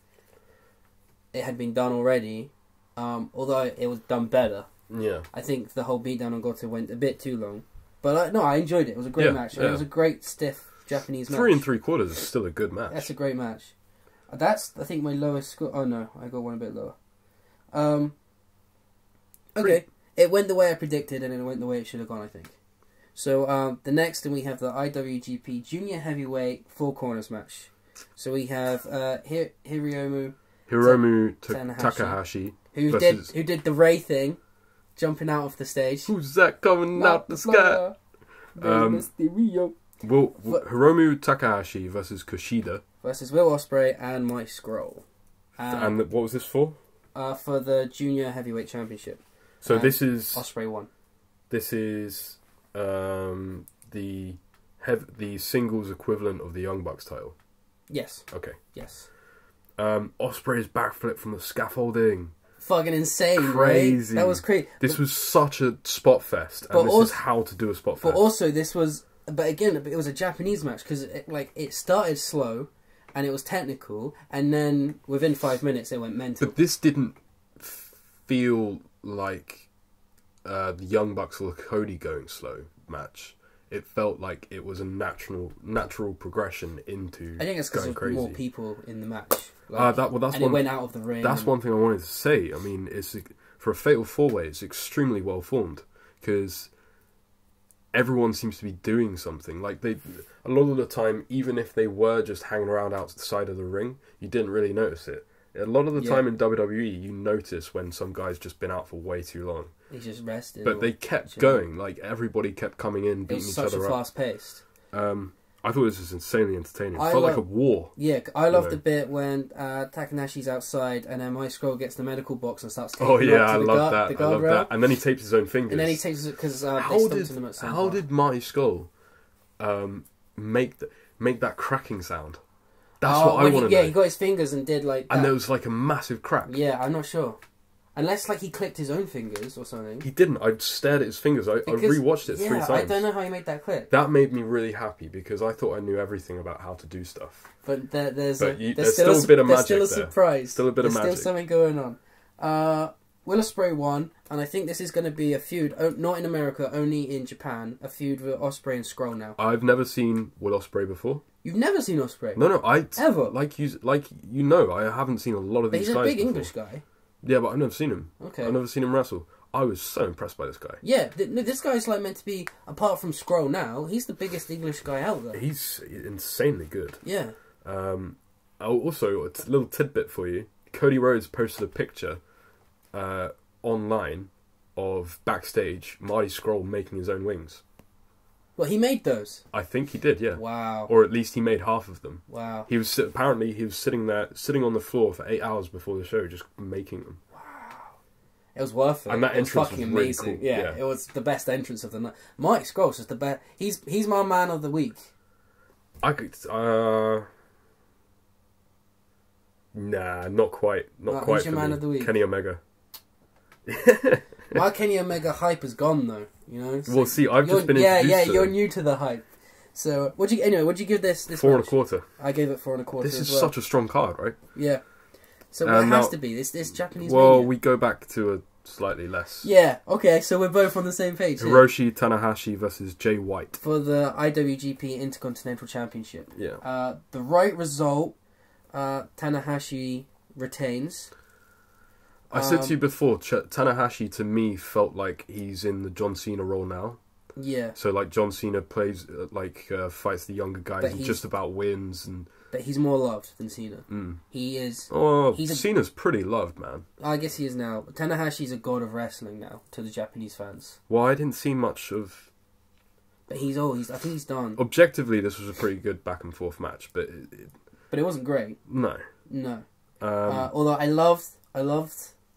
it had been done already. Although it was done better. Yeah. I think the whole beatdown on Goto went a bit too long. But no, I enjoyed it. It was a great match. Yeah. It was a great, stiff Japanese match. 3 3/4 is still a good match. That's a great match. That's, I think, my lowest score. Oh no, I got one a bit lower. Okay. It went the way I predicted and it went the way it should have gone, I think. So the next, and we have the IWGP Junior Heavyweight 4 Corners match. So we have Hiromu Takahashi. Who did the Ray thing, jumping out of the stage. Who's that coming out the sky? Mysterio. Hiromu Takahashi versus Kushida. Versus Will Ospreay and Mike Scroll. And what was this for? For the Junior Heavyweight Championship. So this is... Ospreay won. This is the singles equivalent of the Young Bucks title. Yes. Okay. Yes. Ospreay's backflip from the scaffolding. Fucking insane, crazy. Right? That was crazy. This was such a spot fest, and this is how to do a spot fest. But also, this was... But again, it was a Japanese match, because it started slow, and it was technical, and then within 5 minutes, it went mental. But this didn't feel like the Young Bucks or Cody going slow match. It felt like it was a natural progression into. I think it's because there's more people in the match. It went out of the ring. That's one thing I wanted to say. I mean, for a fatal 4-way, it's extremely well formed because everyone seems to be doing something. Like a lot of the time, even if they were just hanging around outside of the ring, you didn't really notice it. A lot of the time in WWE, you notice when some guy's just been out for way too long. He's just resting. But they kept going. Like, everybody kept coming in, beating each other up. It was such a fast pace. I thought this was insanely entertaining. It felt like a war. Yeah, I loved the bit when Takanashi's outside and then Mike Scroll gets the medical box and starts taping I love that. And then he tapes his own fingers. And then he tapes it because they stumped him at some How did Mike Scroll make that cracking sound? That's what I want to know. Yeah, he got his fingers and did like that. And there was like a massive crack. Yeah, I'm not sure. Unless like he clicked his own fingers or something. He didn't. I stared at his fingers. I rewatched it 3 times. I don't know how he made that click. That made me really happy because I thought I knew everything about how to do stuff. But there's still a bit of magic there. There's still a surprise. Still a bit of magic. There's still something going on. Will Ospreay won, and I think this is going to be a feud, not in America, only in Japan, a feud with Ospreay and Scroll now. I've never seen Will Ospreay before. You've never seen Ospreay? No, ever. I haven't seen a lot of these guys. He's a big before. English guy. Yeah, but I've never seen him. Okay. I've never seen him wrestle. I was so impressed by this guy. Yeah, this guy's like meant to be, apart from Scroll now, he's the biggest English guy out there. He's insanely good. Yeah. Also, a little tidbit for you. Cody Rhodes posted a picture online of backstage Marty Scurll making his own wings. Well, he made those? I think he did, yeah. Wow. Or at least he made half of them. Wow. Apparently he was sitting on the floor for 8 hours before the show just making them. Wow. It was worth it. And that entrance fucking was amazing. Really cool. Yeah, it was the best entrance of the night. Marty Scurll's just the best. He's my man of the week. I could... Nah, not quite. Not quite. Who's your man of the week? Kenny Omega. My Kenny Omega hype is gone though, you know. So see, I've just been introduced to you're new to the hype. So what'd you give this 4 match? 1/4. I gave it 4 1/4. This is such a strong card, right? Yeah. So what has to be this Japanese? Well, Mania? we go back to a slightly less. Yeah. Okay. So we're both on the same page. Hiroshi Tanahashi versus Jay White for the IWGP Intercontinental Championship. Yeah. The right result. Tanahashi retains. I said to you before, Tanahashi to me felt like he's in the John Cena role now. Yeah. So like John Cena plays fights the younger guys and just about wins But he's more loved than Cena. He is. Oh, Cena's pretty loved, man. I guess he is now. Tanahashi's a god of wrestling now to the Japanese fans. Well, I didn't see much of. But I think he's done. Objectively, this was a pretty good back and forth match, but it wasn't great. No. Although I loved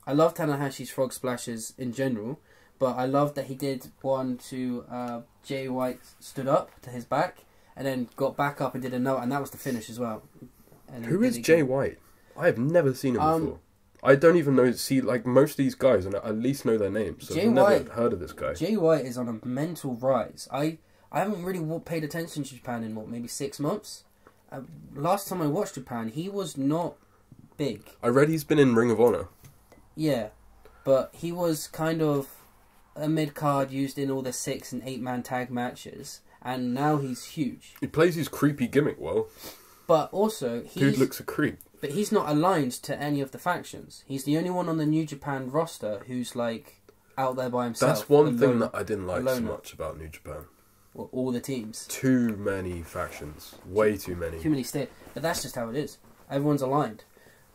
Tanahashi's frog splashes in general, but I loved that he did one to Jay White stood up to his back and then got back up and did another, and that was the finish as well. And who is Jay White? I have never seen him before. I don't even know. See, like most of these guys, and I at least know their names. So I've never heard of this guy. Jay White is on a mental rise. I haven't really paid attention to Japan in maybe 6 months. Last time I watched Japan, he was not big. I read he's been in Ring of Honor. Yeah, but he was kind of a mid-card used in all the 6 and 8 man tag matches, and now he's huge. He plays his creepy gimmick well. But also, dude looks a creep. But he's not aligned to any of the factions. He's the only one on the New Japan roster who's like out there by himself. That's one thing that I didn't like so much about New Japan. Well, all the teams. Too many factions. Way too many. Too many states. But that's just how it is. Everyone's aligned.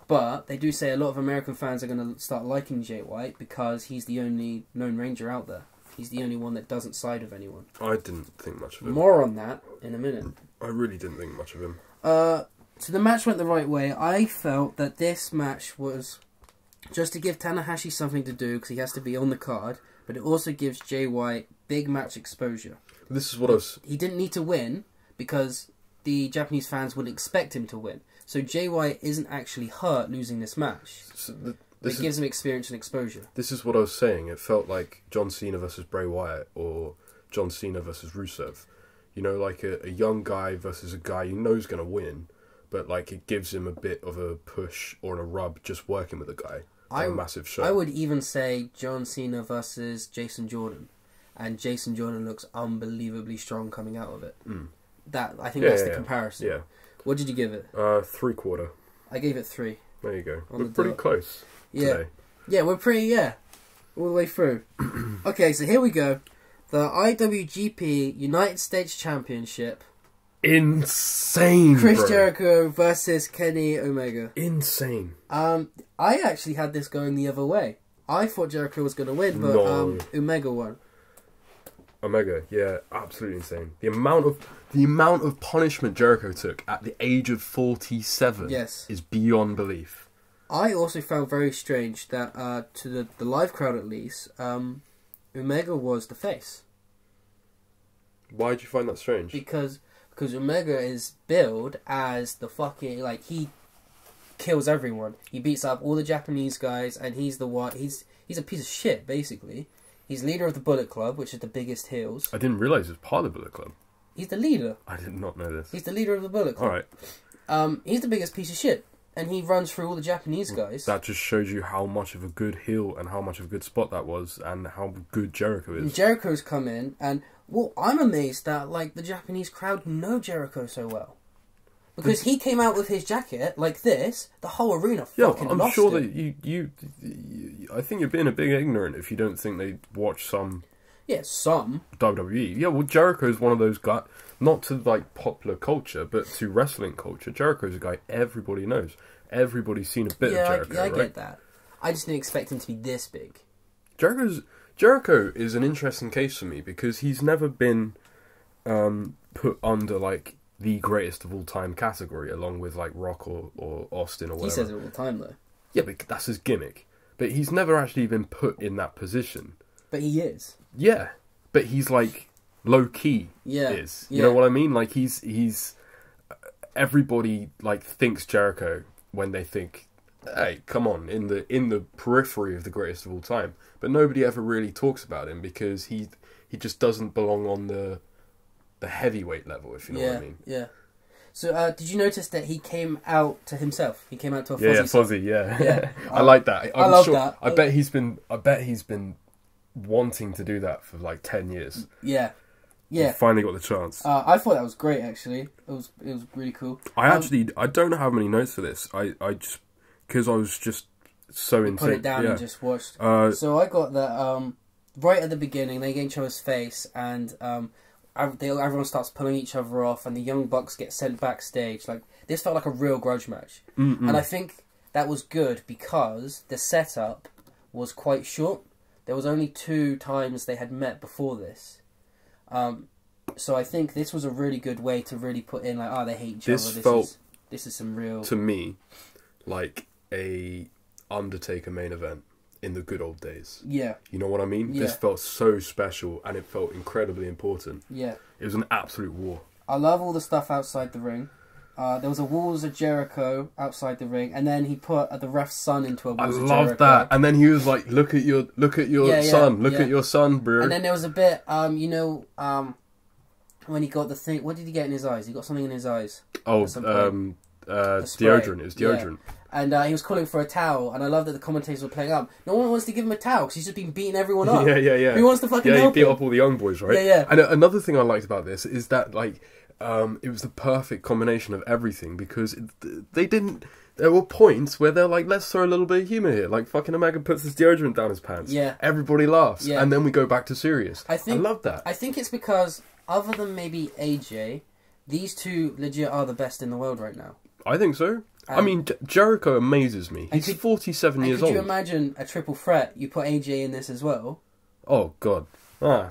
But they do say a lot of American fans are going to start liking Jay White because he's the only known Ranger out there. He's the only one that doesn't side with anyone. I didn't think much of him. More on that in a minute. I really didn't think much of him. So the match went the right way. I felt that this match was just to give Tanahashi something to do because he has to be on the card, but it also gives Jay White big match exposure. This is what I was... He didn't need to win because the Japanese fans wouldn't expect him to win. So Jay White isn't actually hurt losing this match. It gives him experience and exposure. This is what I was saying. It felt like John Cena versus Bray Wyatt or John Cena versus Rusev. You know, like a young guy versus a guy you know is going to win, but like it gives him a bit of a push or a rub just working with a guy. A massive show. I would even say John Cena versus Jason Jordan. And Jason Jordan looks unbelievably strong coming out of it. I think that's the comparison. Yeah. What did you give it? 3/4. I gave it 3. There you go. We're pretty close. Yeah. Yeah, we're pretty, all the way through. Okay, so here we go. The IWGP United States Championship. Insane, Chris Jericho versus Kenny Omega. Insane. I actually had this going the other way. I thought Jericho was going to win, but Omega won. Omega, yeah, absolutely insane. The amount of punishment Jericho took at the age of 47 is beyond belief. I also found very strange that to the live crowd at least, Omega was the face. Why did you find that strange? Because Omega is billed as the fucking, like, he kills everyone. He beats up all the Japanese guys, and he's the one. He's a piece of shit, basically. He's leader of the Bullet Club, which is the biggest heels. I didn't realise he was part of the Bullet Club. He's the leader. I did not know this. He's the leader of the Bullet Club. Alright. He's the biggest piece of shit. And he runs through all the Japanese guys. That just shows you how much of a good heel and how much of a good spot that was and how good Jericho is. And Jericho's come in, and well, I'm amazed that like the Japanese crowd know Jericho so well. Because he came out with his jacket like this, the whole arena fucking lost I'm sure it. that I think you're being a bit ignorant if you don't think they watch some... Yeah, some. WWE. Yeah, well, Jericho's one of those guys, not to like popular culture, but to wrestling culture. Jericho's a guy everybody knows. Everybody's seen a bit of Jericho, I get that. I just didn't expect him to be this big. Jericho is an interesting case for me because he's never been put under like the greatest of all time category, along with like Rock or Austin or whatever. He says it all the time though. Yeah, but that's his gimmick. But he's never actually been put in that position. But he is. Yeah, but he's like low key. Yeah, You know what I mean? Like he's everybody like thinks Jericho when they think, hey, come on, in the periphery of the greatest of all time. But nobody ever really talks about him because he just doesn't belong on the heavyweight level, if you know what I mean. Yeah. So did you notice that he came out to himself? He came out to a Fozzy. Yeah, Fozzy. Yeah. I like that. I love that. I bet he's been wanting to do that for like 10 years. Yeah. He finally got the chance. I thought that was great. Actually, it was really cool. I don't have many notes for this. I just because I was just so intense. Put it down and just watched. So I got that right at the beginning. They get each other's face, and everyone starts pulling each other off, and the Young Bucks get sent backstage. Like this felt like a real grudge match, and I think that was good because the setup was quite short. There was only 2 times they had met before this. So I think this was a really good way to really put in like, they hate each other. This is some real... To me, like a Undertaker main event in the good old days. Yeah. You know what I mean? Yeah. This felt so special and it felt incredibly important. Yeah. It was an absolute war. I love all the stuff outside the ring. There was a Walls of Jericho outside the ring, and then he put the ref's son into a Walls of Jericho. I love that. And then he was like, "Look at your son, look at your son, bro." And then there was a bit, when he got the thing. What did he get in his eyes? He got something in his eyes. Oh, deodorant. It was deodorant. Yeah. And he was calling for a towel, and I love that the commentators were playing up. No one wants to give him a towel because he's just been beating everyone up. Yeah. Who wants to fucking help him? He beat up all the young boys, right? Yeah. And another thing I liked about this is that like. It was the perfect combination of everything because there were points where they're like, let's throw a little bit of humour here. Like fucking Omega puts his deodorant down his pants. Yeah. Everybody laughs. Yeah. And then we go back to serious. I love that. I think it's because other than maybe AJ, these two legit are the best in the world right now. I think so. I mean, Jericho amazes me. He's 47 years old. Could you imagine a triple threat? You put AJ in this as well. Oh, God. Ah.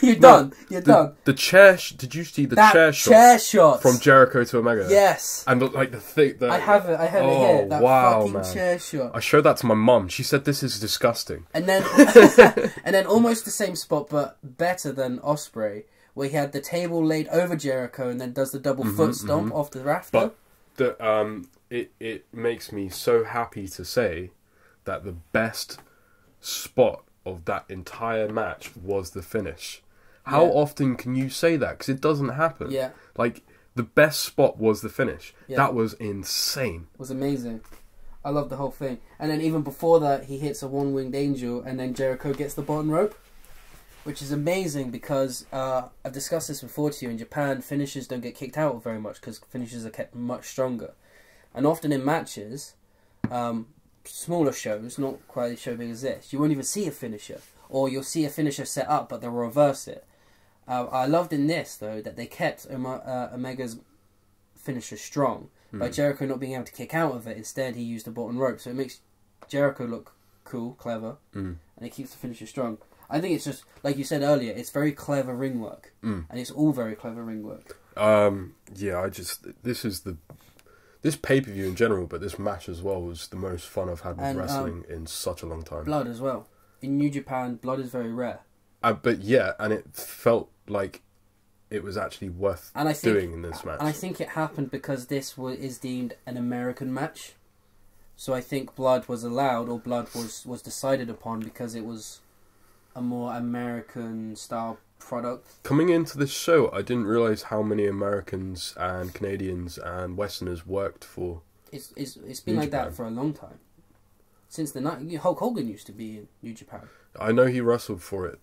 You're done. You're done. The chair. Did you see the chair shot from Jericho to Omega? Yes. And like the thing. I have it. I have it here. That fucking chair shot. I showed that to my mum. She said this is disgusting. And then, and then almost the same spot, but better than Ospreay, where he had the table laid over Jericho and then does the double foot stomp off the rafter. But it makes me so happy to say that the best spot of that entire match was the finish. How often can you say that? Because it doesn't happen. Yeah. Like, the best spot was the finish. Yeah. That was insane. It was amazing. I loved the whole thing. And then even before that, he hits a one-winged angel, and then Jericho gets the bottom rope, which is amazing because I've discussed this before to you. In Japan, finishers don't get kicked out very much because finishers are kept much stronger. And often in matches, smaller shows, not quite as show big as this, you won't even see a finisher, or you'll see a finisher set up but they'll reverse it. I loved in this though that they kept Omega's finisher strong by Jericho not being able to kick out of it. Instead he used the bottom rope, so it makes Jericho look cool, clever, and it keeps the finisher strong. I think it's just like you said earlier, it's very clever ring work, and it's all very clever ring work. Yeah, this pay-per-view in general, but this match as well, was the most fun I've had with wrestling in such a long time. Blood as well. In New Japan, blood is very rare. But yeah, and it felt like it was actually worth doing in this match. And I think it happened because this is deemed an American match. So I think blood was allowed, or blood was decided upon because it was a more American-style product. Coming into this show, I didn't realise how many Americans and Canadians and Westerners worked for. It's been like that for a long time. Since the night, Hulk Hogan used to be in New Japan. I know he wrestled for it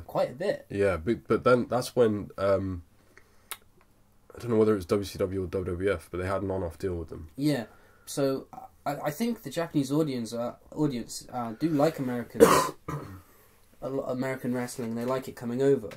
quite a bit. Yeah, but then that's when I don't know whether it was WCW or WWF, but they had an on-off deal with them. Yeah, so I think the Japanese audience do like Americans. American wrestling, they like it coming over,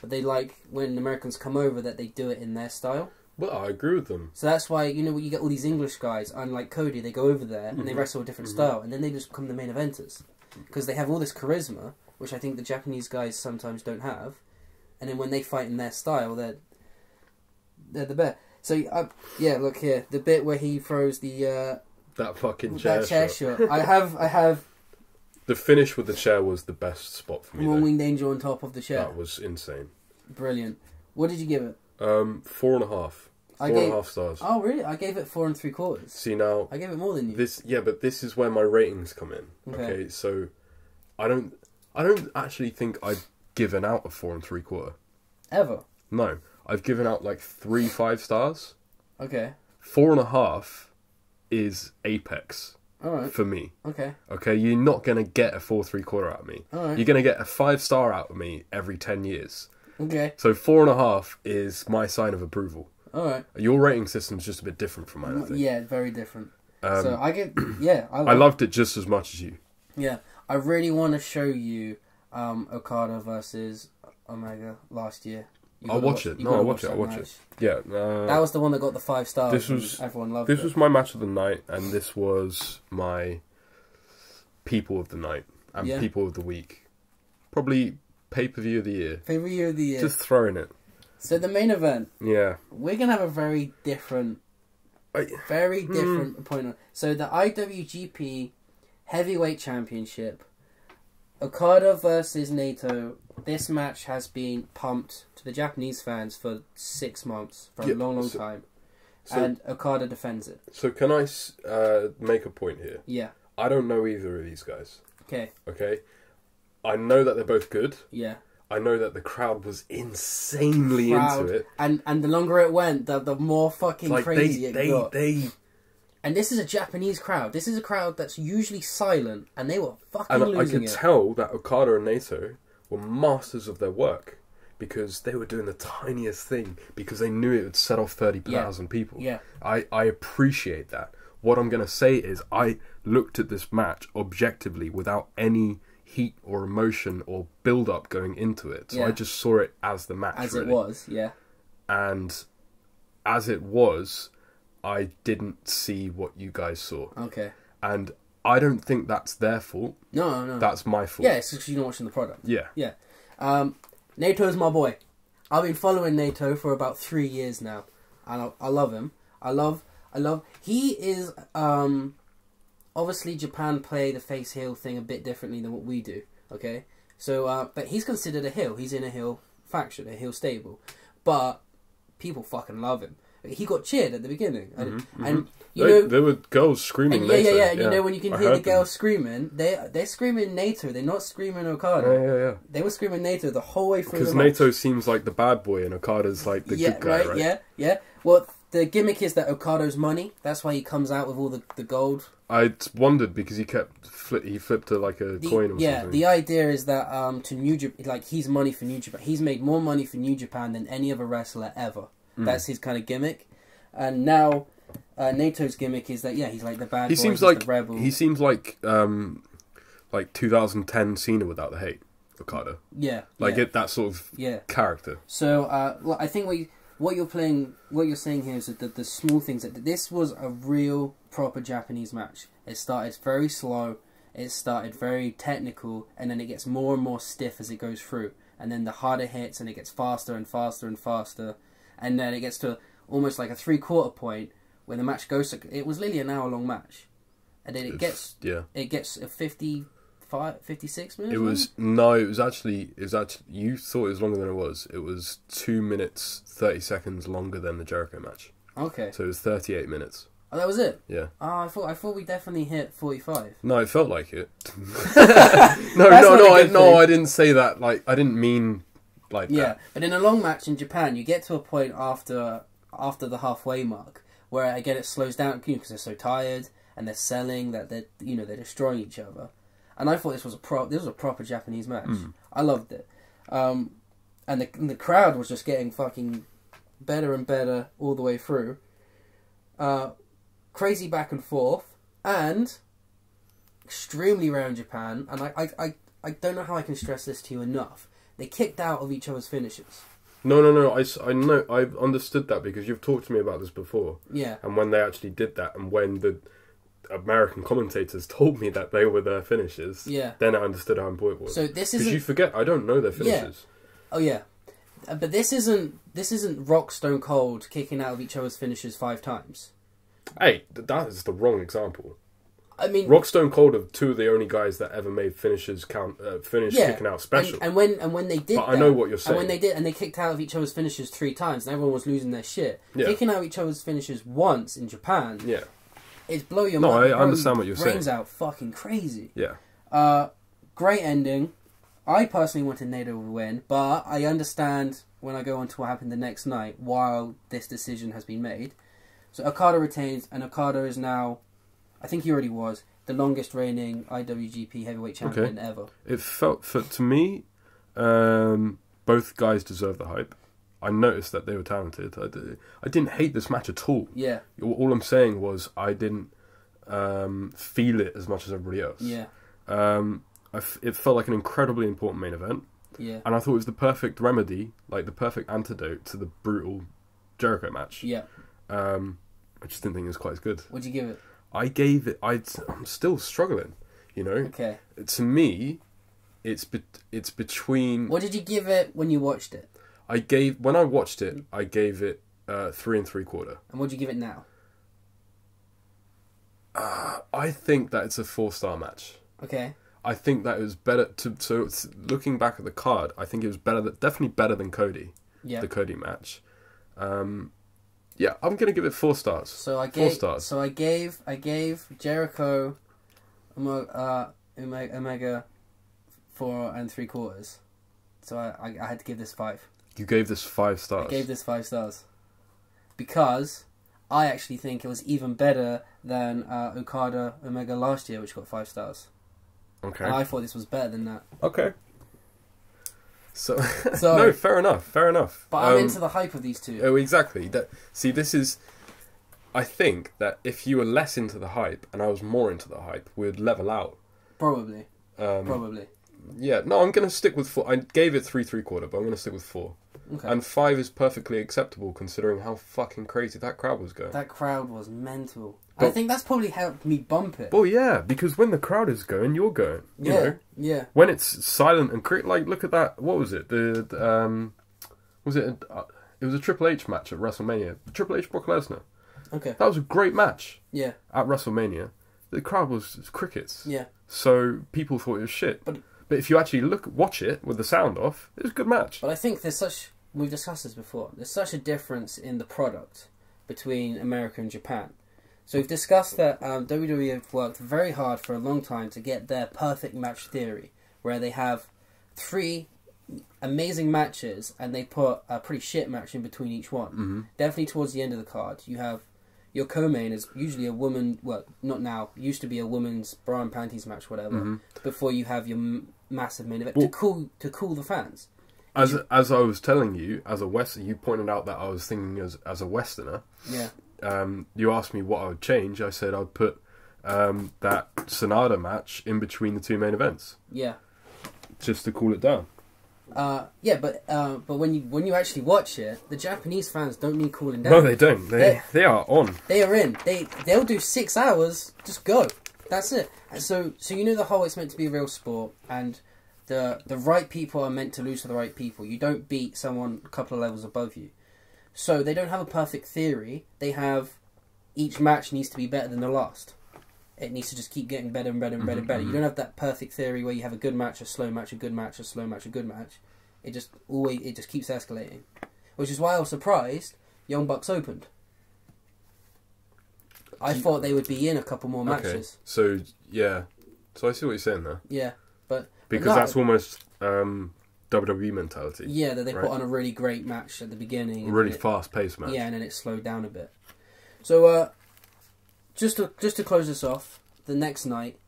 but they like when Americans come over that they do it in their style. Well, I agree with them. So that's why you get all these English guys, unlike Cody, they go over there and they wrestle a different style, and then they just become the main eventers because they have all this charisma, which I think the Japanese guys sometimes don't have, and then when they fight in their style, they're the best. So yeah, look here, the bit where he throws the that fucking chair shot. I have. The finish with the chair was the best spot for me. One-winged angel on top of the chair. That was insane. Brilliant. What did you give it? 4.5. 4.5 stars. Oh really? I gave it 4 3/4. See now, I gave it more than you. But this is where my ratings come in. Okay, so I don't actually think I've given out a 4 3/4. Ever? No, I've given out like 3 5 stars. Okay. 4.5 is apex. Alright. For me. Okay. Okay, you're not going to get a 4 3/4 out of me. Alright. You're going to get a 5-star out of me every 10 years. Okay. So 4.5 is my sign of approval. Alright. Your rating system's just a bit different from mine, I think. Yeah, very different. So I get... Yeah. I loved it just as much as you. Yeah. I really want to show you Okada versus Omega last year. I'll watch it. No, I'll watch it. I'll watch it. Yeah. That was the one that got the 5 stars. Everyone loved it. This was my match of the night, and this was my people of the night and people of the week. Probably pay-per-view of the year. Pay-per-view of the year. Just throwing it. So the main event. Yeah. We're going to have a very different point. So the IWGP Heavyweight Championship, Okada versus Naito. This match has been pumped to the Japanese fans for 6 months, for a long time. And Okada defends it. So can I make a point here? Yeah. I don't know either of these guys. Okay. Okay? I know that they're both good. Yeah. I know that the crowd was insanely into it. And the longer it went, the more fucking crazy it got. And this is a Japanese crowd. This is a crowd that's usually silent, and they were fucking losing it. And I could tell that Okada and Naito were masters of their work because they were doing the tiniest thing because they knew it would set off 30,000 people. Yeah. I appreciate that. What I'm going to say is I looked at this match objectively without any heat or emotion or build-up going into it. So I just saw it as the match. As it was, yeah. And as it was, I didn't see what you guys saw. Okay. And I don't think that's their fault. No. That's my fault. Yeah, it's because you're not watching the product. Yeah. Yeah. Nato's my boy. I've been following Nato for about 3 years now, and I love him. I love. He is obviously Japan play the face heel thing a bit differently than what we do. Okay, so but he's considered a heel. He's in a heel faction, a heel stable, but people fucking love him. He got cheered at the beginning, and you know there were girls screaming. Yeah. You know when you can hear the girls screaming, they're screaming Nato. They're not screaming Okada. Yeah. They were screaming Nato the whole way through. Because the match. Nato seems like the bad boy, and Okada's like the good guy, right? Yeah. Well, the gimmick is that Okado's money. That's why he comes out with all the gold. I wondered because he flipped to like a coin or something. Yeah, the idea is that to New Japan, like he's money for New Japan. He's made more money for New Japan than any other wrestler ever. That's his kind of gimmick. And now Nato's gimmick is that he's like the bad boy. Seems like the rebel. He seems like 2010 Cena without the hate, Okada. Yeah, that sort of character. So I think what you're saying here is that the small things that this was a real proper Japanese match. It started very slow. It started very technical, and then it gets more and more stiff as it goes through. And then the harder hits, and it gets faster and faster and faster, and then it gets to almost like a 3/4 point when the match goes. It was literally an hour-long match, and then it gets a 56 minutes. It was actually you thought it was longer than it was. It was 2 minutes 30 seconds longer than the Jericho match. Okay. So it was 38 minutes. Oh, that was it? Yeah. Oh, I thought we definitely hit 45. No, it felt like it. No, I didn't say that. Like, I didn't mean like that. Yeah, but in a long match in Japan, you get to a point after the halfway mark where again it slows down because they're so tired and they're selling that they're destroying each other. And I thought this was a proper Japanese match. I loved it, and the crowd was just getting fucking better and better all the way through. Crazy back and forth, and extremely round Japan. And I don't know how I can stress this to you enough. They kicked out of each other's finishes. No. I know. I've understood that because you've talked to me about this before. Yeah. And when they actually did that, and when the American commentators told me that they were their finishes, then I understood how important it was. So this isn't... Because you forget, I don't know their finishes. Yeah. Oh yeah. But this isn't Rock Stone Cold kicking out of each other's finishes 5 times. Hey, that is the wrong example. I mean, Rock Stone Cold are 2 of the only guys that ever made finishes kicking out special. And when they did, but I know what you're saying. And when they did, and they kicked out of each other's finishes 3 times, and everyone was losing their shit. Yeah. Kicking out of each other's finishes once in Japan, it's blow your mind. No, I understand what you're saying. Brains out, fucking crazy. Yeah. Great ending. I personally wanted Nato to win, but I understand when I go on to what happened the next night while this decision has been made. So Okada retains, and Okada is now, I think he already was, the longest reigning IWGP heavyweight champion ever. It felt, to me, both guys deserve the hype. I noticed that they were talented. I didn't hate this match at all. Yeah. All I'm saying was I didn't feel it as much as everybody else. Yeah. It felt like an incredibly important main event. Yeah. And I thought it was the perfect remedy, like the perfect antidote to the brutal Jericho match. Yeah. I just didn't think it was quite as good. What'd you give it? I gave it... I'm still struggling, you know? Okay. To me, it's between... What did you give it when you watched it? When I watched it, I gave it 3 3/4. And what'd you give it now? I think that it's a 4-star match. Okay. I think that it was better so looking back at the card, I think it was definitely better than Cody. Yeah. The Cody match. Yeah, I'm gonna give it 4 stars. So I 4 stars. So I gave Jericho Omega 4 3/4. So I had to give this 5. You gave this 5 stars. I gave this 5 stars because I actually think it was even better than Okada Omega last year, which got 5 stars. Okay. And I thought this was better than that. Okay. So no, fair enough. But I'm into the hype of these 2. Oh, exactly. This is. I think that if you were less into the hype and I was more into the hype, we'd level out. Probably. Probably. Yeah. No, I'm going to stick with 4. I gave it 3 3/4, but I'm going to stick with 4. Okay. And 5 is perfectly acceptable considering how fucking crazy that crowd was going. That crowd was mental. I think that's probably helped me bump it. Well, yeah, because when the crowd is going, you're going. You know? Yeah. When it's silent and like, look at that. What was it? Was it? It was a Triple H match at WrestleMania. Triple H Brock Lesnar. Okay. That was a great match. Yeah. At WrestleMania, the crowd was crickets. Yeah. So people thought it was shit. But if you actually watch it with the sound off, it was a good match. But I think we've discussed this before. There's such a difference in the product between America and Japan. So we've discussed that WWE have worked very hard for a long time to get their perfect match theory, where they have 3 amazing matches and they put a pretty shit match in between each one. Mm-hmm. Definitely towards the end of the card, you have your co-main is usually a woman. Well, not now. Used to be a woman's bra and panties match, whatever. Mm-hmm. Before you have your massive main event to cool the fans. As I was telling you, as a Westerner, you pointed out that I was thinking as a Westerner. Yeah. You asked me what I would change. I said I'd put that Sonata match in between the 2 main events. Yeah. Just to cool it down. Yeah, but when you actually watch it, the Japanese fans don't need cooling down. No, they don't. They are on. They are in. They'll do 6 hours. Just go. That's it. And so you know the whole it's meant to be a real sport, and the right people are meant to lose to the right people. You don't beat someone a couple of levels above you. So they don't have a perfect theory. They have each match needs to be better than the last. It needs to just keep getting better and better and better and better. You don't have that perfect theory where you have a good match, a slow match, a good match, a slow match, a good match. It just keeps escalating. Which is why I was surprised Young Bucks opened. I thought they would be in a couple more matches. Okay. So yeah. So I see what you're saying there. Yeah. Because that's almost WWE mentality. Yeah, that they put on a really great match at the beginning. A really fast-paced match. Yeah, and then it slowed down a bit. So, just to close this off, the next night,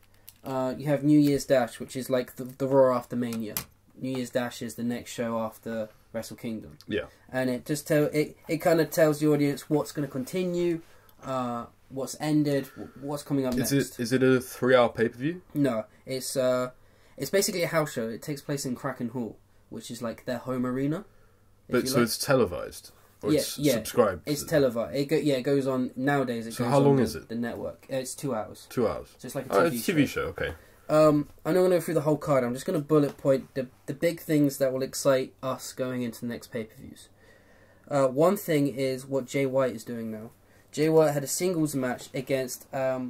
you have New Year's Dash, which is like the Raw after Mania. New Year's Dash is the next show after WrestleKingdom. Yeah. And it just it kind of tells the audience what's going to continue, what's ended, what's coming up next. Is it a 3-hour pay-per-view? No, it's basically a house show. It takes place in Kraken Hall, which is like their home arena. But so it's televised? Or it's subscribed? It's televised. It goes on nowadays. It goes how long on is it? The network. It's 2 hours. 2 hours. So it's like a TV it's a TV show. Okay. I'm not going to go through the whole card. I'm just going to bullet point the big things that will excite us going into the next pay-per-views. One thing is what Jay White is doing now. Jay White had a singles match against Tatsuya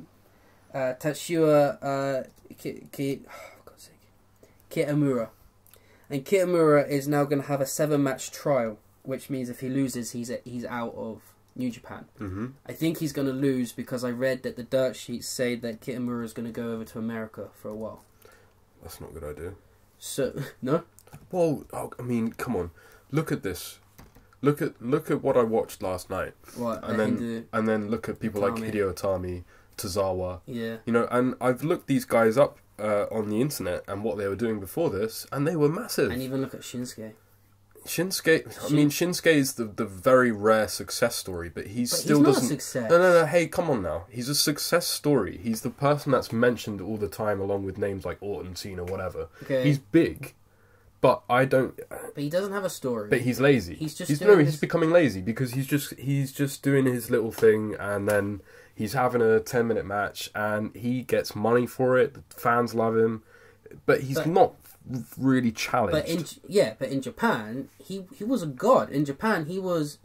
Kitamura. And Kitamura is now going to have a 7-match trial, which means if he loses, he's out of New Japan. Mm-hmm. I think he's going to lose because I read that the dirt sheets say that Kitamura is going to go over to America for a while. That's not a good idea. So, no? Well, I mean, come on. Look at this. Look at what I watched last night. Right, and then look at people like Hideo Itami, Tozawa. Yeah. You know, and I've looked these guys up on the internet and what they were doing before this, and they were massive. And even look at Shinsuke. Shinsuke is the very rare success story, but he's not a success. No. Hey, come on now. He's a success story. He's the person that's mentioned all the time, along with names like Orton, Cena, whatever. Okay. He's big, but I don't. But he doesn't have a story. But he's lazy. He's becoming lazy because he's just doing his little thing, and then he's having a 10-minute match, and he gets money for it. The fans love him, but he's not really challenged. But in Japan, he was a god. In Japan, he was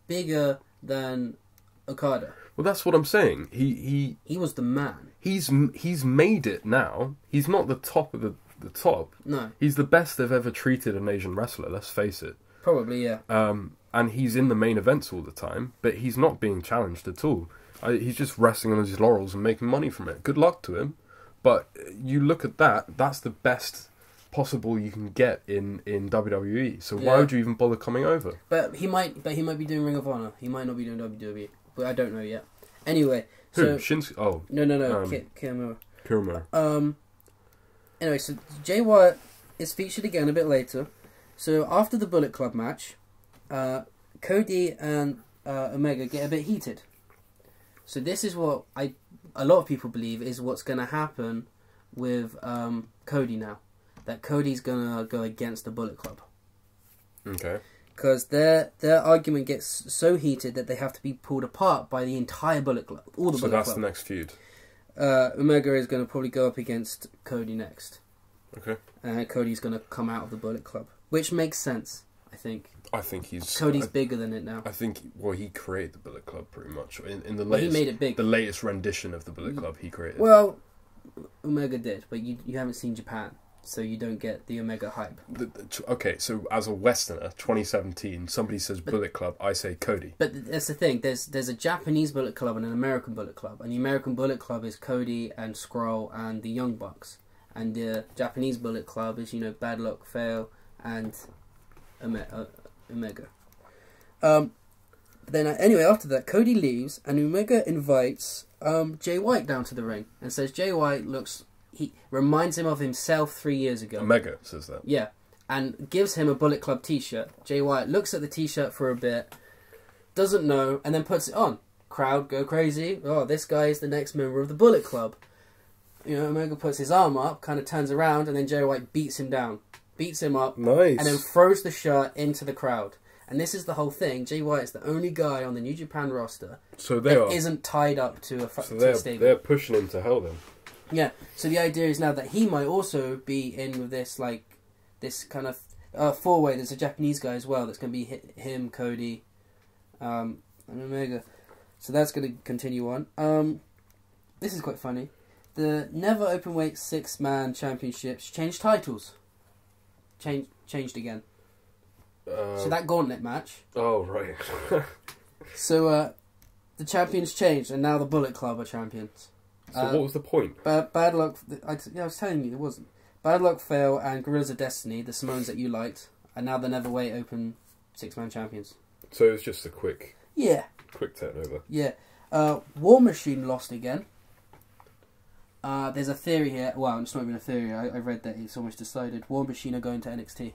bigger than Okada. Well, that's what I'm saying. He was the man. He's made it now. He's not the top of the top. No. He's the best they've ever treated an Asian wrestler, let's face it. Probably, yeah. And he's in the main events all the time, but he's not being challenged at all. He's just resting on his laurels and making money from it. Good luck to him. But you look at that's the best possible you can get in WWE. So why would you even bother coming over? But he might be doing Ring of Honor. He might not be doing WWE. But I don't know yet. Anyway, who? Shinsuke? Oh. No. Kitamura. Kitamura. Anyway, so Jay White is featured again a bit later. So after the Bullet Club match, Cody and Omega get a bit heated. So this is what a lot of people believe is what's going to happen with Cody now. That Cody's going to go against the Bullet Club. Okay. because their argument gets so heated that they have to be pulled apart by the entire Bullet Club, all the Bullet Club. So that's the next feud. Omega is going to probably go up against Cody next. Okay. And Cody's going to come out of the Bullet Club, which makes sense, I think. I think he's... Cody's bigger than it now. I think, he created the Bullet Club pretty much. In the latest, he made it big. The latest rendition of the Bullet Club he created. Well, Omega did, but you haven't seen Japan, so you don't get the Omega hype. Okay, so as a Westerner, 2017, somebody says Bullet Club, I say Cody. But that's the thing, there's a Japanese Bullet Club and an American Bullet Club, and the American Bullet Club is Cody and Skrull and the Young Bucks. And the Japanese Bullet Club is, Bad Luck Fale and Omega. Then anyway, after that, Cody leaves and Omega invites Jay White down to the ring and says Jay White he reminds him of himself 3 years ago. Omega says that. Yeah, and gives him a Bullet Club t-shirt. Jay White looks at the t-shirt for a bit, doesn't know, and then puts it on. Crowd go crazy. Oh, this guy is the next member of the Bullet Club. Omega puts his arm up, kind of turns around, and then Jay White beats him down. Beats him up. Nice. And then throws the shirt into the crowd. And this is the whole thing. Jay White is the only guy on the New Japan roster that isn't tied up to a stable. They're pushing him to hell then. Yeah. So the idea is now that he might also be in with this kind of four-way. There's a Japanese guy as well that's going to be him, Cody, and Omega. So that's going to continue on. This is quite funny. The Never Openweight 6-man championships changed titles. Changed again. So that gauntlet match. Oh, right. So the champions changed, and now the Bullet Club are champions. So what was the point? Bad Luck... I was telling you, there wasn't. Bad Luck Fale and Guerrillas of Destiny, the Samoans that you liked, are now the Neverweight Open 6-man champions. So it was just a quick turnover. Yeah. War Machine lost again. There's a theory here. Well, it's not even a theory. I read that it's almost decided. War Machine are going to NXT.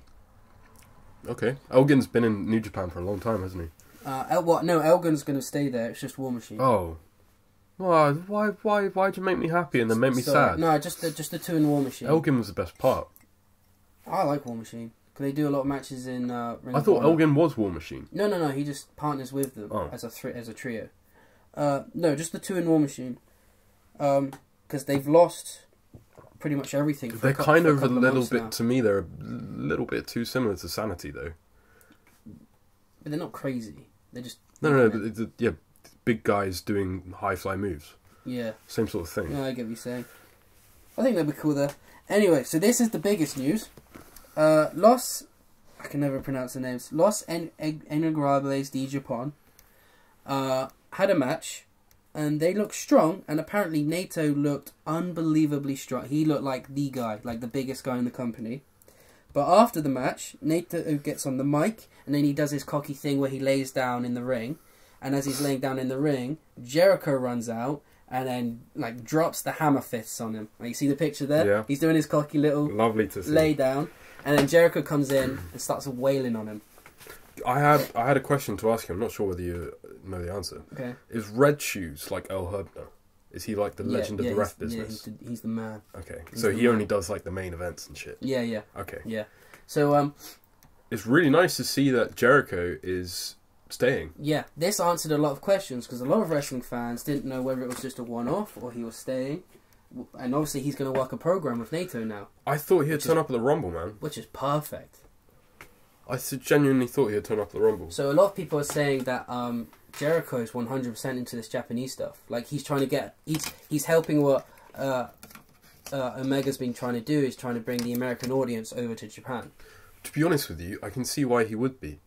Okay. Elgin's been in New Japan for a long time, hasn't he? No, Elgin's going to stay there. It's just War Machine. Oh. Why'd you make me happy and then make me sad? No, just the two in War Machine. Elgin was the best part. I like War Machine. Because they do a lot of matches in Ring I thought Elgin was War Machine. No. He just partners with them as a trio. No, just the two in War Machine. Because they've lost pretty much everything. They're kind of a little bit, to me, they're a little bit too similar to Sanity, though. But they're not crazy. They're just... No, big guys doing high-fly moves. Yeah. Same sort of thing. Yeah, I get what you're saying. I think that'd be cool, though. Anyway, so this is the biggest news. Los... I can never pronounce the names. Los Ingobernables de Japón had a match, and they looked strong, and apparently Naito looked unbelievably strong. He looked like the guy, like the biggest guy in the company. But after the match, Naito gets on the mic, and then he does his cocky thing where he lays down in the ring. And as he's laying down in the ring, Jericho runs out and then drops the hammer fists on him. You see the picture there? Yeah. He's doing his cocky little lovely to see. Lay down, and then Jericho comes in and starts wailing on him. I had a question to ask you. I'm not sure whether you know the answer. Okay. Is Red Shoes like El Hebner? Is he like the legend of the ref business? Yeah, he's the man. Okay, so he only does like the main events and shit. Yeah. Okay. Yeah. So it's really nice to see that Jericho is staying. Yeah, this answered a lot of questions because a lot of wrestling fans didn't know whether it was just a one-off or he was staying. And obviously he's going to work a program with Naito now. I thought he'd turn up at the Rumble, man. Which is perfect. I genuinely thought he'd turn up at the Rumble. So a lot of people are saying that Jericho is 100% into this Japanese stuff. Like he's trying to get, he's helping what Omega's been trying to do, is trying to bring the American audience over to Japan. To be honest with you, I can see why he would be.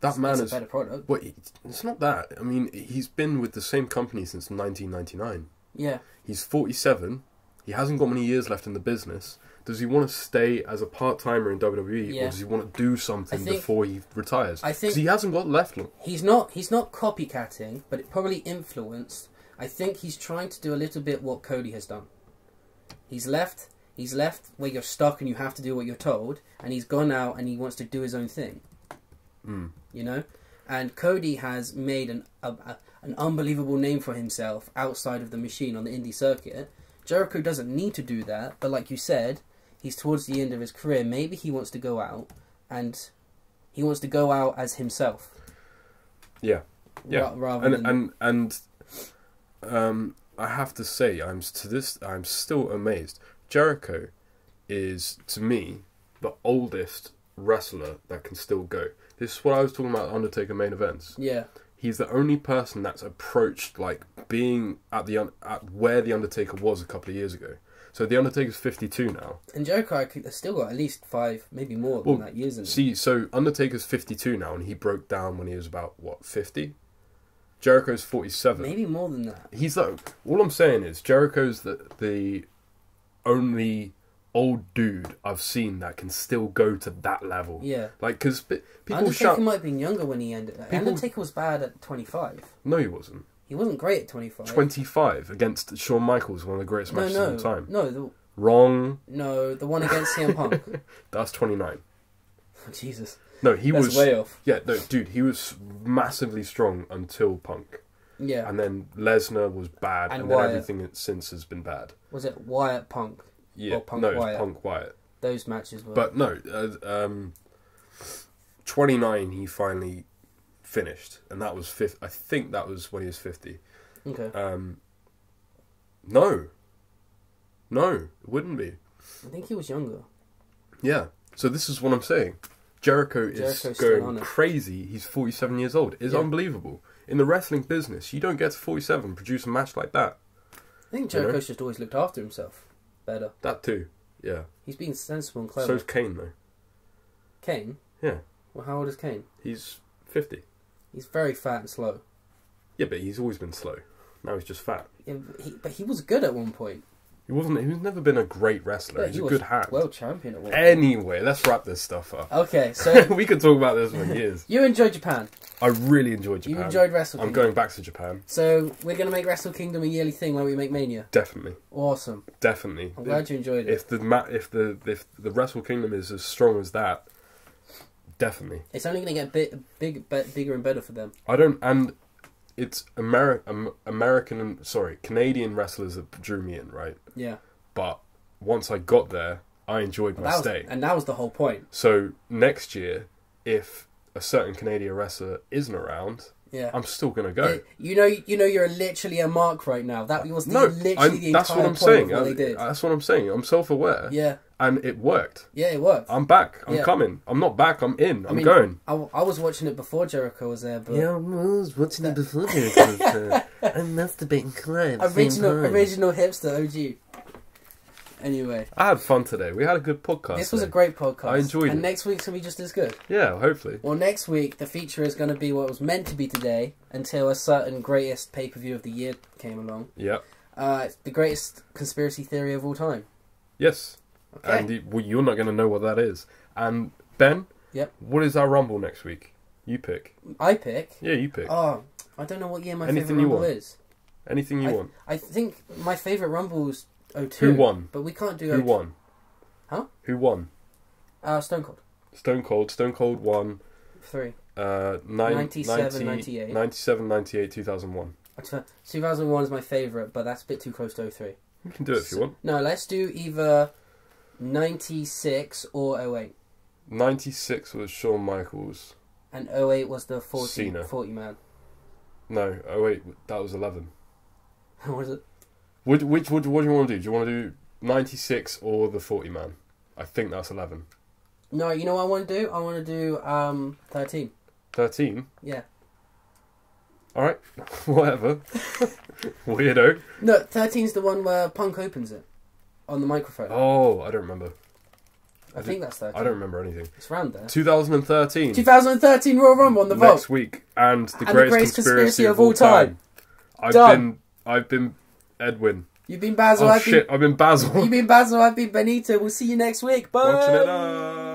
That man is a better product. Well, it's not that. I mean, he's been with the same company since 1999. Yeah. He's 47. He hasn't got many years left in the business. Does he want to stay as a part-timer in WWE, or does he want to do something before he retires? I think... Because he hasn't got left long. He's not copycatting, but it probably influenced. I think he's trying to do a little bit what Cody has done. He's left where you're stuck and you have to do what you're told, and he's gone out and he wants to do his own thing. Mm. You know? And Cody has made an unbelievable name for himself outside of the machine on the indie circuit. Jericho doesn't need to do that, but like you said, he's towards the end of his career. Maybe he wants to go out and He wants to go out as himself. Yeah. Yeah. Rather than... I have to say, I'm still amazed. Jericho is, to me, the oldest wrestler that can still go. This is what I was talking about Undertaker main events. Yeah. He's the only person that's approached like being at where the Undertaker was a couple of years ago. So the Undertaker's 52 now. And Jericho has still got at least 5, maybe more than that years in him. See, so Undertaker's 52 now, and he broke down when he was about, 50? Jericho's 47. Maybe more than that. All I'm saying is, Jericho's the only old dude I've seen that can still go to that level. Yeah. Like, because people Undertaker might have been younger when he ended. Undertaker was bad at 25. No, he wasn't. He wasn't great at 25. 25 against Shawn Michaels, one of the greatest matches of all time. No. Wrong. No, the one against CM Punk. That's 29. Oh, Jesus. No, That's was way off. Yeah, no, dude, he was massively strong until Punk. Yeah. And then Lesnar was bad, and then everything since has been bad. Was it Wyatt Punk? Yeah, or Punk Wyatt? Wyatt? It was Punk Wyatt. Those matches were... But no, 29 he finally finished, and that was I think that was when he was 50. Okay. No, it wouldn't be. I think he was younger. Yeah. So this is what I'm saying. Jericho's going crazy. He's 47 years old. It's unbelievable. In the wrestling business, you don't get to 47 produce a match like that. I think Jericho's just always looked after himself better. That too. Yeah. He's been sensible and clever. So's Kane though. Kane? Yeah. Well, how old is Kane? He's 50. He's very fat and slow. Yeah, but he's always been slow. Now he's just fat. Yeah, but he was good at one point. He wasn't. He's never been a great wrestler. Yeah, he's a good hand. World champion at one point. Anyway, let's wrap this stuff up. Okay, so we could talk about this for years. You enjoyed Japan. I really enjoyed Japan. You enjoyed WrestleKingdom. I'm going back to Japan. So we're going to make WrestleKingdom a yearly thing, like we make Mania. Definitely. Awesome. Definitely. I'm glad you enjoyed it. If the WrestleKingdom is as strong as that, definitely. It's only going to get bigger and better for them. It's Canadian wrestlers that drew me in, right? Yeah. But once I got there, I enjoyed my stay. And that was the whole point. So next year, if a certain Canadian wrestler isn't around, I'm still going to go. You're literally a mark right now. That was the entire that's what I'm point saying. of what they did. That's what I'm saying. I'm self-aware. Yeah. And it worked. Yeah, it worked. I'm back. I'm coming. I'm not back. I'm in. I'm going. I was watching it before Jericho was there, but... Yeah, I was watching it before Jericho was there. I'm masturbating crime. Original hipster OG. Anyway. I had fun today. We had a good podcast. This was a great podcast. I enjoyed it. And next week's going to be just as good. Yeah, hopefully. Well, next week, the feature is going to be what was meant to be today until a certain greatest pay-per-view of the year came along. Yep. The greatest conspiracy theory of all time. Yes. Okay. And you're not going to know what that is. And Ben? Yep. What is our Rumble next week? You pick. I pick? Yeah, you pick. Oh, I don't know what year my favourite Rumble is. Anything you want. I think my favourite Rumble is 02. Who won? But we can't do 02. Who won? Huh? Who won? Stone Cold. Stone Cold won. 3. 97, 98. 97, 98, 2001. 2001 is my favourite, but that's a bit too close to 03. You can do it if you want. No, let's do either 96 or 08. 96 was Shawn Michaels. And 08 was the 40 Cena. 40 man. No, 08, that was 11. What is it? What do you want to do? Do you want to do 96 or the 40 man? I think that's 11. No, you know what I want to do? I want to do 13. 13? Yeah. Alright, whatever. Weirdo. No, 13's the one where Punk opens it on the microphone. Oh, I don't remember. I think that's 13. I don't remember anything. It's around there. 2013. 2013 Royal Rumble on the vault. Next week. And the greatest conspiracy of all time. I've been Edwin. You've been Basil. I've been Basil. You've been Basil. I've been Benito. We'll see you next week. Bye. Watching it up.